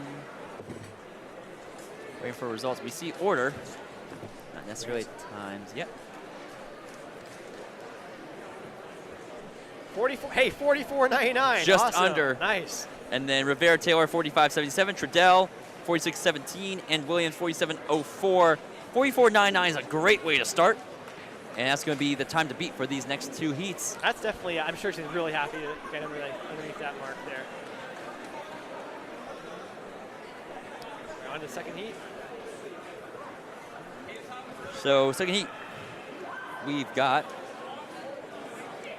Waiting for results. We see order, not necessarily times. Yep.
44. Hey, 44.99.
Just
Awesome.
under.
Nice.
And then Rivera Taylor 45.77, Trudell 46.17, and Williams 47.04. 44.99 is a great way to start, and that's going to be the time to beat for these next 2 heats.
That's definitely, I'm sure she's really happy to get underneath that mark there. We're on to the second heat.
So second heat, we've got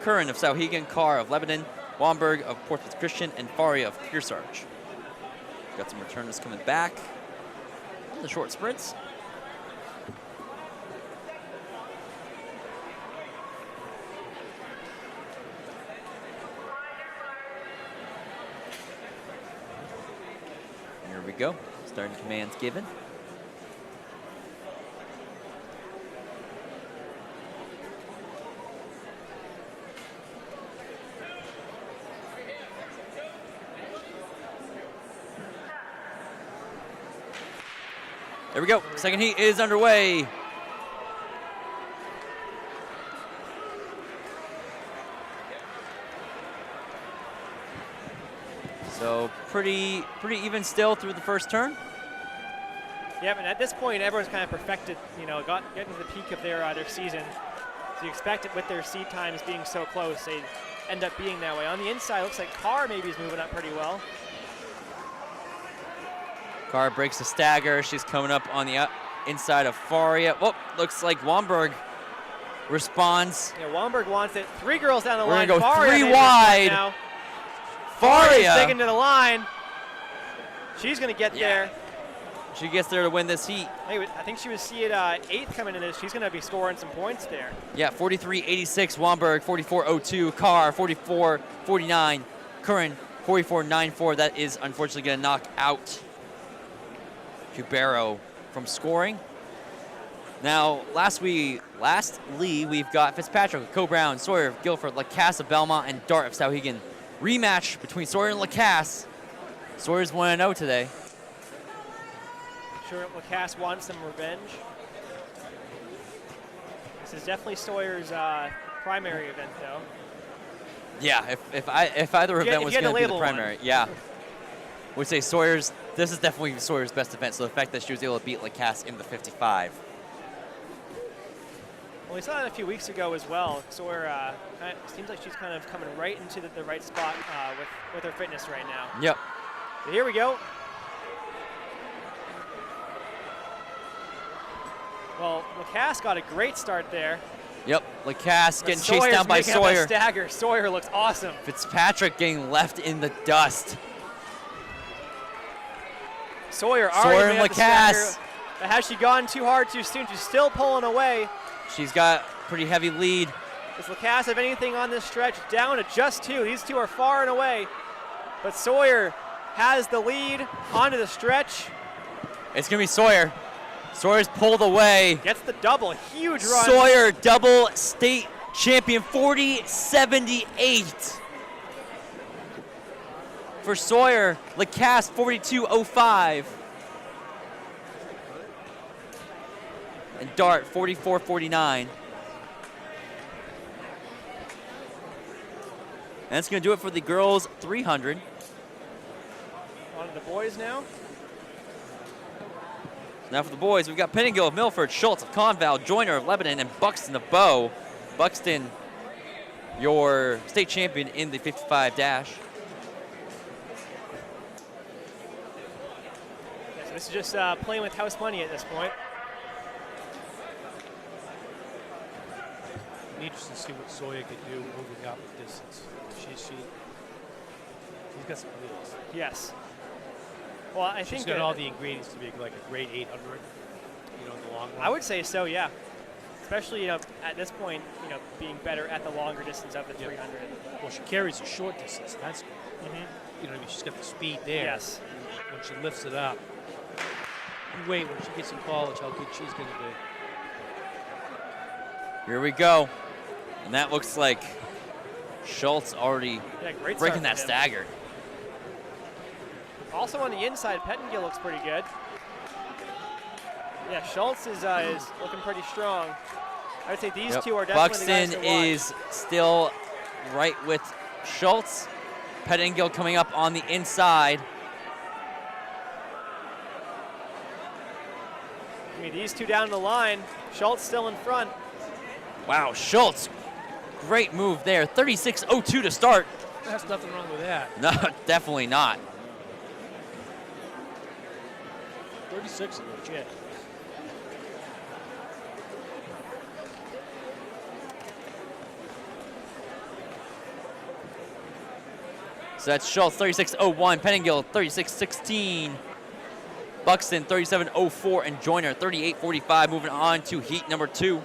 Curran of Sauhegan, Carr of Lebanon, Wamberg of Portsmouth Christian, and Faria of Kearsarge. Got some returners coming back on the short sprints. Here we go. Starting commands given. There we go. Second heat is underway. So pretty even still through the first turn.
Yeah, and at this point, everyone's kind of perfected, getting to the peak of their season. So you expect it with their seed times being so close, they end up being that way. On the inside, looks like Carr maybe is moving up pretty well.
Carr breaks the stagger. She's coming up on the inside of Faria. Whoop, looks like Womberg responds.
Yeah, Womberg wants it. 3 girls down the
We're
line.
gonna go
Faria
3
maybe
wide.
now.
Faria
sticking to the line. She's going to get there.
She gets there to win this heat.
I think she was seeded 8th coming into this. She's going to be scoring some points there.
Yeah, 43.86 Womberg, 44.02 Carr, 44.49 Curran, 44.94. That is unfortunately going to knock out Cubero from scoring. Now, lastly, we've got Fitzpatrick, Co Brown, Sawyer of Guilford, Lacasse of Belmont, and Dart of Stowhegan. Rematch between Sawyer and Lacasse. Sawyer's 1-0 today.
Sure, Lacasse wants some revenge. This is definitely Sawyer's primary event, though.
Yeah, if either event was going to be the primary, yeah. Would say Sawyer's. This is definitely Sawyer's best event. So the fact that she was able to beat Lacasse in the 55.
Well, we saw that a few weeks ago as well. Sawyer seems like she's kind of coming right into the right spot with her fitness right now.
Yep.
So here we go. Well, Lacasse got a great start there.
Yep, Lacasse getting
Sawyer's
chased down by
making up
Sawyer.
a stagger. Sawyer looks awesome.
Fitzpatrick getting left in the dust.
Sawyer
and
already made up the
Lacasse.
stagger. But has she gone too hard too soon? She's still pulling away.
She's got pretty heavy lead.
Does Lacasse have anything on this stretch? Down to just 2. These 2 are far and away. But Sawyer has the lead onto the stretch.
It's going to be Sawyer. Sawyer's pulled away.
Gets the double. Huge run.
Sawyer, double state champion, 40.78. For Sawyer, Lacasse, 42.05. And Dart, 44.49. And that's going to do it for the girls 300.
On to the boys now.
Now for the boys, we've got Pettingill of Milford, Schultz of Conval, Joyner of Lebanon, and Buxton of Bow. Buxton, your state champion in the 55 dash.
Yeah, so this is just playing with house money at this point.
Interesting to see what Sawyer can do moving up the distance. She's got some wheels.
Yes. Well, I
She's
think
got all the ingredients to be like a great 800, in the long run.
I would say so, yeah. Especially, at this point, being better at the longer distance of the 300.
Well, she carries a short distance. That's good. Mm-hmm. She's got the speed there.
Yes.
When she lifts it up, you wait when she gets in college how good she's going to be.
Here we go. And that looks like Schultz already
great
breaking that
start
stagger.
Also on the inside, Pettingill looks pretty good. Yeah, Schultz is looking pretty strong. I would say these 2 are definitely
Buxton
the guys to watch.
is still right with Schultz. Pettingill coming up on the inside.
I mean, these 2 down the line. Schultz still in front.
Wow, Schultz, great move there. 36.02 to start.
There's nothing wrong with that.
No, definitely not.
36 is legit.
So that's Schultz, 36.01. Pettingill, 36.16. Buxton, 37.04. And Joyner, 38.45. Moving on to heat number 2.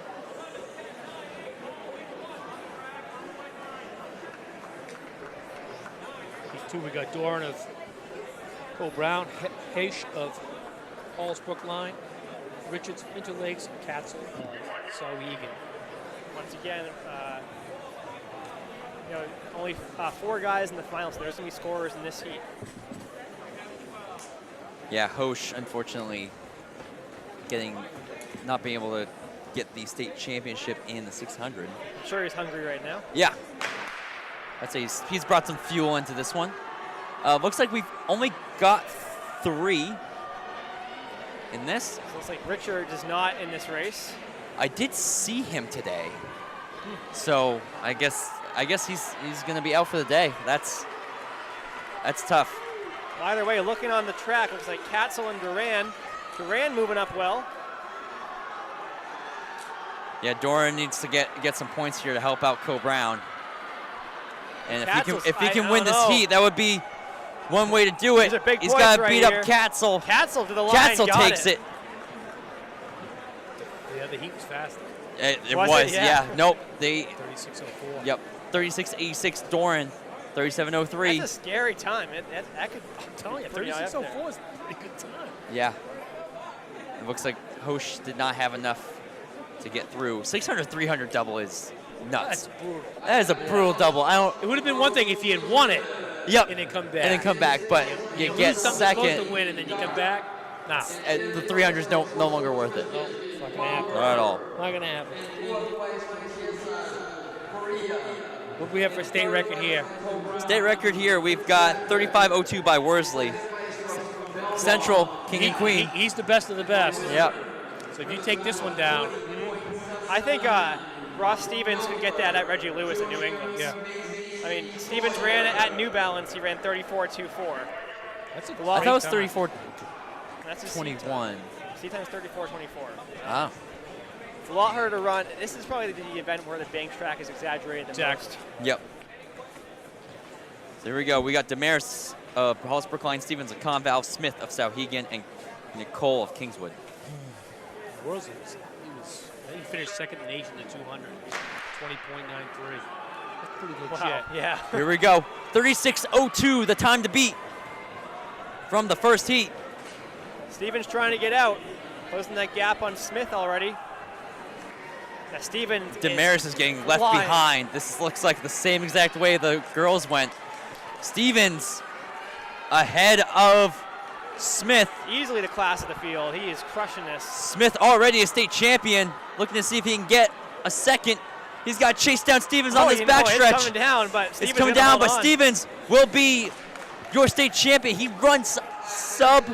We got Doran of Cole Brown, Heish of Halls Brookline, Richards, Interlakes, Katzel of Sauhegan.
Once again, only 4 guys in the final, so there's going to be scorers in this heat.
Yeah, Hosh, unfortunately, not being able to get the state championship in the 600.
I'm sure he's hungry right now.
Yeah. I'd say he's brought some fuel into this one. Looks like we've only got 3 in this.
So it looks like Richard is not in this race.
I did see him today. So I guess he's going to be out for the day. That's tough.
Either way, looking on the track, looks like Katzel and Duran. Duran moving up well.
Yeah, Doran needs to get some points here to help out Co Brown. And if he can win this heat, that would be one way to do it. He's got to beat up Katzel.
Katzel to the line.
Katzel takes it.
Yeah, the heat was fast.
It was, yeah. Nope.
36:04.
Yep. 36:86 Doran. 37:03.
That's a scary time. That could,
I'm telling you, 36:04 is a pretty good time.
Yeah. It looks like Hosh did not have enough to get through. 600-300 double is nuts.
That's brutal.
That is a brutal double.
It would have been one thing if he had won it.
Yep.
And then come back.
And then come back, but you get
lose something
second.
Supposed to win and then you come back. Nah.
The 300's no longer worth it.
No, it's not gonna happen.
Not at all.
Not gonna happen. What do we have for state record here?
State record here, we've got 35:02 by Worsley. Central, King and Queen.
He's the best of the best.
Yep.
So if you take this one down.
I think Ross Stevens could get that at Reggie Lewis in New England.
Yeah.
I mean, Stevens ran at New Balance. He ran 34.24.
That's a
I thought it was 34:21.
That's his seat time. Seat time is 34.24.
Wow.
It's a lot harder to run. This is probably the event where the bank track is exaggerated the most.
Yep. So here we go. We got Damaris of Hollis Brookline, Stevens of Conval, Smith of Sauhegan, and Nicole of Kingswood.
Worsley, he finished second in the nation in the 200, 20.93. That's pretty good shit.
Yeah.
Here we go. 36:02, the time to beat from the first heat.
Stevens trying to get out. Closing that gap on Smith already. Now Stevens
Damaris is getting left behind. This looks like the same exact way the girls went. Stevens ahead of Smith.
Easily the class of the field. He is crushing this.
Smith already a state champion. Looking to see if he can get a second. He's got to chase down Stevens on this backstretch.
It's coming down, but Stevens
it's coming down, but Stevens will be your state champion. He runs sub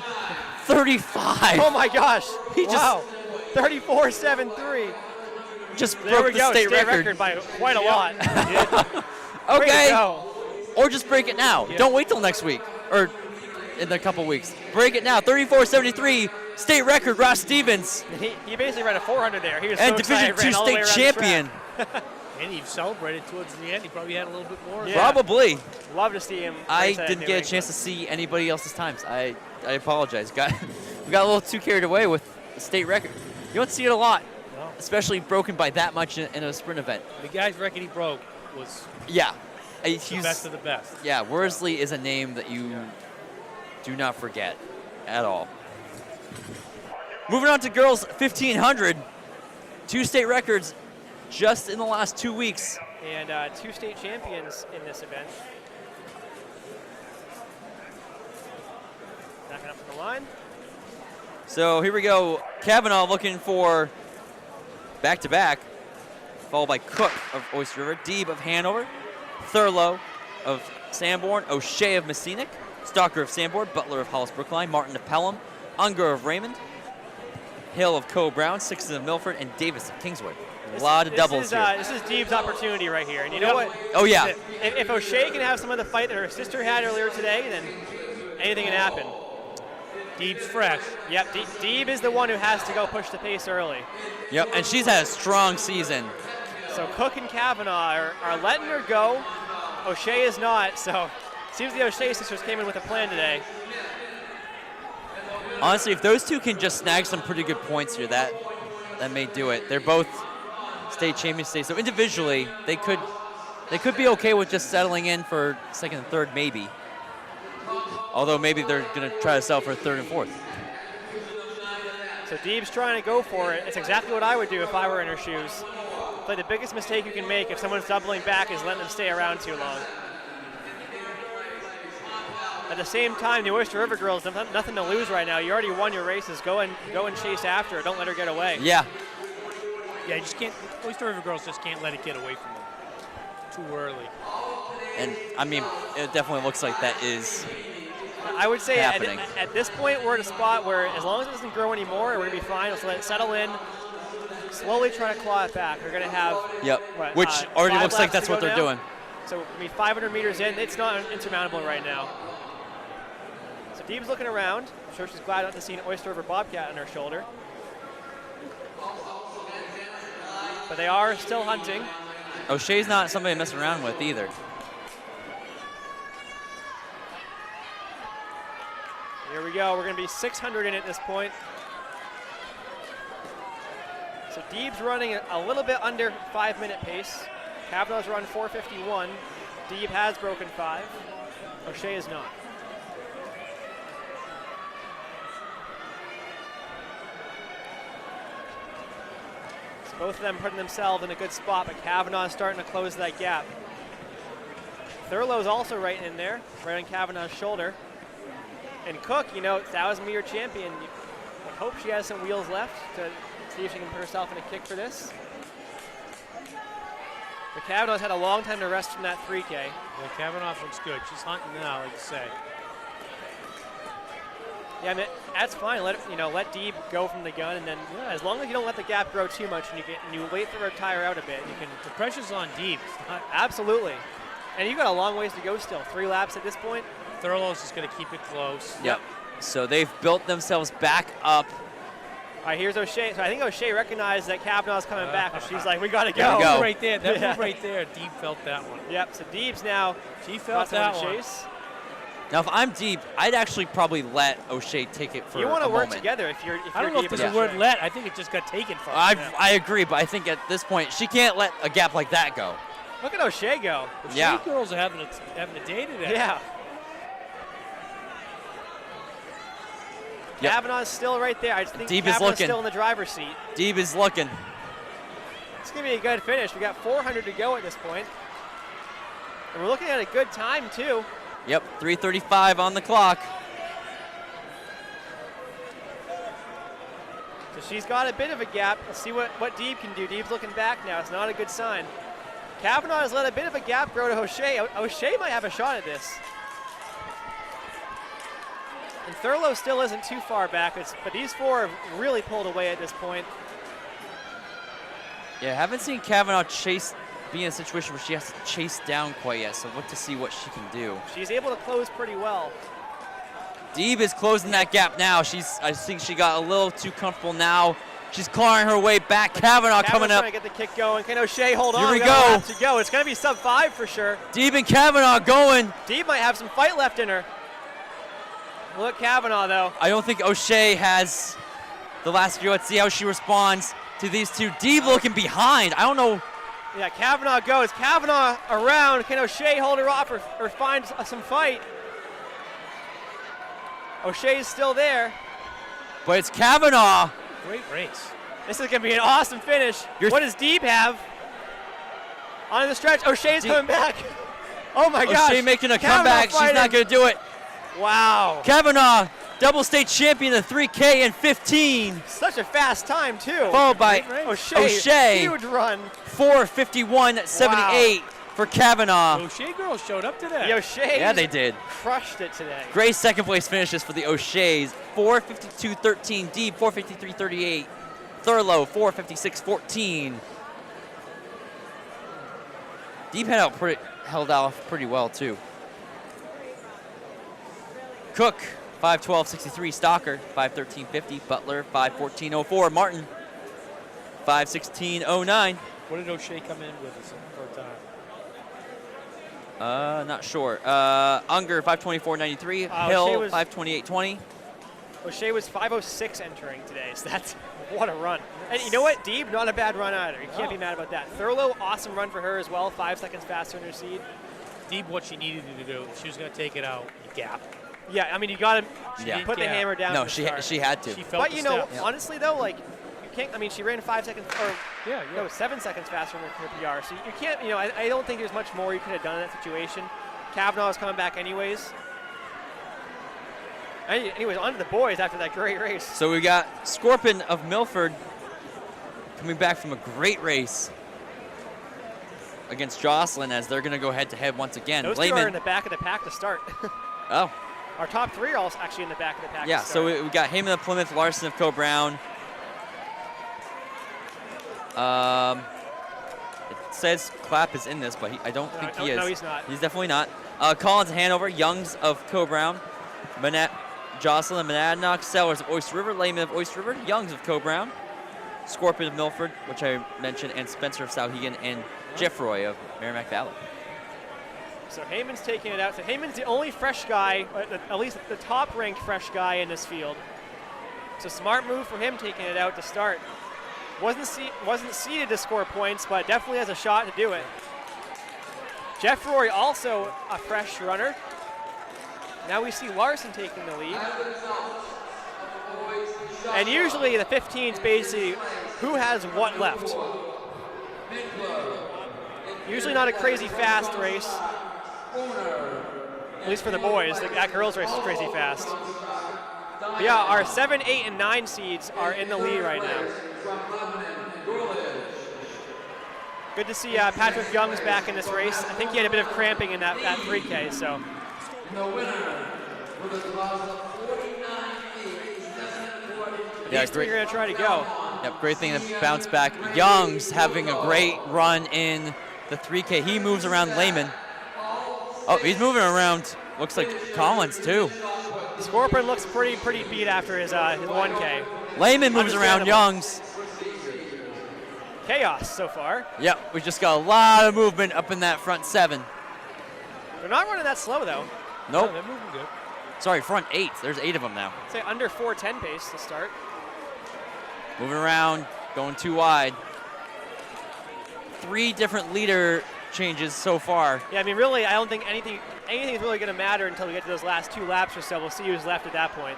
35.
Oh my gosh.
He
wow. 34.73.
Just
there
broke
we
the
go.
state record
by quite a lot.
Okay. Or just break it now. Don't wait till next week or in a couple weeks. Break it now. 34.73 state record, Ross Stevens.
He basically ran a 400 there. He was
and
so
Division
excited,
II state champion.
And he celebrated towards the end. He probably had a little bit more.
Yeah.
Probably.
Love to see him.
I didn't get a chance to see anybody else's times. I apologize. We got a little too carried away with the state record. You don't see it a lot, especially broken by that much in a sprint event.
The guy's record he broke was
the
best of the best.
Yeah, Worsley is a name that you do not forget at all. Moving on to girls 1500, 2 state records just in the last 2 weeks.
And 2 state champions in this event. Backing up from the line.
So here we go. Kavanaugh looking for back-to-back, followed by Cook of Oyster River, Deeb of Hanover, Thurlow of Sanborn, O'Shea of Messinic, Stalker of Sanborn, Butler of Hollis Brookline, Martin of Pelham, Unger of Raymond, Hill of Co Brown, Sixton of Milford, and Davis of Kingswood. A lot of doubles here.
This is Deeb's opportunity right here. And you know what?
Oh, yeah.
If O'Shea can have some of the fight that her sister had earlier today, then anything can happen.
Deeb's fresh.
Yep, Deeb is the one who has to go push the pace early.
Yep, and she's had a strong season.
So Cook and Kavanaugh are letting her go. O'Shea is not, so seems the O'Shea sisters came in with a plan today.
Honestly, if those two can just snag some pretty good points here, that may do it. They're both state champions today, so individually they could be okay with just settling in for second and third maybe. Although maybe they're going to try to sell for third and fourth.
So Deeb's trying to go for it. It's exactly what I would do if I were in her shoes. But the biggest mistake you can make if someone's doubling back is letting them stay around too long. At the same time, the Oyster River girls have nothing to lose right now. You already won your races. Go and chase after her. Don't let her get away.
Yeah.
Yeah, you just can't. Oyster River girls just can't let it get away from them too early.
And I mean, it definitely looks like that is
I would say at this point we're at a spot where as long as it doesn't grow anymore, we're going to be fine. Let's let it settle in. Slowly try to claw it back. We're going to have
which already looks like that's what they're doing.
So I mean, 500 meters in, it's not insurmountable right now. So Deeb's looking around. I'm sure she's glad not to see an Oyster River Bobcat on her shoulder. But they are still hunting.
O'Shea's not somebody to mess around with either.
Here we go. We're going to be 600 in at this point. So Deeb's running a little bit under 5-minute pace. Kavanaugh's run 4:51. Deeb has broken 5. O'Shea is not. So both of them putting themselves in a good spot, but Kavanaugh's starting to close that gap. Thurlow's also right in there, right on Kavanaugh's shoulder. And Cook, 1,000-meter champion, I hope she has some wheels left to see if she can put herself in a kick for this. But Kavanaugh's had a long time to rest from that 3K.
Yeah, Kavanaugh looks good. She's hunting now, like you say.
Yeah, I mean, that's fine. Let Deeb go from the gun, and then as long as you don't let the gap grow too much, and you wait for her to tire out a bit, you can.
The pressure's on Deeb.
Absolutely, and you got a long ways to go still. 3 laps at this point.
Thurlow's just going to keep it close.
Yep. So they've built themselves back up.
All right, here's O'Shea. So I think O'Shea recognized that Kavanaugh's coming back, and she's like, "We got to go."
There we go.
Right there, that move right there. Deeb felt that one.
Yep. So Deeb's now.
She felt that one.
Chase.
Now, if I'm Deeb, I'd actually probably let O'Shea take it for a moment.
You want to work together if you're.
I don't know if there's a word "let." I think it just got taken from her.
I agree, but I think at this point she can't let a gap like that go.
Look at O'Shea go.
The girls are having a day today.
Yeah.
Yep.
Kavanaugh's still right there. I just think
Deeb
Kavanaugh's still in the driver's seat.
Deeb is looking.
It's going to be a good finish. We got 400 to go at this point. And we're looking at a good time, too.
Yep, 3:35 on the clock.
So she's got a bit of a gap. Let's see what Deeb can do. Deeb's looking back now. It's not a good sign. Kavanaugh has let a bit of a gap grow to O'Shea. O'Shea might have a shot at this. And Thurlow still isn't too far back, but these 4 have really pulled away at this point.
Yeah, haven't seen Kavanaugh be in a situation where she has to chase down quite yet, so look to see what she can do.
She's able to close pretty well.
Deeb is closing that gap now. I think she got a little too comfortable now. She's clawing her way back. Kavanaugh coming up.
Trying to get the kick going. Can O'Shea hold on?
Here we
got a
go.
lap to go. It's going to be sub-5 for sure.
Deeb and Kavanaugh going.
Deeb might have some fight left in her. Look, Kavanaugh, though.
I don't think O'Shea has the last few. Let's see how she responds to these two. Deeb looking behind. I don't know.
Yeah, Kavanaugh goes. Kavanaugh around. Can O'Shea hold her off or find some fight? O'Shea's still there.
But it's Kavanaugh.
Great race.
This is going to be an awesome finish. What does Deeb have? On the stretch, O'Shea's coming back. Oh, my gosh.
O'Shea making a
Kavanaugh
comeback.
fighting.
She's not going to do it.
Wow.
Kavanaugh, double state champion in 3K and 15.
Such a fast time, too.
Followed by O'Shea.
Huge run.
4:51.78 for Kavanaugh.
The O'Shea girls showed up today.
The O'Shea's
Yeah, they did.
crushed it today.
Great second place finishes for the O'Shea's. 4:52.13. Deeb, 4:53.38. Thurlow, 4:56.14. Deeb held off pretty well, too. Cook, 5:12.63. Stalker, 5:13.50. Butler, 5:14.04. Martin, 5:16.09.
What did O'Shea come in with for a time?
Not sure. Unger, 5:24.93. Hill, 5:28.20.
O'Shea was 5:06 entering today, so that's what a run. And you know what? Deeb, not a bad run either. You can't be mad about that. Thurlow, awesome run for her as well. 5 seconds faster in her seed.
Deeb, what she needed to do, she was going to take it out, the gap.
Yeah, I mean, you got to
Yeah.
put the
Yeah.
hammer down.
No,
to
she
start.
had to.
She felt
But
the
you know,
steps.
honestly though, like you can't. I mean, she ran 5 seconds, or
Yeah, yeah.
no, 7 seconds faster than her PR. So you can't. You know, I don't think there's much more you could have done in that situation. Kavanaugh is coming back anyways. Anyways, on to the boys after that great race.
So we got Scorpion of Milford coming back from a great race against Jocelyn as they're going to go head-to-head once again.
Those two are in the back of the pack to start.
Oh.
Our top three are also actually in the back of the pack.
Yeah,
to
so
start.
we got Heyman of Plymouth, Larson of Co-Brown. It says Clapp is in this, but I don't think he is.
No, he's not.
He's definitely not. Collins of Hanover, Youngs of Co-Brown, Jocelyn of Monadnock, Sellers of Oyster River, Lehman of Oyster River, Youngs of Co-Brown, Scorpion of Milford, which I mentioned, and Spencer of Souhegan, and Jeff Roy of Merrimack Valley.
So Heyman's taking it out. So Heyman's the only fresh guy, at least the top-ranked fresh guy in this field. It's a smart move for him taking it out to start. Wasn't seeded to score points, but definitely has a shot to do it. Jeff Roy also a fresh runner. Now we see Larson taking the lead. And usually the 15's basically who has what left. Usually not a crazy fast race. At least for the boys. That girls race is crazy fast. But yeah, our 7, 8, and 9 seeds are in the lead right now. Good to see Patrick Young's back in this race. I think he had a bit of cramping in that 3K, so.
Yeah,
These three are going to try to go.
Yep, great thing to bounce back. Young's having a great run in the 3K. He moves around Lehman. Oh, he's moving around. Looks like Collins too.
Scorpion looks pretty beat after his 1K.
Lehman moves around Young's.
Chaos so far.
Yep, we just got a lot of movement up in that front 7.
They're not running that slow though.
Nope.
No, they're moving good.
Sorry, front 8. There's 8 of them now.
Say under 4:10 pace to start.
Moving around, going too wide. 3 different leader changes so far.
Yeah, I mean, really, I don't think anything is really going to matter until we get to those last 2 laps or so. We'll see who's left at that point.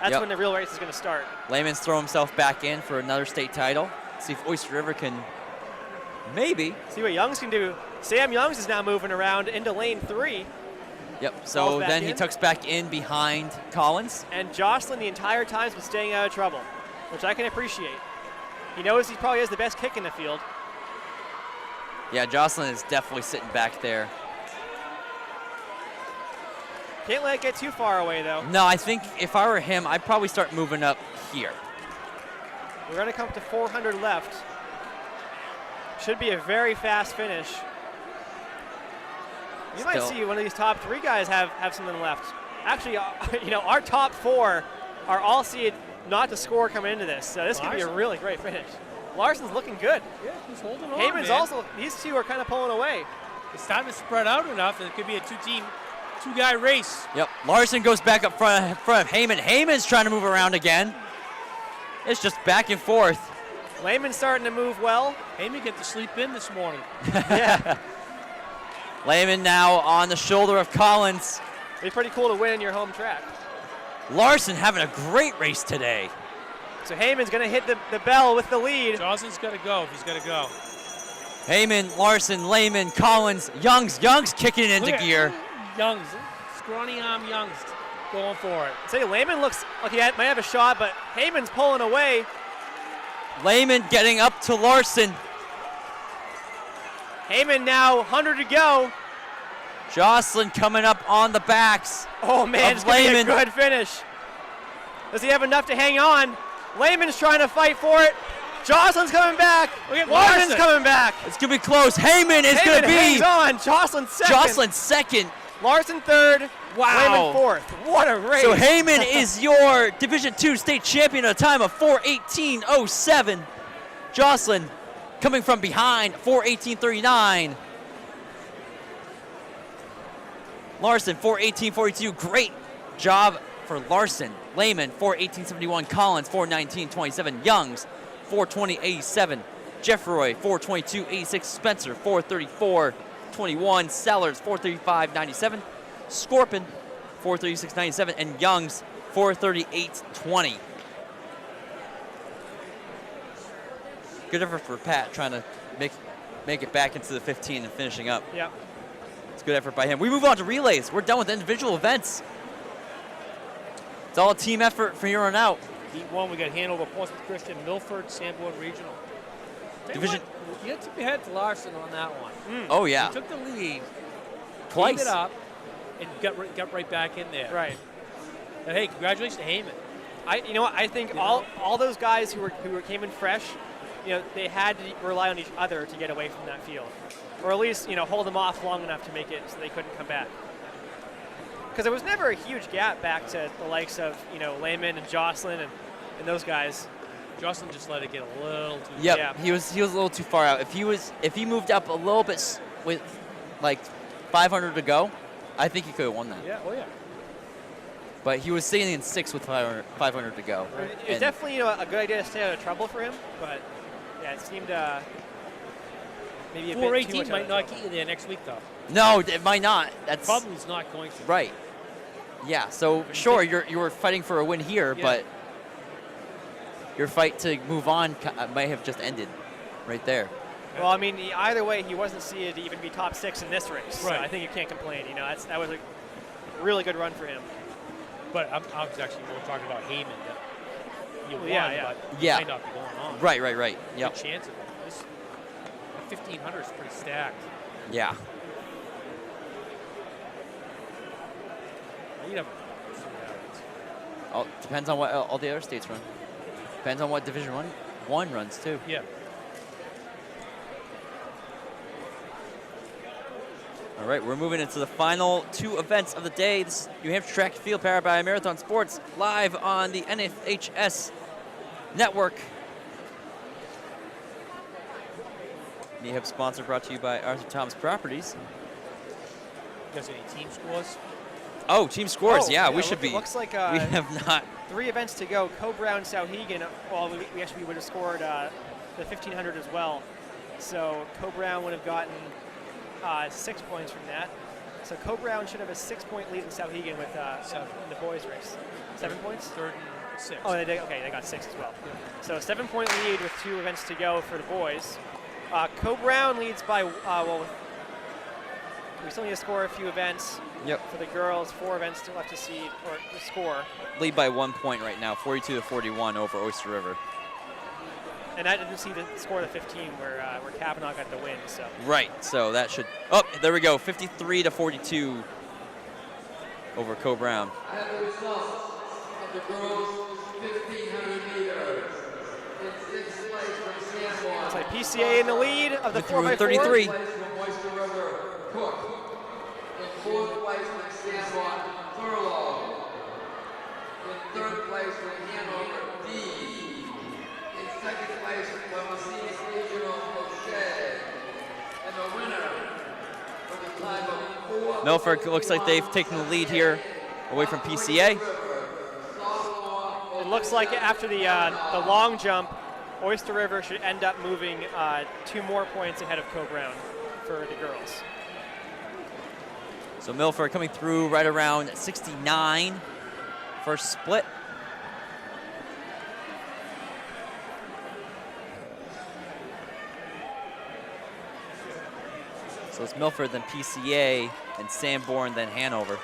That's when the real race is going to start.
Lehman's throw himself back in for another state title. See if Oyster River can maybe.
See what Youngs can do. Sam Youngs is now moving around into lane 3.
Yep, so then he tucks back in behind Collins.
And Jocelyn the entire time has been staying out of trouble, which I can appreciate. He knows he probably has the best kick in the field.
Yeah, Jocelyn is definitely sitting back there.
Can't let it get too far away, though.
No, I think if I were him, I'd probably start moving up here.
We're going to come to 400 left. Should be a very fast finish. You might see one of these top 3 guys have something left. Actually, you know, our top 4 are all seeded not to score coming into this, so this could be a really great finish. Larson's looking good.
Yeah, he's holding on,
Heyman's
man.
also, these 2 are kind of pulling away.
It's starting to spread out enough that it could be a 2-guy race.
Yep, Larson goes back up front of Heyman. Heyman's trying to move around again. It's just back and forth.
Lehman's starting to move well.
Heyman get to sleep in this morning.
Yeah.
Lehman now on the shoulder of Collins.
It'd be pretty cool to win in your home track.
Larson having a great race today.
So Heyman's going to hit the bell with the lead.
Johnson's got to go if he's going to go.
Heyman, Larson, Lehman, Collins, Youngs kicking it into gear.
Youngs, scrawny arm Youngs going for it.
Say Lehman looks like he might have a shot, but Heyman's pulling away.
Lehman getting up to Larson.
Heyman now 100 to go.
Jocelyn coming up on the backs.
Oh man, it's going to be a good finish. Does he have enough to hang on? Lehman's trying to fight for it. Jocelyn's coming back. Larson's coming back.
It's going to be close. Heyman is going to be.
Hangs on. Jocelyn second.
Jocelyn second.
Larson third.
Wow.
Lehman fourth. What a race.
So Heyman is your Division II state champion at a time of 4:18.07. Jocelyn coming from behind, 4:18.39. Larson, 4:18.42. Great job for Larson. Lehman, 4:18.71. Collins, 4:19.27. Youngs, 4:20.87. Jeffroy, 4:22.86. Spencer, 4:34.21. Sellers, 4:35.97. Scorpion, 436.97, and Young's 438.20. Good effort for Pat trying to make it back into the 15 and finishing up.
Yep.
It's good effort by him. We move on to relays. We're done with individual events. It's all a team effort from here on out.
Heat 1, we got Hanover, Portsmouth Christian, Milford, Sanborn Regional.
Division.
You got to tip your head to Larson on that one.
Oh, yeah.
He took the lead,
Twice.
gave it up, and got right back in there.
Right.
And hey, congratulations to Heyman.
You know what? I think all those guys who came in fresh, they had to rely on each other to get away from that field, or at least hold them off long enough to make it so they couldn't come back. Because there was never a huge gap back to the likes of Lehman and Jocelyn and those guys.
Jocelyn just let it get a little too.
Yep.
Yeah.
He was a little too far out. If he moved up a little bit with like 500 to go, I think he could have won that.
Yeah. Oh yeah.
But he was sitting in 6th with 500 to go.
It was definitely a good idea to stay out of trouble for him, but yeah, it seemed maybe a bit too
418
much
might
out
not
of
get you there next week though.
No, it might not. That's
Probably is not going to.
right. Yeah. So sure, you were fighting for a win here,
Yeah.
but your fight to move on might have just ended right there.
Well, I mean, either way, he wasn't seeded to even be top 6 in this race. So
Right.
I think you can't complain. That was a really good run for him.
But I was actually more talking about Heyman. That you won,
yeah.
but
Yeah.
might not be going on.
Right. Yep.
Good chance of it. This 1500 is pretty stacked.
Yeah.
You never know. We'll see what happens.
Depends on what all the other states run. Depends on what Division One runs too.
Yeah.
All right, we're moving into the final 2 events of the day. This is New Hampshire Track and Field, powered by Marathon Sports, live on the NFHS network. NEHAB sponsor brought to you by Arthur Thomas Properties.
You guys any team scores?
Oh, team scores.
Oh,
yeah, we
look-
should be.
Looks like
we have not.
3 events to go. Co-Brown, Sauhegan. Well, we actually would have scored the 1500 as well. So Co-Brown would have gotten 6 points from that. So Co-Brown should have a 6-point lead in Sauhegan with in the boys race. 7 points?
3rd and 6th.
Oh, they got 6 as well. So 7-point lead with 2 events to go for the boys. Co-Brown leads by we still need to score a few events.
Yep.
For the girls, 4 events still left to see or to score.
Lead by 1 point right now, 42-41 over Oyster River.
And I didn't see the score of the 15 where Kavanaugh got the win. So
Right. So that should. Oh, there we go. 53-42 over Co-Brown.
I have the results of the girls' 1,500 meters. In 6th place from Sanborn.
it's like PCA in the lead of the
With through
4x4.
33.
3rd place from Oyster River, Cook. In 4th place from Sanborn, Thurlow. In 3rd place from Hanover, D. In 2nd place from Messina Regional, O'Shea. And the winner for the time of 4.
Milford looks like they've taken the lead here away from PCA.
It looks like after the long jump, Oyster River should end up moving 2 more points ahead of Co-Brown for the girls.
So Milford coming through right around 69. First split. So it's Milford, then PCA, then Sanborn, then Hanover.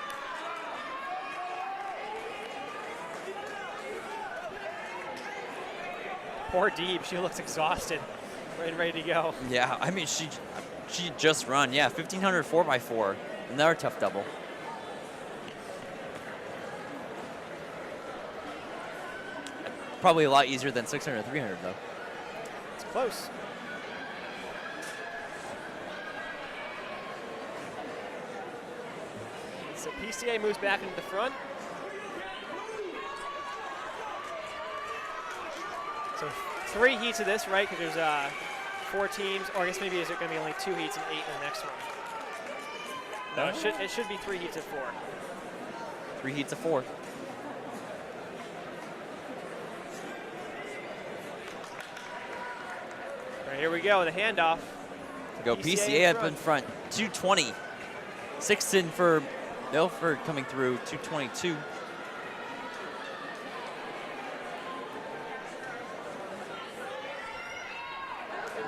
Poor Deeb, she looks exhausted, ready to go.
Yeah, I mean, she just run. Yeah, 1,500 4x4. Another tough double. Probably a lot easier than 600 300, though.
It's close. So PCA moves back into the front. So 3 heats of this, right? Because there's 4 teams, or I guess maybe is it going to be only 2 heats and 8 in the next one? No, it should be 3 heats of 4.
3 heats of 4.
All right, here we go, the handoff.
Go PCA up in front. 220. 6th in for Milford coming through 222.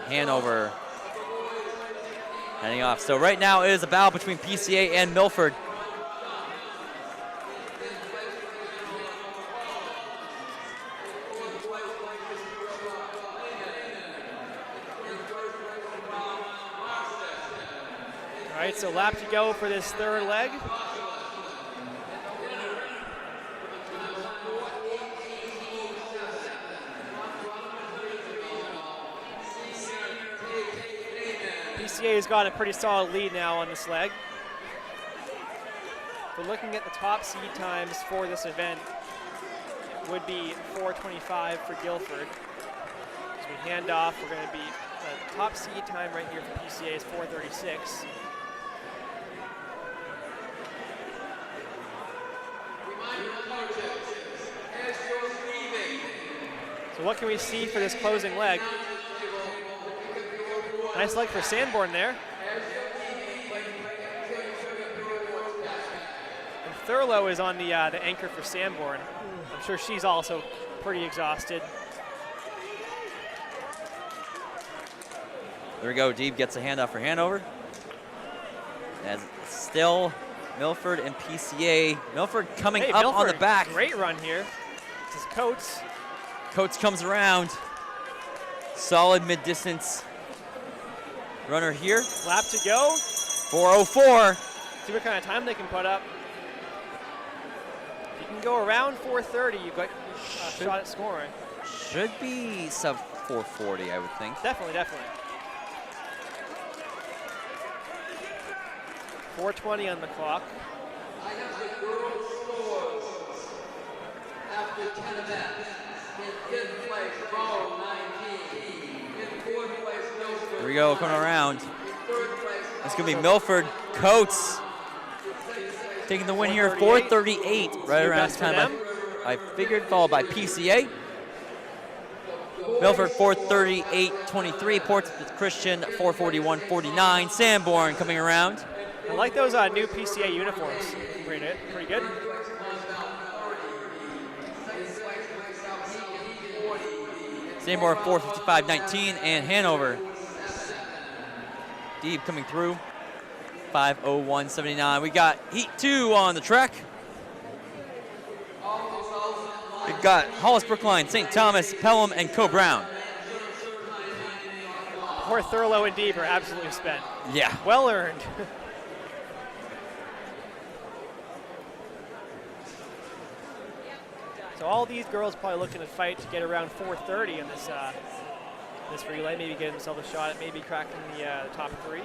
Hanover heading off. So right now it is a battle between PCA and Milford.
All right, so lap to go for this third leg. PCA has got a pretty solid lead now on this leg. We're looking at the top seed times for this event. It would be 4:25 for Guilford. As we hand off, we're going to be the top seed time right here for PCA is 4:36. So what can we see for this closing leg? Nice leg for Sanborn there. And Thurlow is on the anchor for Sanborn. I'm sure she's also pretty exhausted.
There we go. Deeb gets a handoff for Hanover. As still Milford and PCA. Milford coming up
Milford,
on the back.
Great run here. This is Coates.
Coates comes around. Solid mid-distance runner here.
Lap to go.
4:04.
See what kind of time they can put up. If you can go around 4:30, you've got a shot at scoring.
Should be sub 4:40, I would think.
Definitely, definitely. 4:20 on the clock.
I have the girls' scores after 10 events. In fifth place, Row 19. In fourth place, Milford.
Here we go, coming around.
In third place,
It's going to be Milford. Coates taking the win here, 4:38, right around the time I figured, followed by PCA. Milford 4:38.23, Portsmouth Christian 4:41.49. Sanborn coming around.
I like those new PCA uniforms. Pretty good.
Sanborn 4:55.19, and Hanover. Deeb coming through 5:01.79. We got Heat 2 on the track. We've got Hollis Brookline, St. Thomas, Pelham, and Co-Brown.
Poor Thurlow and Deeb are absolutely spent.
Yeah.
Well earned. So all these girls probably looking to fight to get around 4:30 in this relay. Maybe get themselves a shot at maybe cracking the top three.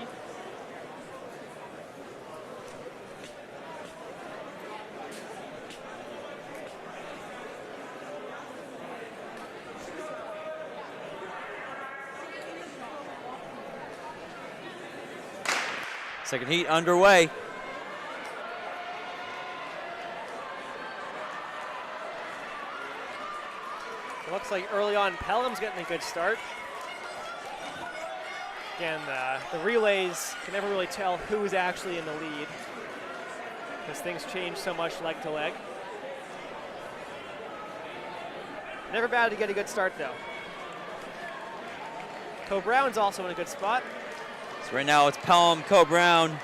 Second heat underway.
It looks like early on Pelham's getting a good start. Again, the relays can never really tell who's actually in the lead because things change so much leg to leg. Never bad to get a good start though. Co-Brown's also in a good spot.
So right now it's Pelham, Co-Brown,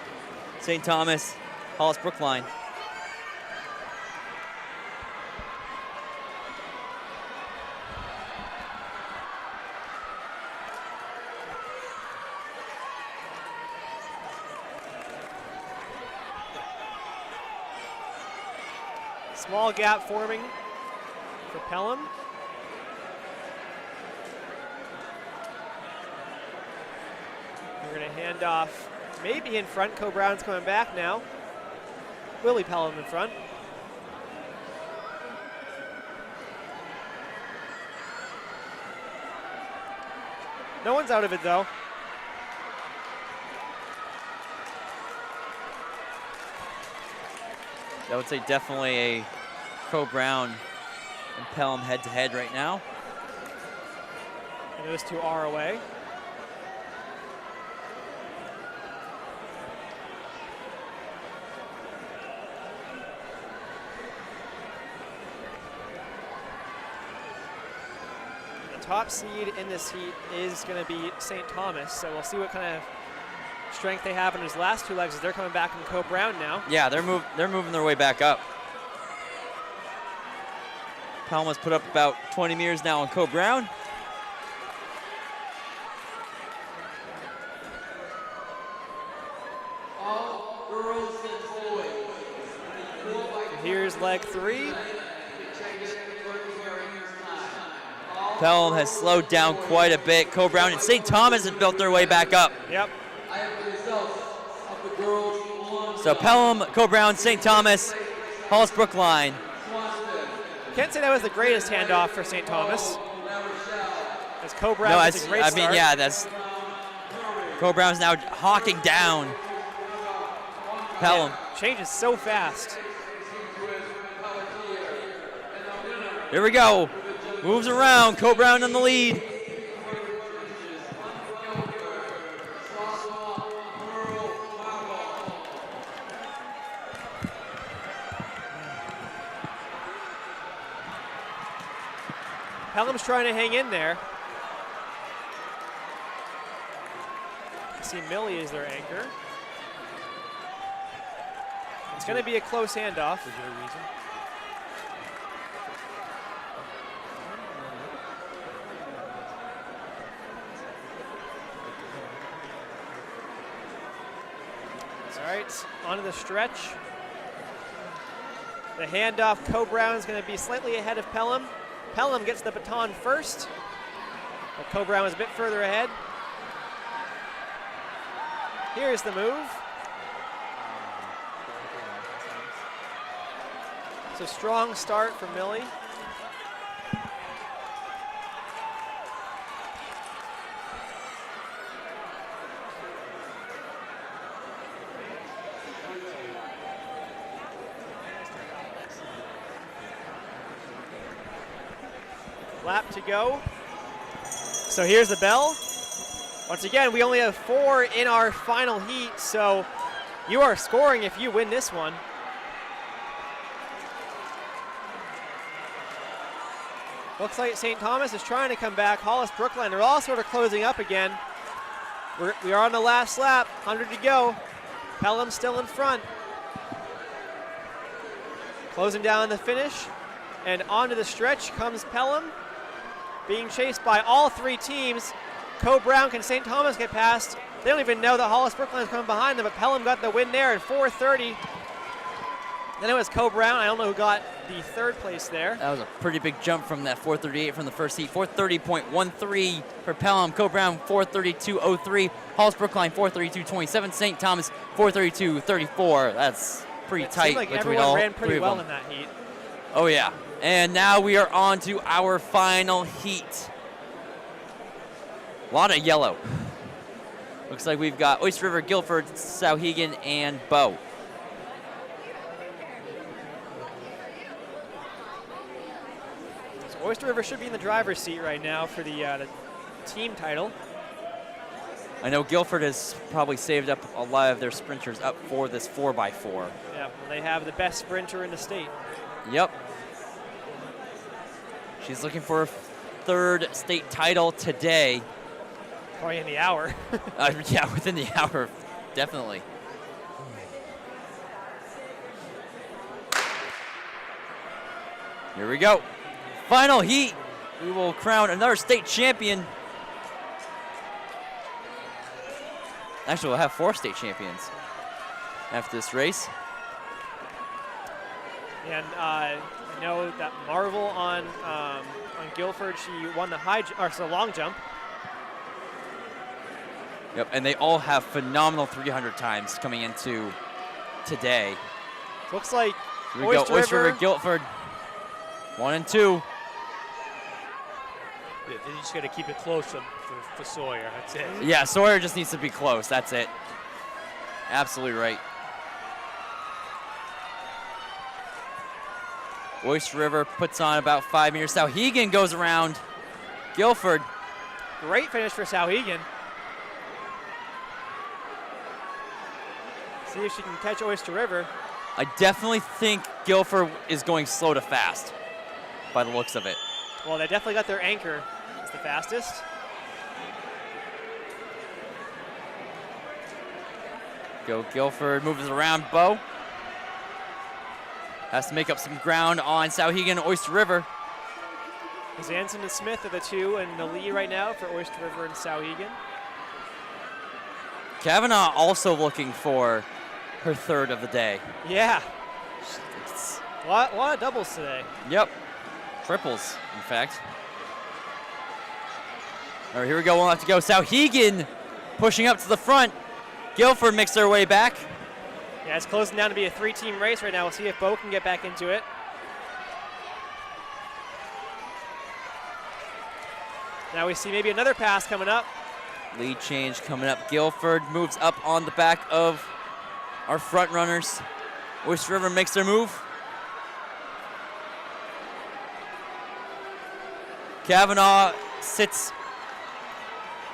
St. Thomas, Hollis Brookline.
Small gap forming for Pelham. We're going to hand off maybe in front. Co-Brown's coming back now. Willie Pelham in front. No one's out of it though.
I would say definitely a Co-Brown and Pelham head-to-head right now.
And those two are away. top seed in this heat is going to be St. Thomas, so we'll see what kind of strength they have in his last 2 legs as they're coming back from Co Brown now.
Yeah, they're moving their way back up. Pelham's put up about 20 meters now on Co Brown.
All girls and boys.
Here's leg 3.
Pelham has slowed down quite a bit. Co Brown and St. Thomas have built their way back up.
Yep.
I have the results of the girls.
So Pelham, Co Brown, St. Thomas, Hollis Brookline.
Can't say that was the greatest handoff for St. Thomas. As Co Brown
No,
gets a great
I
start.
mean, yeah, that's Co Brown's now hawking down Pelham.
Changes so fast.
Here we go. Moves around. Co Brown in the lead.
Pelham's trying to hang in there. I see Millie is their anchor. It's going to be a close handoff.
Is there a reason?
All right, onto the stretch. The handoff, Co Brown is going to be slightly ahead of Pelham. Pelham gets the baton first. But Co Brown is a bit further ahead. Here's the move. It's a strong start for Millie. Lap to go. So here's the bell. Once again, we only have 4 in our final heat, so you are scoring if you win this one. Looks like St. Thomas is trying to come back. Hollis Brookline, they're all sort of closing up again. We are on the last lap, 100 to go. Pelham still in front. Closing down the finish, and onto the stretch comes Pelham. Being chased by all 3 teams. Co Brown, can St. Thomas get past? They don't even know that Hollis Brookline is coming behind them, but Pelham got the win there at 4:30. Then it was Co Brown. I don't know who got the 3rd place there.
That was a pretty big jump from that 4:38 from the first heat. 4:30.13 for Pelham. Co Brown 4:32.03. Hollis Brookline 4:32.27. St. Thomas 4:32.34. That's pretty
It
tight
seemed like
between
everyone
all
ran
3
pretty
of
well
them.
in that heat.
Oh yeah. And now we are on to our final heat. A lot of yellow. Looks like we've got Oyster River, Guilford, Sauhegan, and Bow.
So Oyster River should be in the driver's seat right now for the team title.
I know Guilford has probably saved up a lot of their sprinters up for this 4x4.
Yeah, they have the best sprinter in the state.
Yep. She's looking for a 3rd state title today.
Probably in the hour.
Yeah, within the hour, definitely. Here we go. Final heat. We will crown another state champion. Actually, we'll have 4 state champions after this race.
And I know that Marvel on Guilford, she won the long jump.
Yep, and they all have phenomenal 300 times coming into today.
Looks like
Here we go, Oyster River, Guilford, 1 and 2.
Yeah, they just got to keep it close for Sawyer. That's it.
Yeah, Sawyer just needs to be close. That's it. Absolutely right. Oyster River puts on about 5 meters. Sauhegan goes around Guilford.
Great finish for Sauhegan. See if she can catch Oyster River.
I definitely think Guilford is going slow to fast by the looks of it.
Well, they definitely got their anchor. the fastest.
Guilford moves around Bo. Has to make up some ground on Sauhegan Oyster River.
Zanson and Smith are the two in the lead right now for Oyster River and Sauhegan.
Kavanaugh also looking for her third of the day.
Yeah,
It's-
a lot of doubles today.
Yep. Triples, in fact. All right, here we go. We'll have to go. Sauhegan pushing up to the front. Guilford makes their way back.
Yeah, it's closing down to be a 3-team race right now. We'll see if Bo can get back into it. Now we see maybe another pass coming up.
Lead change coming up. Guilford moves up on the back of our front runners. Oyster River makes their move. Kavanaugh sits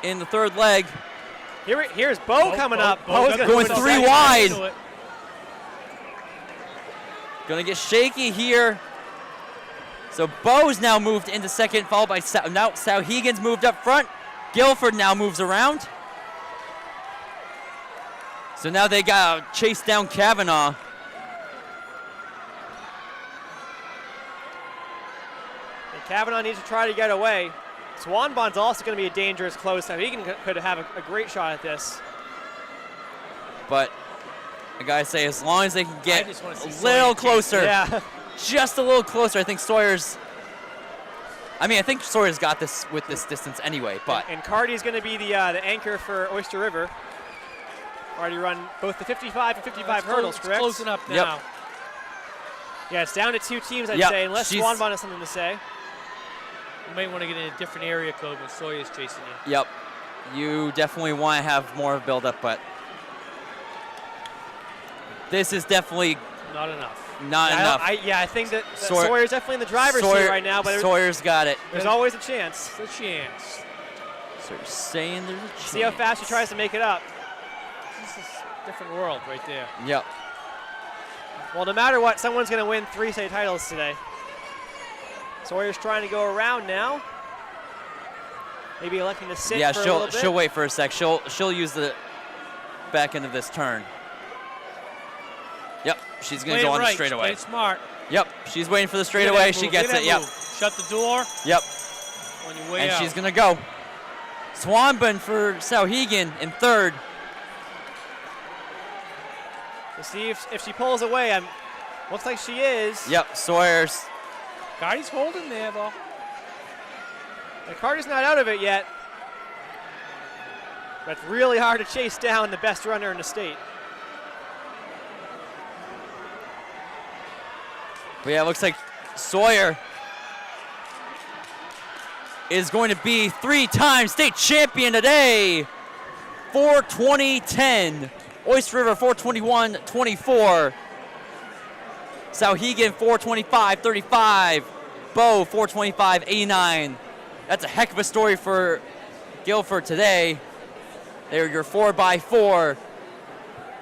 in the third leg.
Here's Bo coming up. Bo's gonna
going
move
three
inside.
wide. Gonna get shaky here. So Bo's now moved into second, followed by now Sauhegan's moved up front. Guilford now moves around. So now they gotta chase down Kavanaugh.
And Kavanaugh needs to try to get away. Swan Bond's also going to be a dangerous close. Now he could have a great shot at this.
But I gotta say, as long as they can get
just wanna see
a
Sawyer
little
chase.
closer,
Yeah.
just a little closer, I think Sawyer's. I mean, I think Sawyer's got this with this distance anyway. But
And Cardy's going to be the anchor for Oyster River. Already run both the 55 and 55 hurdles,
It's
correct?
closing up
Yep.
now.
Yeah, it's down to 2 teams, I'd
Yep,
say, unless
she's-
Swan Bond has something to say.
You might want to get in a different area code when Sawyer's chasing you.
yep, you definitely want to have more of a build-up, but this is definitely
Not enough.
not enough.
I think that
Sawyer-
Sawyer's definitely in the driver's
Sawyer-
seat right now, but
Sawyer's got it.
there's always a chance.
It's a chance.
So you're saying there's a chance.
See how fast she tries to make it up.
This is a different world right there.
Yep.
Well, no matter what, someone's going to win 3 state titles today. Sawyer's trying to go around now. Maybe electing to sit
Yeah,
for a little bit.
she'll wait for a sec. She'll use the back end of this turn. Yep, she's gonna
Played
go
it
on the
right.
straightaway.
Played it smart.
Yep, she's waiting for the
Look at
straightaway.
that
She
move.
gets
Look at
it.
that
Yep,
move. Shut the door
yep.
on your way
And
out.
she's gonna go. Swanbun for Sauhegan in third.
We'll see if she pulls away. Looks like she is.
Yep, Sawyer's.
Cardy's holding there, though.
The Carter's not out of it yet. But it's really hard to chase down the best runner in the state.
But yeah, it looks like Sawyer is going to be 3-time state champion today. 4:20.10. Oyster River 4:21.24. Sauhegan 4:25.35. Bo 4:25.89. That's a heck of a story for Guilford today. They're your 4x4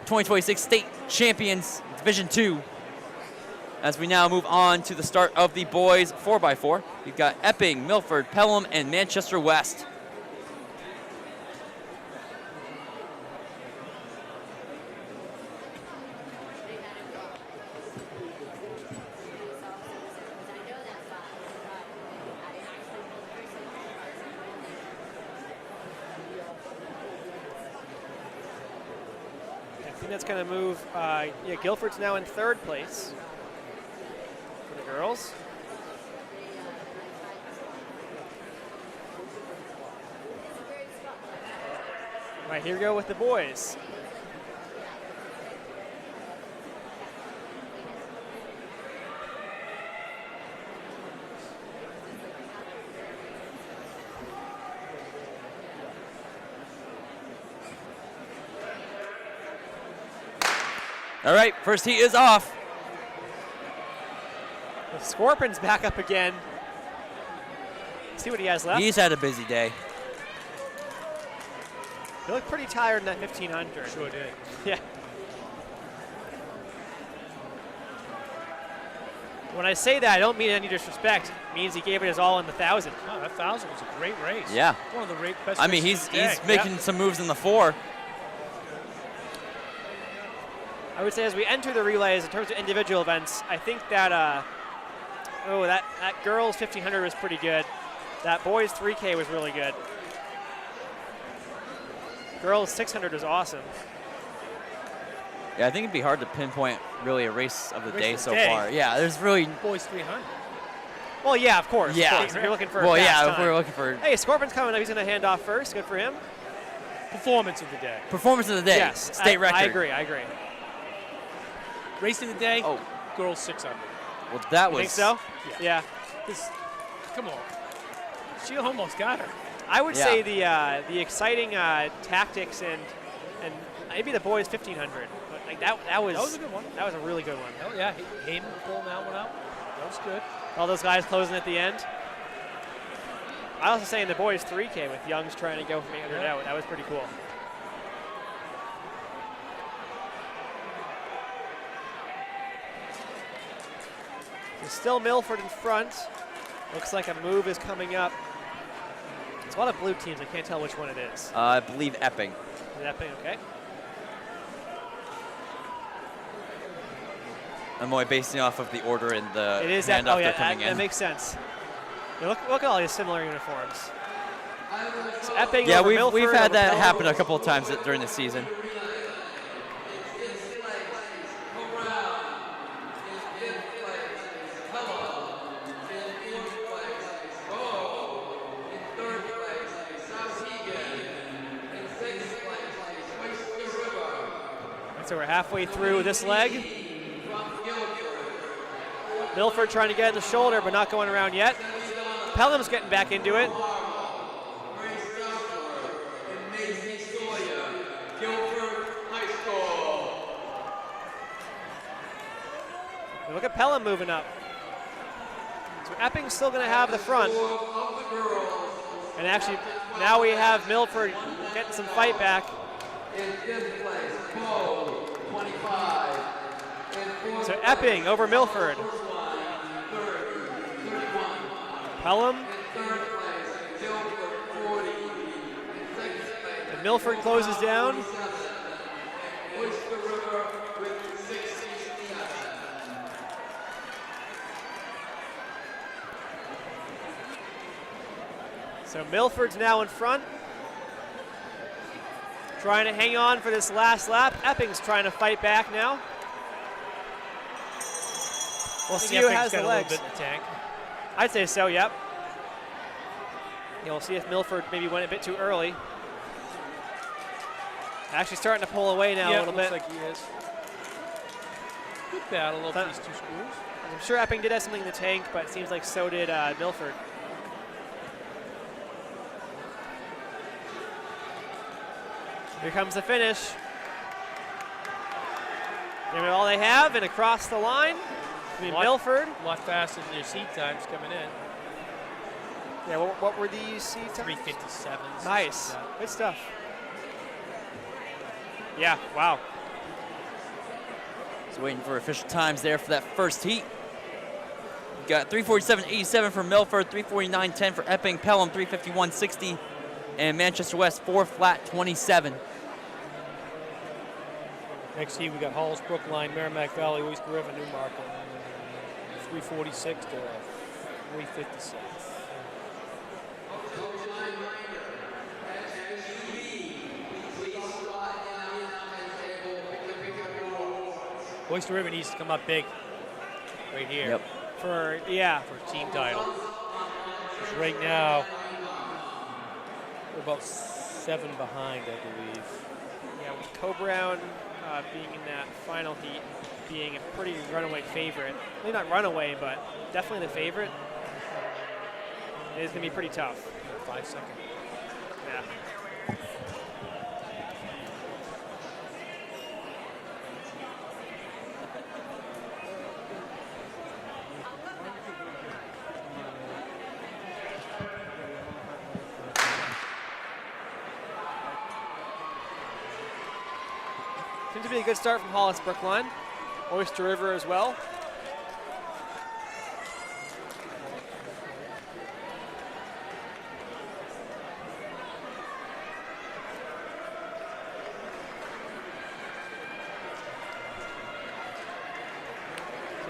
2026 state champions, Division II. As we now move on to the start of the boys 4x4, we've got Epping, Milford, Pelham, and Manchester West.
I think that's going to move. Yeah, Guilford's now in third place for the girls. All right, here we go with the boys.
All right, first heat is off.
The Scorpion's back up again. Let's see what he has left.
He's had a busy day.
He looked pretty tired in that 1500.
Sure did.
Yeah. when I say that, I don't mean any disrespect. It means he gave it his all in the 1,000.
Oh, that 1,000 was a great race.
Yeah.
One of the best
I mean,
races of the
he's
day.
making some moves in the 4.
I would say as we enter the relays, in terms of individual events, I think that that girls 1,500 was pretty good. That boys 3K was really good. Girls 600 was awesome.
Yeah, I think it'd be hard to pinpoint really a race of the
Race
day
of the
so
day.
far. Yeah, there's really.
Boys 300.
Well, yeah, of course.
Yeah.
Of course, if you're looking for
Well,
a fast
yeah,
time.
if we're looking for
Hey, Scorpion's coming up. He's going to hand off first. Good for him.
Performance of the day.
performance of the day.
Yes,
State record.
I agree. I agree.
Race of the day.
Oh.
Girls 600.
Well, that
You
was.
think so?
Yeah.
Yeah.
Come on. She almost got her.
I would
Yeah.
say the exciting tactics and maybe the boys 1,500. But like that was
That was a good one.
That was a really good one.
Oh, yeah. Hayden pulling that one out. That was good.
All those guys closing at the end. I also say in the boys 3K with Youngs trying to go from 800 out. That was pretty cool. There's still Milford in front. Looks like a move is coming up. It's a lot of blue teams. I can't tell which one it is.
I believe Epping.
Is that thing okay?
I'm only basing off of the order in the
It is that.
handoff
Oh, yeah,
they're coming
that
in.
makes sense. Yeah, look at all these similar uniforms. So Epping
Yeah,
over
we've
Milford,
had
over
that
Pelham.
happen a couple of times during the season.
So we're halfway through this leg. Milford trying to get in the shoulder, but not going around yet. Pelham's getting back into it. And look at Pelham moving up. So Epping's still going to have the front. And actually, now we have Milford getting some fight back. So Epping over Milford. Pelham. And Milford closes down. So Milford's now in front. Trying to hang on for this last lap. Epping's trying to fight back now. We'll see who has the legs.
A little bit in the tank.
I'd say so, yep. Yeah, we'll see if Milford maybe went a bit too early. Actually starting to pull away now a little bit.
Looks like he is. Good battle over these two schools.
I'm sure Epping did have something in the tank, but it seems like so did Milford. Here comes the finish. Give it all they have, and across the line, Milford.
A lot faster than their seat times coming in.
Yeah, what were these seat times?
357.
Nice. Good stuff. Yeah, wow.
Just waiting for official times there for that first heat. We've got 347.87 for Milford, 349.10 for Epping, Pelham 351.60, and Manchester West 4 flat 27.
Next heat, we got Halls, Brookline, Merrimack Valley, Oyster River, Newmarket. 346 to 356. Oyster River needs to come up big right here.
Yep.
For
For a team title. 'Cause right now, we're about 7 behind, I believe.
Yeah, with Co-Brown being in that final heat, being a pretty runaway favorite. Maybe not runaway, but definitely the favorite. It is going to be pretty tough.
5 seconds.
Yeah. Seems to be a good start from Hollis Brookline. Oyster River as well.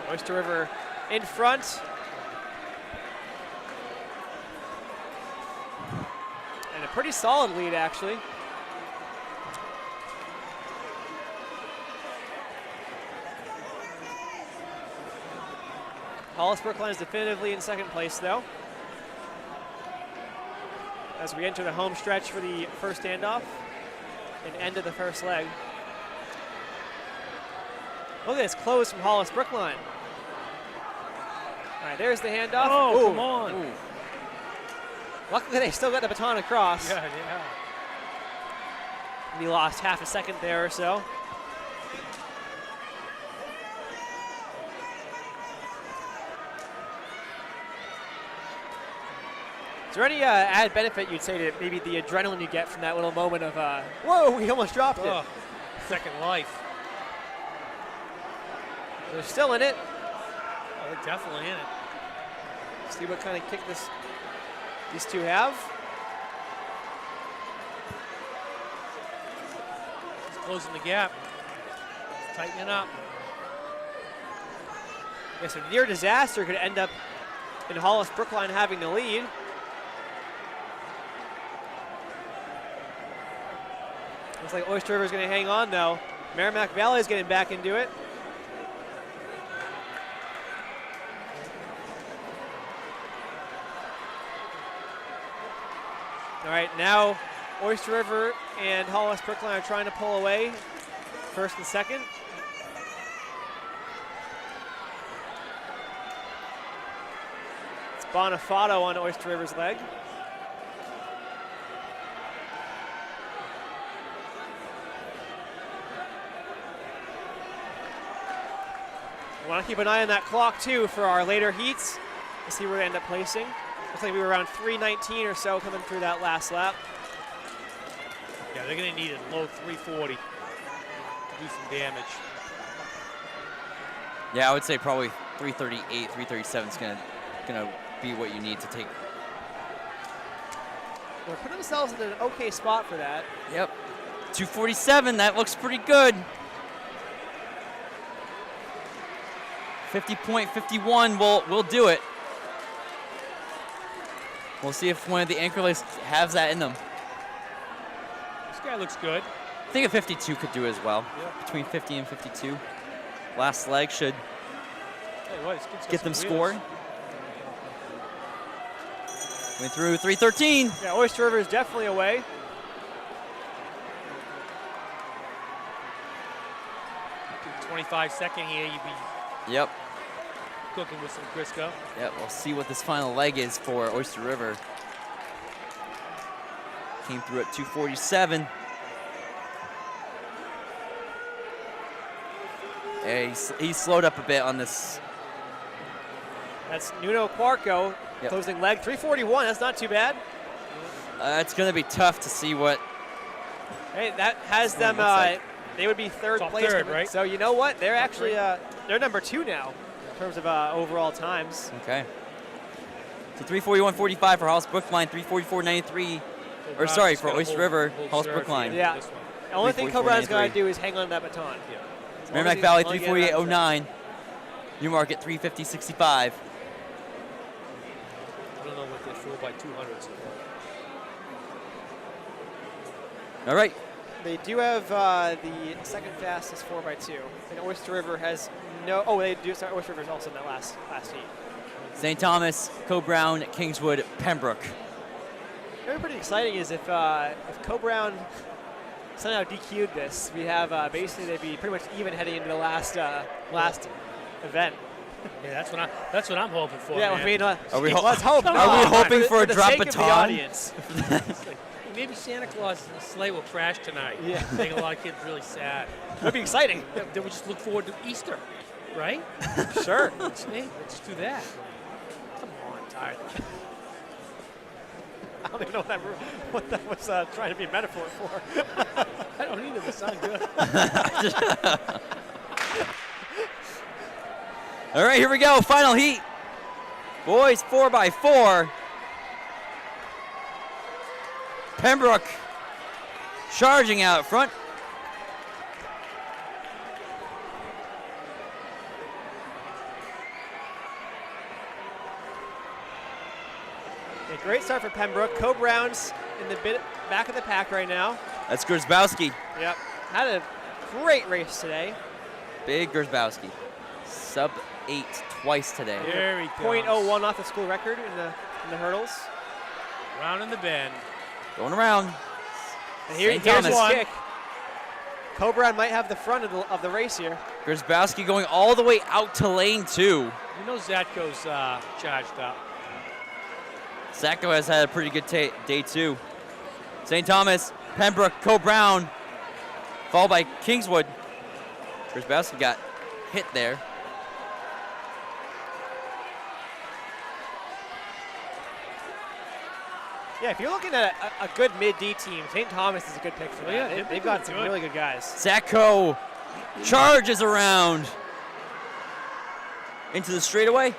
Oyster River in front. And a pretty solid lead, actually. Hollis Brookline is definitively in second place, though, as we enter the home stretch for the first standoff and end of the first leg. Look at this close from Hollis Brookline. All right, there's the handoff.
Oh,
Ooh.
come on.
Ooh. Luckily, they still got the baton across.
Yeah, yeah.
We lost half a second there or so. Is there any added benefit you'd say to maybe the adrenaline you get from that little moment of, whoa, we almost dropped it.
Oh, second life.
They're still in it.
Oh, they're definitely in it.
See what kind of kick these two have.
He's closing the gap. He's tightening up.
Yeah, so near disaster could end up in Hollis Brookline having the lead. Looks like Oyster River's going to hang on, though. Merrimack Valley is getting back into it. All right, now Oyster River and Hollis Brookline are trying to pull away, first and second. It's Bonifato on Oyster River's leg. We want to keep an eye on that clock, too, for our later heats to see where they end up placing. Looks like we were around 3:19 or so coming through that last lap.
Yeah, they're going to need a low 340 to do some damage.
Yeah, I would say probably 338, 337 is gonna be what you need to take.
They're putting themselves in an okay spot for that.
Yep. 247, that looks pretty good. 50.51 will do it. We'll see if one of the anchor legs has that in them.
This guy looks good.
I think a 52 could do it as well.
Yeah.
Between 50 and 52. Last leg should
Hey, what, this kid's got
get them
some wheels.
scored. Went through 313.
Yeah, Oyster River is definitely away.
Give 25 second here, you'd be
Yep.
cooking with some Crisco.
Yep, we'll see what this final leg is for Oyster River. Came through at 247. Yeah, he slowed up a bit on this.
That's Nuno Quarco,
Yep.
closing leg. 341, that's not too bad.
It's going to be tough to see what.
Hey, that has them,
looks like.
they would be third
Top
place.
third, right?
So you know what? They're actually, they're number 2 now in terms of overall times.
Okay. So 341.45 for Hollis Brookline, 344.93. Or sorry, for Oyster River, Hollis Brookline.
Yeah.
This one.
The only thing Cobra's got to
344.93.
do is hang on to that baton.
Yeah.
As long as
Merrimack
he-
Valley,
as long as he gets that
348.09. Newmarket, 350.65.
I don't know what they're 4x200s are.
All right.
They do have the second fastest 4x2. And Oyster River has no. Oh, they do. Sorry, Oyster River's also in that last heat.
St. Thomas, Co-Brown, Kingswood, Pembroke.
What would be pretty exciting is if Co-Brown somehow DQ'd this, we have basically they'd be pretty much even heading into the last event.
Yeah, that's what I'm hoping for.
Yeah,
man.
I mean,
Are we
let's hope.
are
not.
we hoping for a
the
drop
sake of the
baton?
audience.
It's like, maybe Santa Claus and the sleigh will crash tonight.
Yeah.
Making a lot of kids really sad.
That'd be exciting.
Then we just look forward to Easter, right?
Sure.
Hey, let's do that. Come on, Tyler.
I don't even know what that was trying to be a metaphor for.
I don't either. They sound good.
All right, here we go. Final heat. Boys, 4x4. Pembroke charging out front.
great start for Pembroke. Co-Browns in the back of the pack right now.
That's Gersbowski.
Yep. Had a great race today.
Big Gersbowski. Sub 8 twice today.
There he goes.
.01 off the school record in the hurdles.
Round in the bend.
Going around.
And
St.
here's
Thomas.
his kick. Co-Brown might have the front of the race here.
Gersbowski going all the way out to lane 2.
You know Zatko's charged up.
Zacko has had a pretty good day too. St. Thomas, Pembroke, Co-Brown, followed by Kingswood. Gersbowski got hit there.
Yeah, if you're looking at a good mid-D team, St. Thomas is a good pick for that.
Yeah,
They've got some really good guys.
Zacko charges around into the straightaway.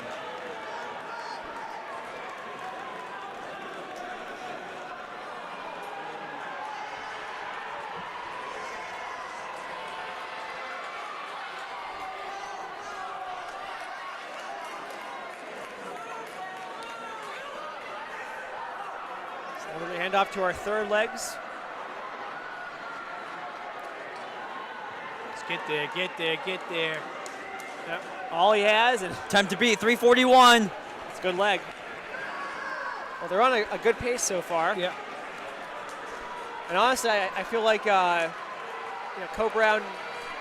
We're going to hand off to our third legs.
Let's get there, get there, get there.
Yep. All he has, and
Time to beat 341.
it's a good leg. Well, they're on a good pace so far.
Yeah.
And honestly, I feel like Co-Brown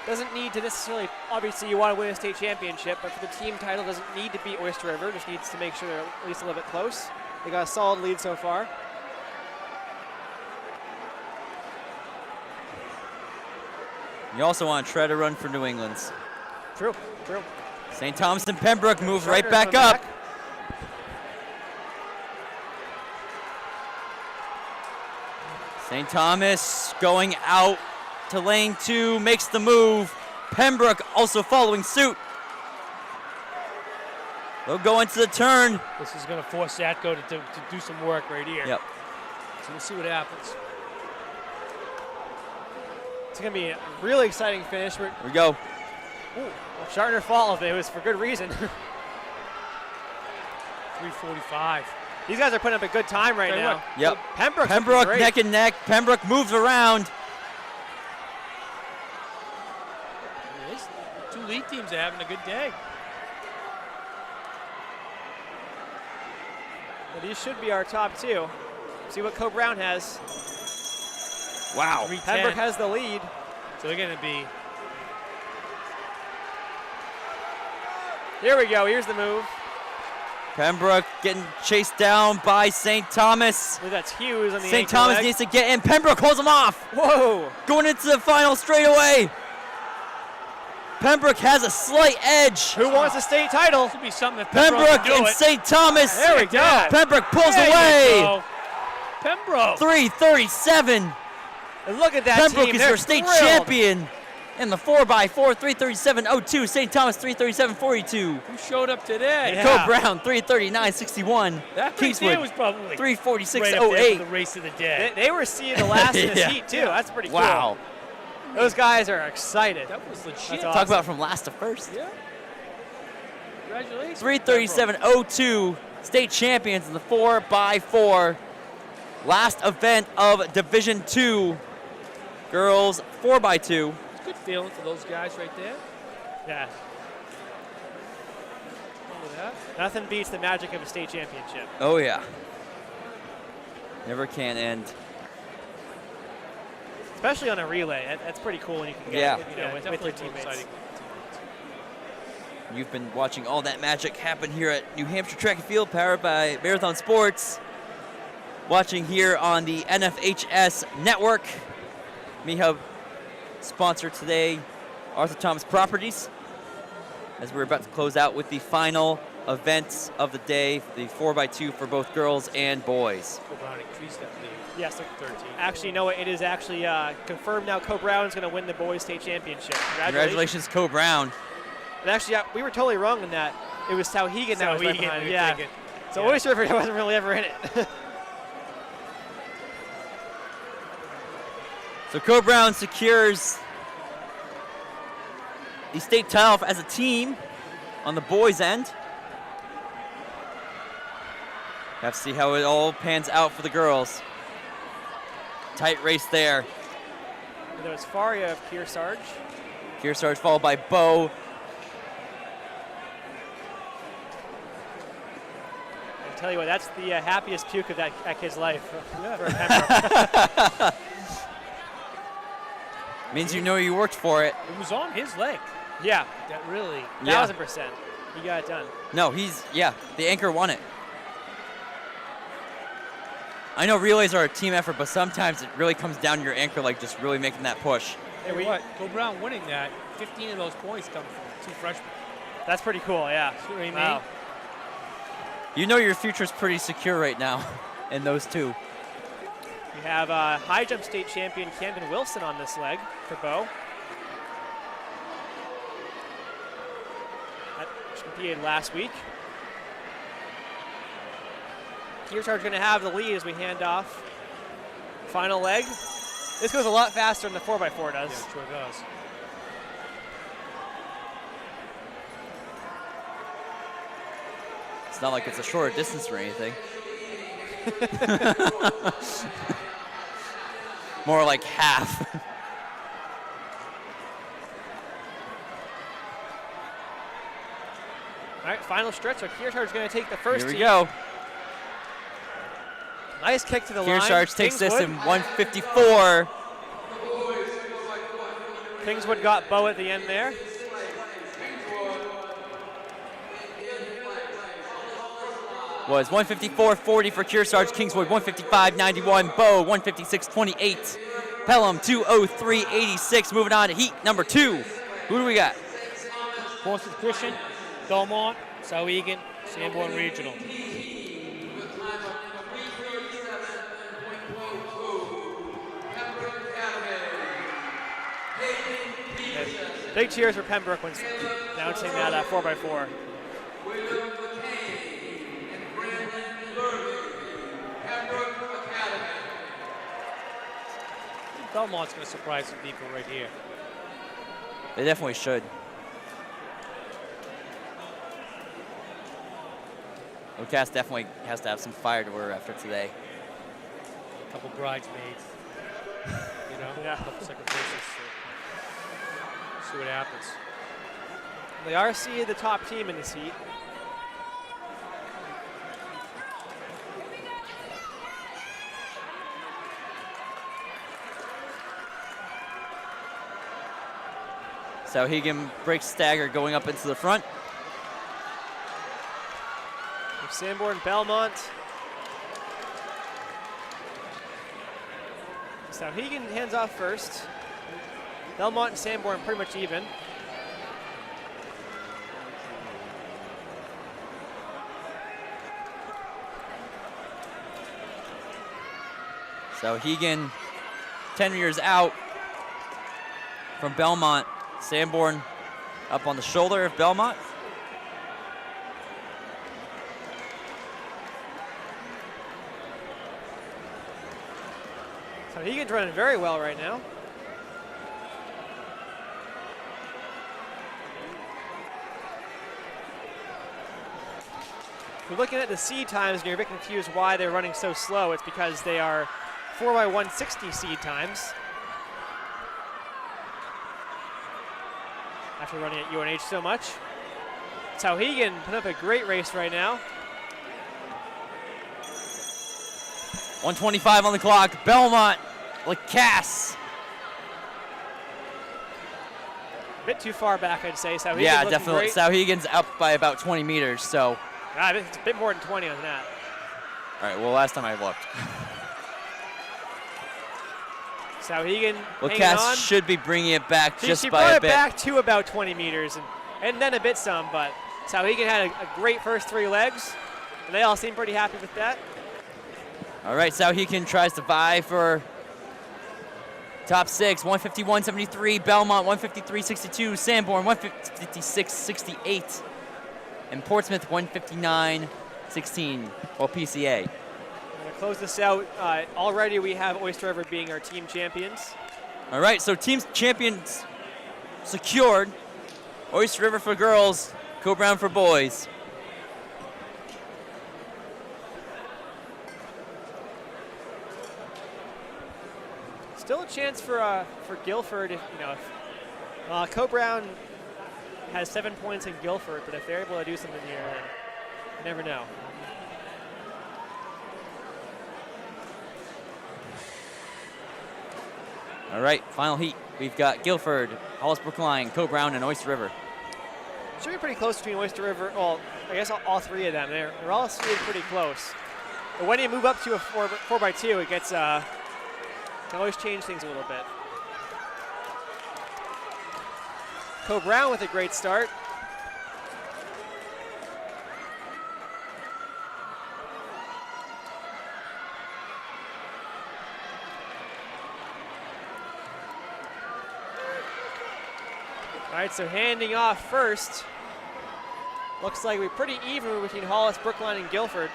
doesn't need to necessarily, obviously you want to win a state championship, but for the team title doesn't need to beat Oyster River, just needs to make sure they're at least a little bit close. They got a solid lead so far.
You also want to try to run for New England's.
True, true.
St. Thomas and Pembroke move right
Sharkers
back
on
up.
back.
St. Thomas going out to lane 2, makes the move. Pembroke also following suit. They'll go into the turn.
This is going to force Zatko to do some work right here.
Yep.
So we'll see what happens.
It's going to be a really exciting finish.
Here we go.
Well, Shartner followed, but it was for good reason.
345.
These guys are putting up a good time right
Tell you
now.
what,
Yep.
Pembroke great.
neck and neck. Pembroke moves around.
These two lead teams are having a good day.
Well, these should be our top two. See what Co-Brown has.
Wow.
310.
Pembroke has the lead.
So they're going to be.
Here we go. Here's the move.
Pembroke getting chased down by St. Thomas.
I believe that's Hughes on the
St.
anchor
Thomas
leg.
needs to get in. Pembroke holds him off.
Whoa!
Going into the final straightaway. Pembroke has a slight edge.
Who wants a state title?
This would be something if
Pembroke
can do
and
it.
St. Thomas.
There we go.
Pembroke pulls
There you
away.
go. Pembroke.
337.
And look at that
Pembroke
team.
is
They're
your state
thrilled.
champion in the 4x4, 337.02. St. Thomas 337.42.
Who showed up today?
Yeah.
Co-Brown 339.61.
That right
Kingswood
there was probably right up there
346.08.
for the race of the day.
They were seeing the last in this
Yeah.
heat, too. That's pretty
Wow.
cool. Those guys are excited.
That was legit.
That's
Talk
awesome.
about from last to first.
Yeah. Congratulations.
337.02. State champions in the 4x4. Last event of Division II. Girls 4x2.
It's a good feeling for those guys right there.
Yeah.
Look at that.
Nothing beats the magic of a state championship.
Oh, yeah. Never can end.
Especially on a relay. That's pretty cool when you can get
Yeah.
it, with your
Definitely
teammates.
exciting.
You've been watching all that magic happen here at New Hampshire Track and Field, powered by Marathon Sports. Watching here on the NFHS Network. MeHub sponsor today, Arthur Thomas Properties. As we're about to close out with the final events of the day, the 4x2 for both girls and boys.
Co-Brown increased that lead.
Yes, so
13.
actually, you know what? It is actually confirmed now. Co-Brown is going to win the boys state championship.
Congratulations, Co-Brown.
And actually, we were totally wrong in that. It was Towhegan that was right
Towhegan,
behind.
we were
Yeah.
thinking.
So
Yeah.
Oyster River wasn't really ever in it.
So Co-Brown secures the state title as a team on the boys' end. Have to see how it all pans out for the girls. Tight race there.
And there was Faria of Kearsarge.
Kearsarge followed by Bo.
I tell you what, that's the happiest puke of that kid's life for Pembroke.
Means you know you worked for it.
It was on his leg.
Yeah,
That really.
1000%. He got it done.
No, the anchor won it. I know relays are a team effort, but sometimes it really comes down to your anchor, like just really making that push.
Hey, what? Go Brown winning that. 15 of those points come from 2 freshmen.
That's pretty cool, yeah.
See what I mean?
Wow.
You know your future's pretty secure right now in those two.
We have high jump state champion Camden Wilson on this leg for Bo. She competed last week. Kearsarge going to have the lead as we hand off. Final leg. This goes a lot faster than the 4x4 does.
Yeah, it sure does.
It's not like it's a shorter distance or anything. More like half.
All right, final stretch. So Kearsarge going to take the first
Here we
heat.
go.
Nice kick to the line.
Kearsarge takes this
Kingswood.
in 154.
Kingswood got Bo at the end there.
Was 154.40 for Kearsarge. Kingswood 155.91. Bo 156.28. Pelham 203.86. Moving on to heat number 2. Who do we got?
Portsmouth Christian, Belmont, Souhegan, Sanborn Regional.
Big cheers for Pembroke when announcing that 4x4.
Belmont's going to surprise some people right here.
They definitely should. Ocas definitely has to have some fire to her after today.
A couple bridesmaids.
Yeah.
A couple sacrifices. See what happens.
They are seeded the top team in this heat.
Souhegan breaks stagger going up into the front.
Sanborn, Belmont. Souhegan hands off first. Belmont and Sanborn pretty much even.
Souhegan 10 meters out from Belmont. Sanborn up on the shoulder of Belmont.
Souhegan's running very well right now. If you're looking at the seed times and you're a bit confused why they're running so slow, it's because they are 4x160 seed times. After running at UNH so much. Souhegan put up a great race right now.
125 on the clock. Belmont, Lacasse.
A bit too far back, I'd say. Souhegan
Yeah,
looking
definitely.
great.
Souhegan's up by about 20 meters, so.
It's a bit more than 20 on that.
All right, well, last time I looked.
Souhegan hanging
Lacasse
on.
should be bringing it back just
She
by
brought
a
it
bit.
back to about 20 meters and then a bit some, but Souhegan had a great first 3 legs, and they all seem pretty happy with that.
All right, Souhegan tries to vie for top 6. 151.73. Belmont 153.62. Sanborn 156.68. And Portsmouth 159.16. Well, PCA.
We're going to close this out. Already we have Oyster River being our team champions.
All right, so team champions secured. Oyster River for girls, Co Brown for boys.
Still a chance for Guilford if, Co-Brown has 7 points in Guilford, but if they're able to do something here, you never know.
All right, final heat. We've got Guilford, Hollis Brookline, Co-Brown, and Oyster River.
Should be pretty close between Oyster River. Well, I guess all three of them. They're all seated pretty close. But when you move up to a 4x2, it gets can always change things a little bit. Co-Brown with a great start. All right, so handing off first. Looks like we're pretty even between Hollis, Brookline, and Guilford.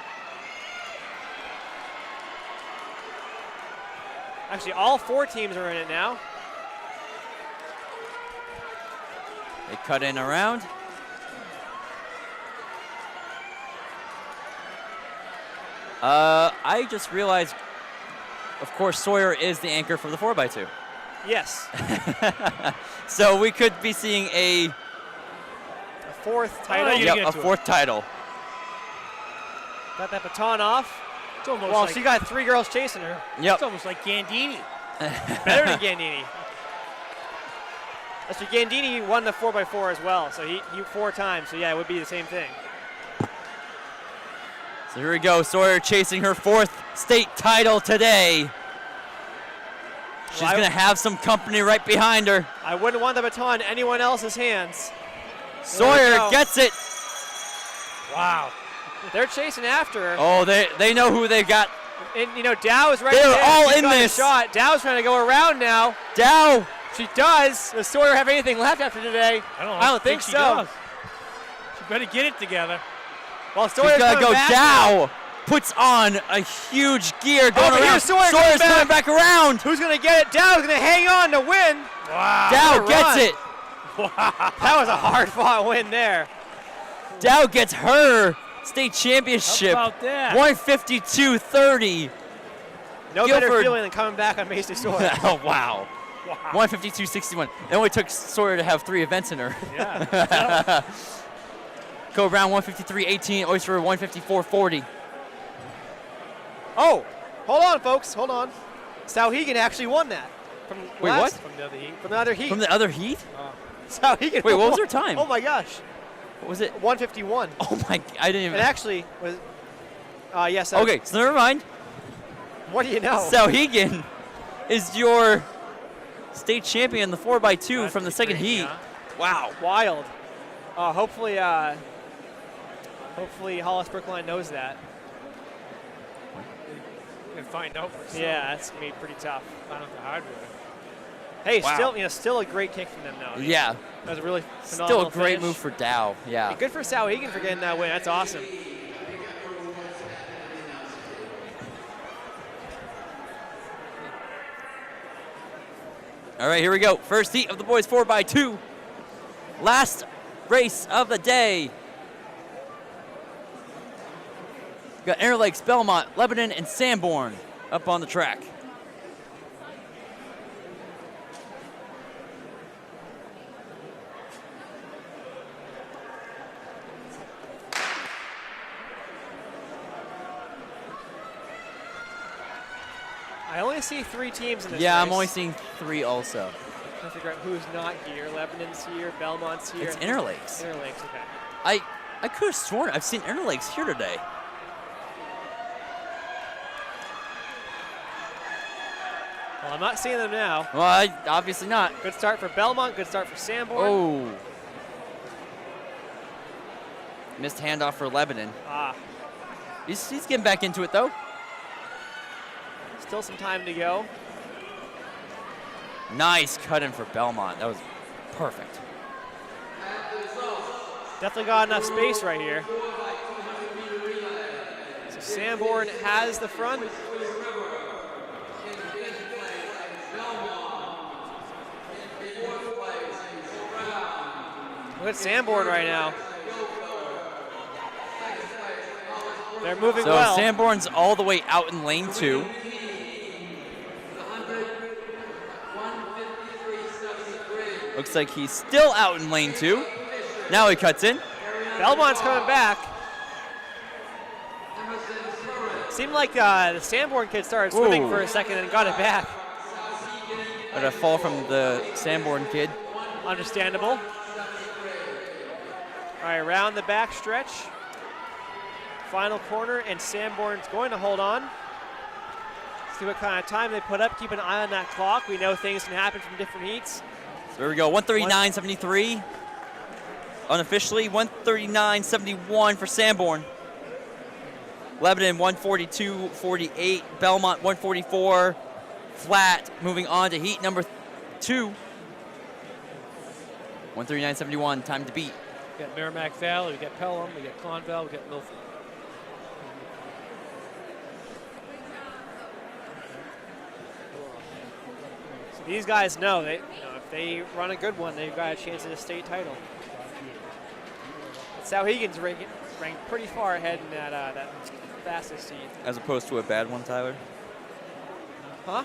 Actually, all 4 teams are in it now.
They cut in around. I just realized, of course, Sawyer is the anchor for the 4x2.
Yes.
So we could be seeing a
4th title.
a 4th title.
Got that baton off.
It's almost
Well,
like,
she got 3 girls chasing her.
Yep.
it's almost like Gandini.
Better than Gandini. Actually, Gandini won the 4x4 as well, so he 4 times. So yeah, it would be the same thing.
So here we go. Sawyer chasing her 4th state title today. She's
Well,
going to have some company right behind her.
I wouldn't want the baton in anyone else's hands.
Sawyer gets it.
Wow.
They're chasing after her.
Oh, they know who they got.
And Dow is right
They're
there.
all
She's
in
got a
this.
shot. Dow's trying to go around now.
Dow.
She does. Does Sawyer have anything left after today?
I don't think
so.
she does. She better get it together.
Well,
She's
Sawyer's
got to
coming
go.
back now.
Dow puts on a huge gear going
but
around.
here's Sawyer
Sawyer's
coming
coming back around.
Who's going to get it? Dow's going to hang on to win.
Wow.
Dow
what a
gets
run.
it.
That was a hard-fought win there.
Dow gets her state championship.
How about that?
152.30.
No better
Guilford.
feeling than coming back on Macy Sawyer.
Oh, wow. 152.61. It only took Sawyer to have 3 events in her.
Yeah.
Co-Brown 153.18. Oyster 154.40.
Oh, hold on, folks. Hold on. Sauhegan actually won that. From
Wait,
last,
what?
From the other heat.
From the other heat.
From the other heat?
Sauhegan
Wait, what was
won.
her time?
Oh, my gosh.
What was it?
151.
Oh, my. I didn't even.
It actually was. Yes.
Okay, so never mind.
What do you know?
Sauhegan is your state champion, the 4x2
That's
from the second
great,
heat.
yeah.
Wow.
Wild. Hopefully Hollis Brookline knows that.
We can find out. For ourselves.
Yeah, that's gonna be pretty tough.
Find out the hard way.
Hey,
Wow.
still a great kick from them though.
Yeah.
That was a really
Still
phenomenal
a great
finish.
move for Dow. Yeah.
Hey, good for Sauhegan for getting that win. That's awesome.
All right, here we go. First heat of the boys 4x2. Last race of the day. Got Interlakes, Belmont, Lebanon, and Sanborn up on the track.
I only see 3 teams in this
Yeah,
race.
I'm only seeing 3 also.
Trying to figure out who's not here. Lebanon's here, Belmont's here.
It's Interlakes.
Interlakes, okay.
I could have sworn I've seen Interlakes here today.
Well, I'm not seeing them now.
Well, obviously not.
Good start for Belmont, good start for Sanborn.
Oh. Missed handoff for Lebanon.
Ah,
He's getting back into it, though.
still some time to go.
Nice cut in for Belmont. That was perfect.
Definitely got enough space right here. So Sanborn has the front. Look at Sanborn right now. They're moving
So
well.
Sanborn's all the way out in lane 2. Looks like he's still out in lane 2. Now he cuts in.
Belmont's coming back. Seemed like the Sanborn kid started swimming for a second and got it back.
But a fall from the Sanborn kid.
Understandable. All right, around the back stretch. Final corner, and Sanborn's going to hold on. See what kind of time they put up. Keep an eye on that clock. We know things can happen from different heats.
So there we go, 139.73. Unofficially, 139.71 for Sanborn. Lebanon, 142.48. Belmont, 144. Flat, moving on to heat number 2. 139.71, time to beat.
We got Merrimack Valley, we got Pelham, we got Conval, we got Milford.
So these guys know that if they run a good one, they've got a chance at a state title. Souhegan's ranked pretty far ahead in that fastest heat.
As opposed to a bad one, Tyler?
Huh?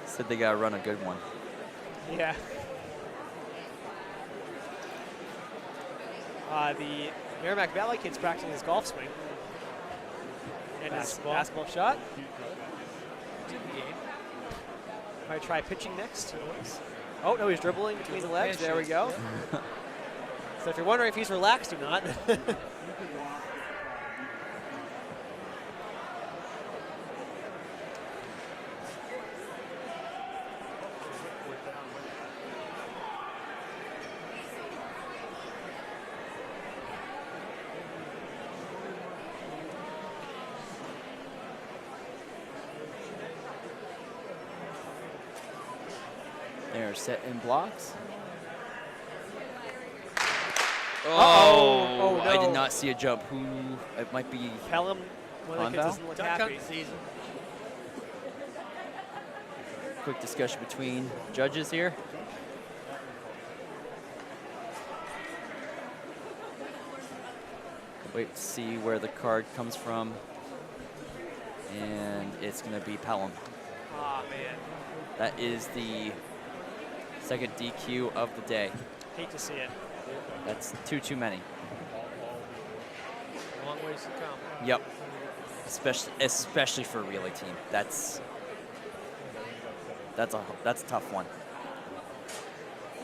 Said they gotta run a good one.
Yeah. The Merrimack Valley kid's practicing his golf swing. And his basketball shot. Might try pitching next. Oh, no, he's dribbling between the legs. There we go. So if you're wondering if he's relaxed or not.
They're set in blocks.
Oh, no.
I did not see a jump. Who? It might be
Pelham, one of the kids
Conval?
doesn't look happy.
Quick discussion between judges here. Wait to see where the card comes from. And it's going to be Pelham.
Aw, man.
That is the second DQ of the day.
Hate to see it.
That's too many.
Long ways to come.
Yep. Especially for a relay team. That's a tough one.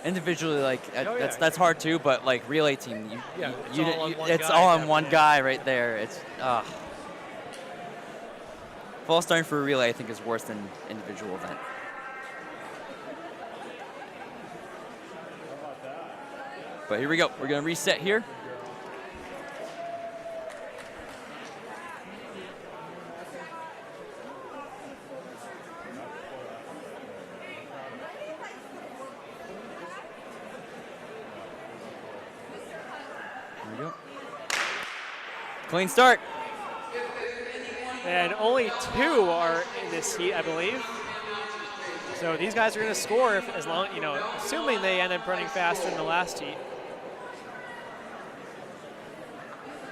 Individually, like that's hard too, but like relay team, it's all on one guy right there. It's false starting for a relay, I think, is worse than individual event. But here we go. We're gonna reset here. There we go. Clean start.
And only 2 are in this heat, I believe. So these guys are going to score as long, assuming they end up running faster than the last heat.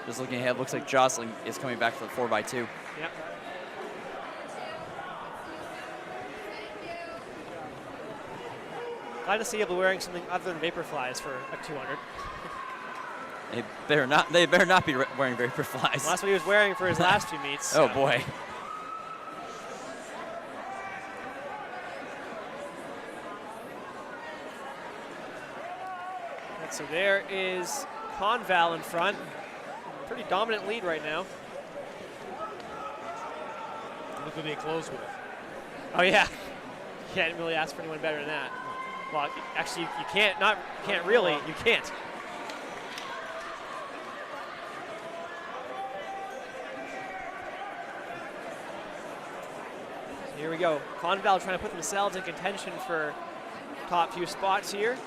Just looking ahead, looks like Jocelyn is coming back for the 4x2.
Yep. Glad to see you wearing something other than Vaporflies for a 200.
They better not be wearing Vaporflies.
Well, that's what he was wearing for his last 2 meets.
Oh boy.
And so there is Conval in front. Pretty dominant lead right now.
Look what they close with.
Oh yeah. Can't really ask for anyone better than that. Well, actually, you can't. Can't really. You can't. Here we go. Conval trying to put themselves in contention for top few spots here.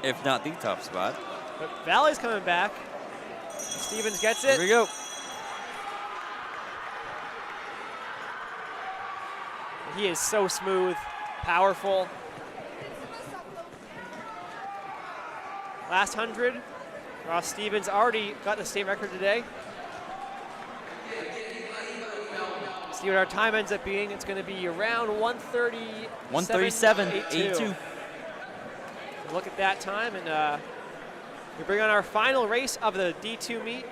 If not the top spot.
But Valley's coming back. Stevens gets it.
Here we go.
He is so smooth, powerful. Last 100. Ross Stevens already got the state record today. see what our time ends up being. It's going to be around
137.82.
Look at that time, and we bring on our final race of the D2 meet.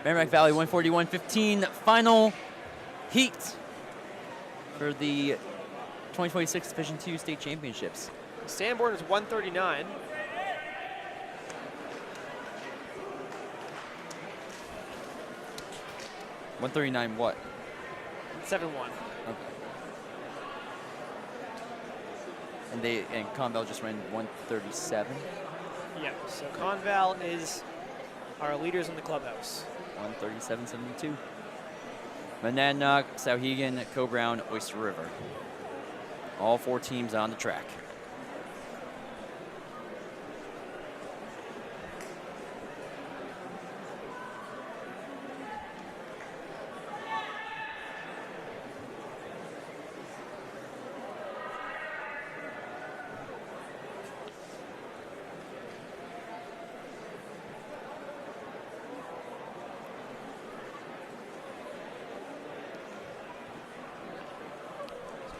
Merrimack Valley 141.15 final heat for the 2026 Division II State Championships.
Sanborn is 139.
$139 what?
7-1.
Okay. And Conval just ran 137.
Yeah, so Conval is our leaders in the clubhouse.
137.72. Monadnock, Sauhegan, Co-Brown, Oyster River. All 4 teams on the track.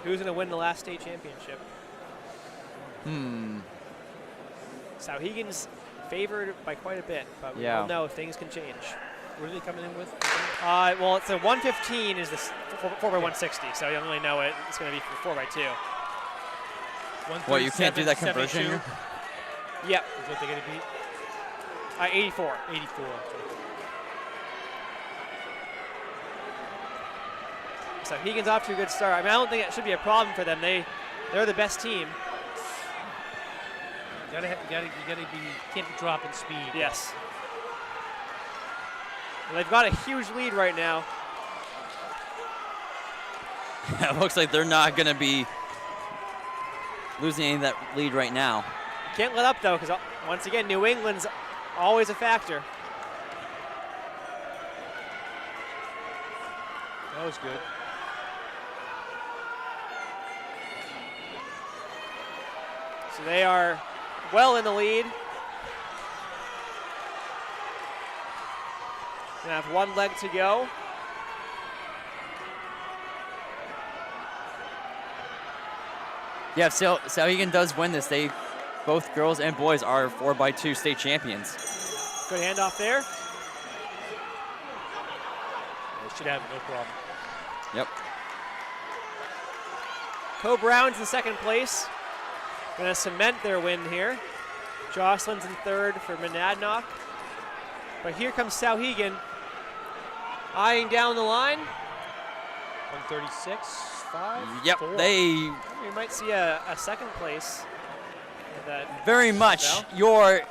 Who's going to win the last state championship? Sauhegan's favored by quite a bit, but we all know things can change.
What are they coming in with?
Well, it's a 115 is the 4x160, so you don't really know it. It's going to be for 4x2.
What, you can't do that conversion here?
Yep.
Is what they're going to beat?
84.
84.
So Hegan's off to a good start. I mean, I don't think it should be a problem for them. They're the best team.
You gotta be, can't be dropping speed.
Yes. Well, they've got a huge lead right now.
It looks like they're not going to be losing any of that lead right now.
Can't let up though, because once again, New England's always a factor.
That was good.
So they are well in the lead. Gonna have one leg to go.
Yeah, if Sauhegan does win this, both girls and boys are 4x2 state champions.
Good handoff there.
They should have no problem.
Yep.
Co-Brown's in second place. Going to cement their win here. Jocelyn's in third for Monadnock. But here comes Sauhegan, eyeing down the line.
136, 5,
Yep,
4.
We might see a second place.
Very much your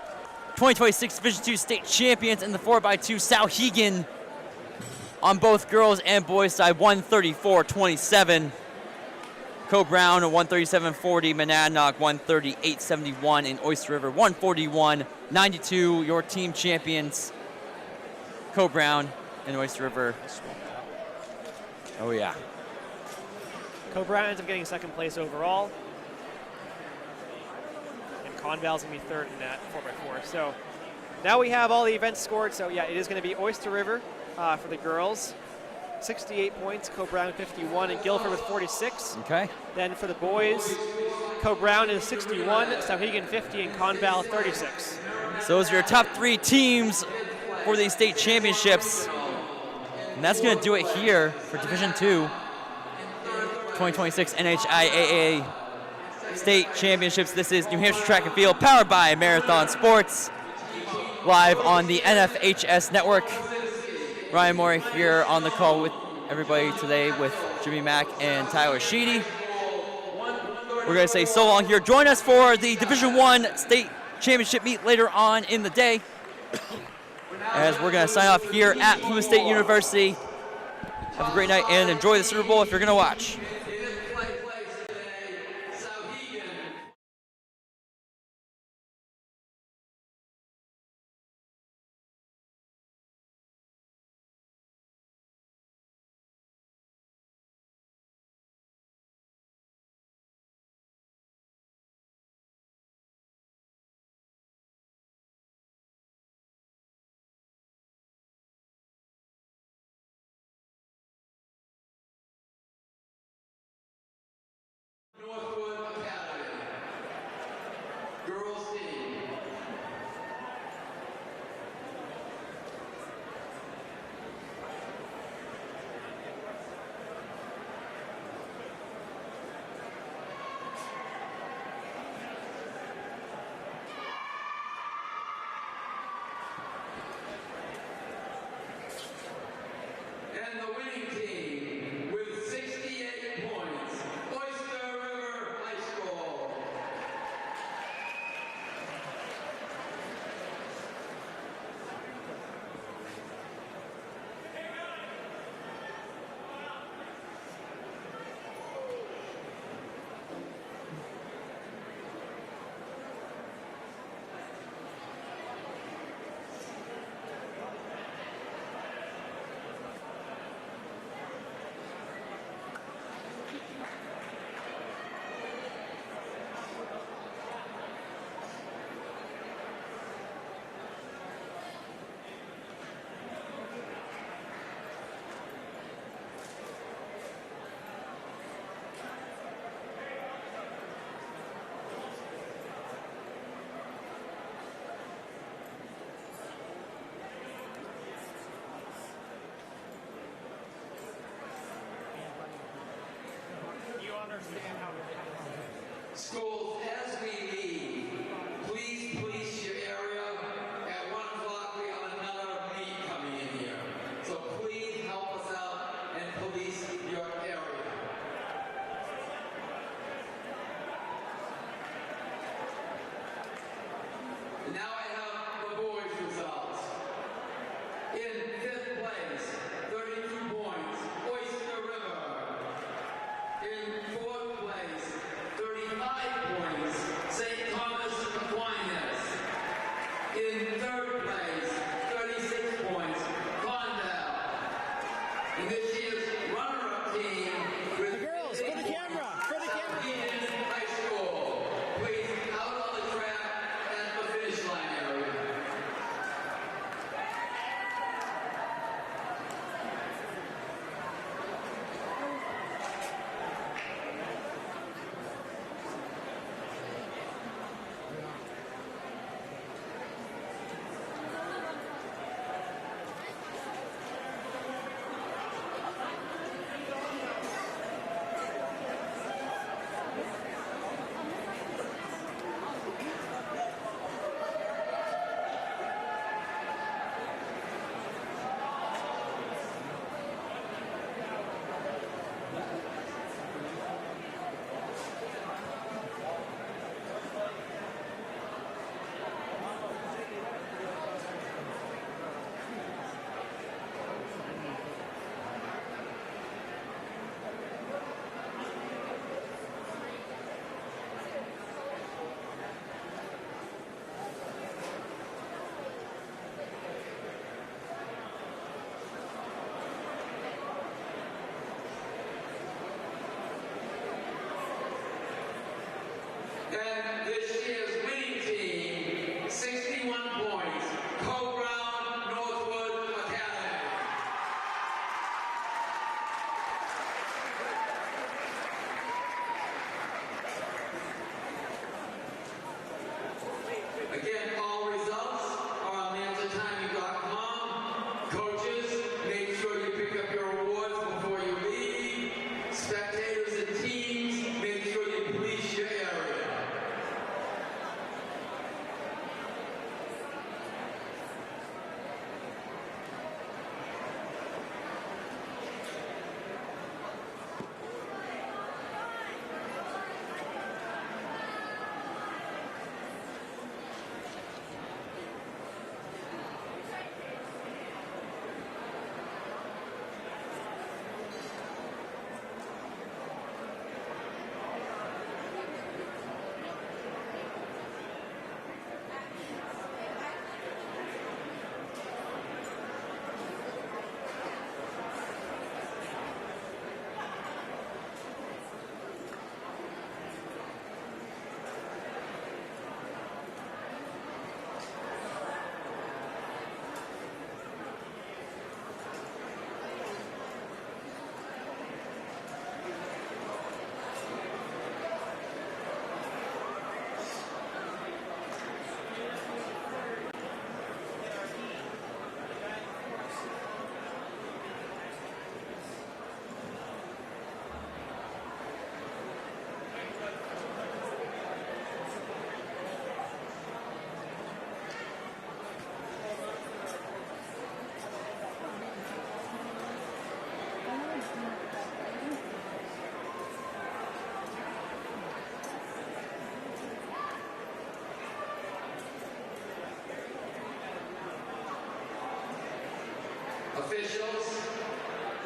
2026 Division II state champions in the 4x2 Sauhegan on both girls and boys side, 134.27. Co-Brown 137.40, Monadnock 138.71, and Oyster River 141.92. Your team champions, Co-Brown and Oyster River. Oh yeah.
Co-Brown ends up getting second place overall. And Conval's going to be third in that 4x4. So now we have all the events scored. So yeah, it is going to be Oyster River for the girls. 68 points, Co-Brown 51, and Guilford with 46.
Okay.
Then for the boys, Co-Brown is 61, Sauhegan 50, and Conval 36.
So those are your top 3 teams for these state championships. And that's going to do it here for Division II 2026 NHIAA State Championships. This is New Hampshire Track and Field, powered by Marathon Sports, live on the NFHS Network. Ryan Moore here on the call with everybody today with Jimmy Mack and Tyler Sheedy. We're going to say so long here. Join us for the Division I State Championship meet later on in the day, as we're going to sign off here at Plymouth State University. Have a great night and enjoy the Super Bowl if you're going to watch.
And the winning team with 68 points, Oyster River High School. Schools, as we leave, please police your area. At 1 o'clock, we have another meet coming in here. So please help us out and police your area. And now I have the boys' results. In 5th place, 32 points, Oyster River. In 4th place, 35 points, St. Thomas Aquinas. In 3rd place, 36 points, Condell. And this year's runner-up team with
The girls, for the camera, for the camera.
Eden High School. Please, out on the track at the finish line area.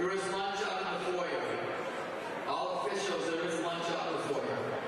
There is lunch out in the foyer. All officials, there is lunch out in the foyer.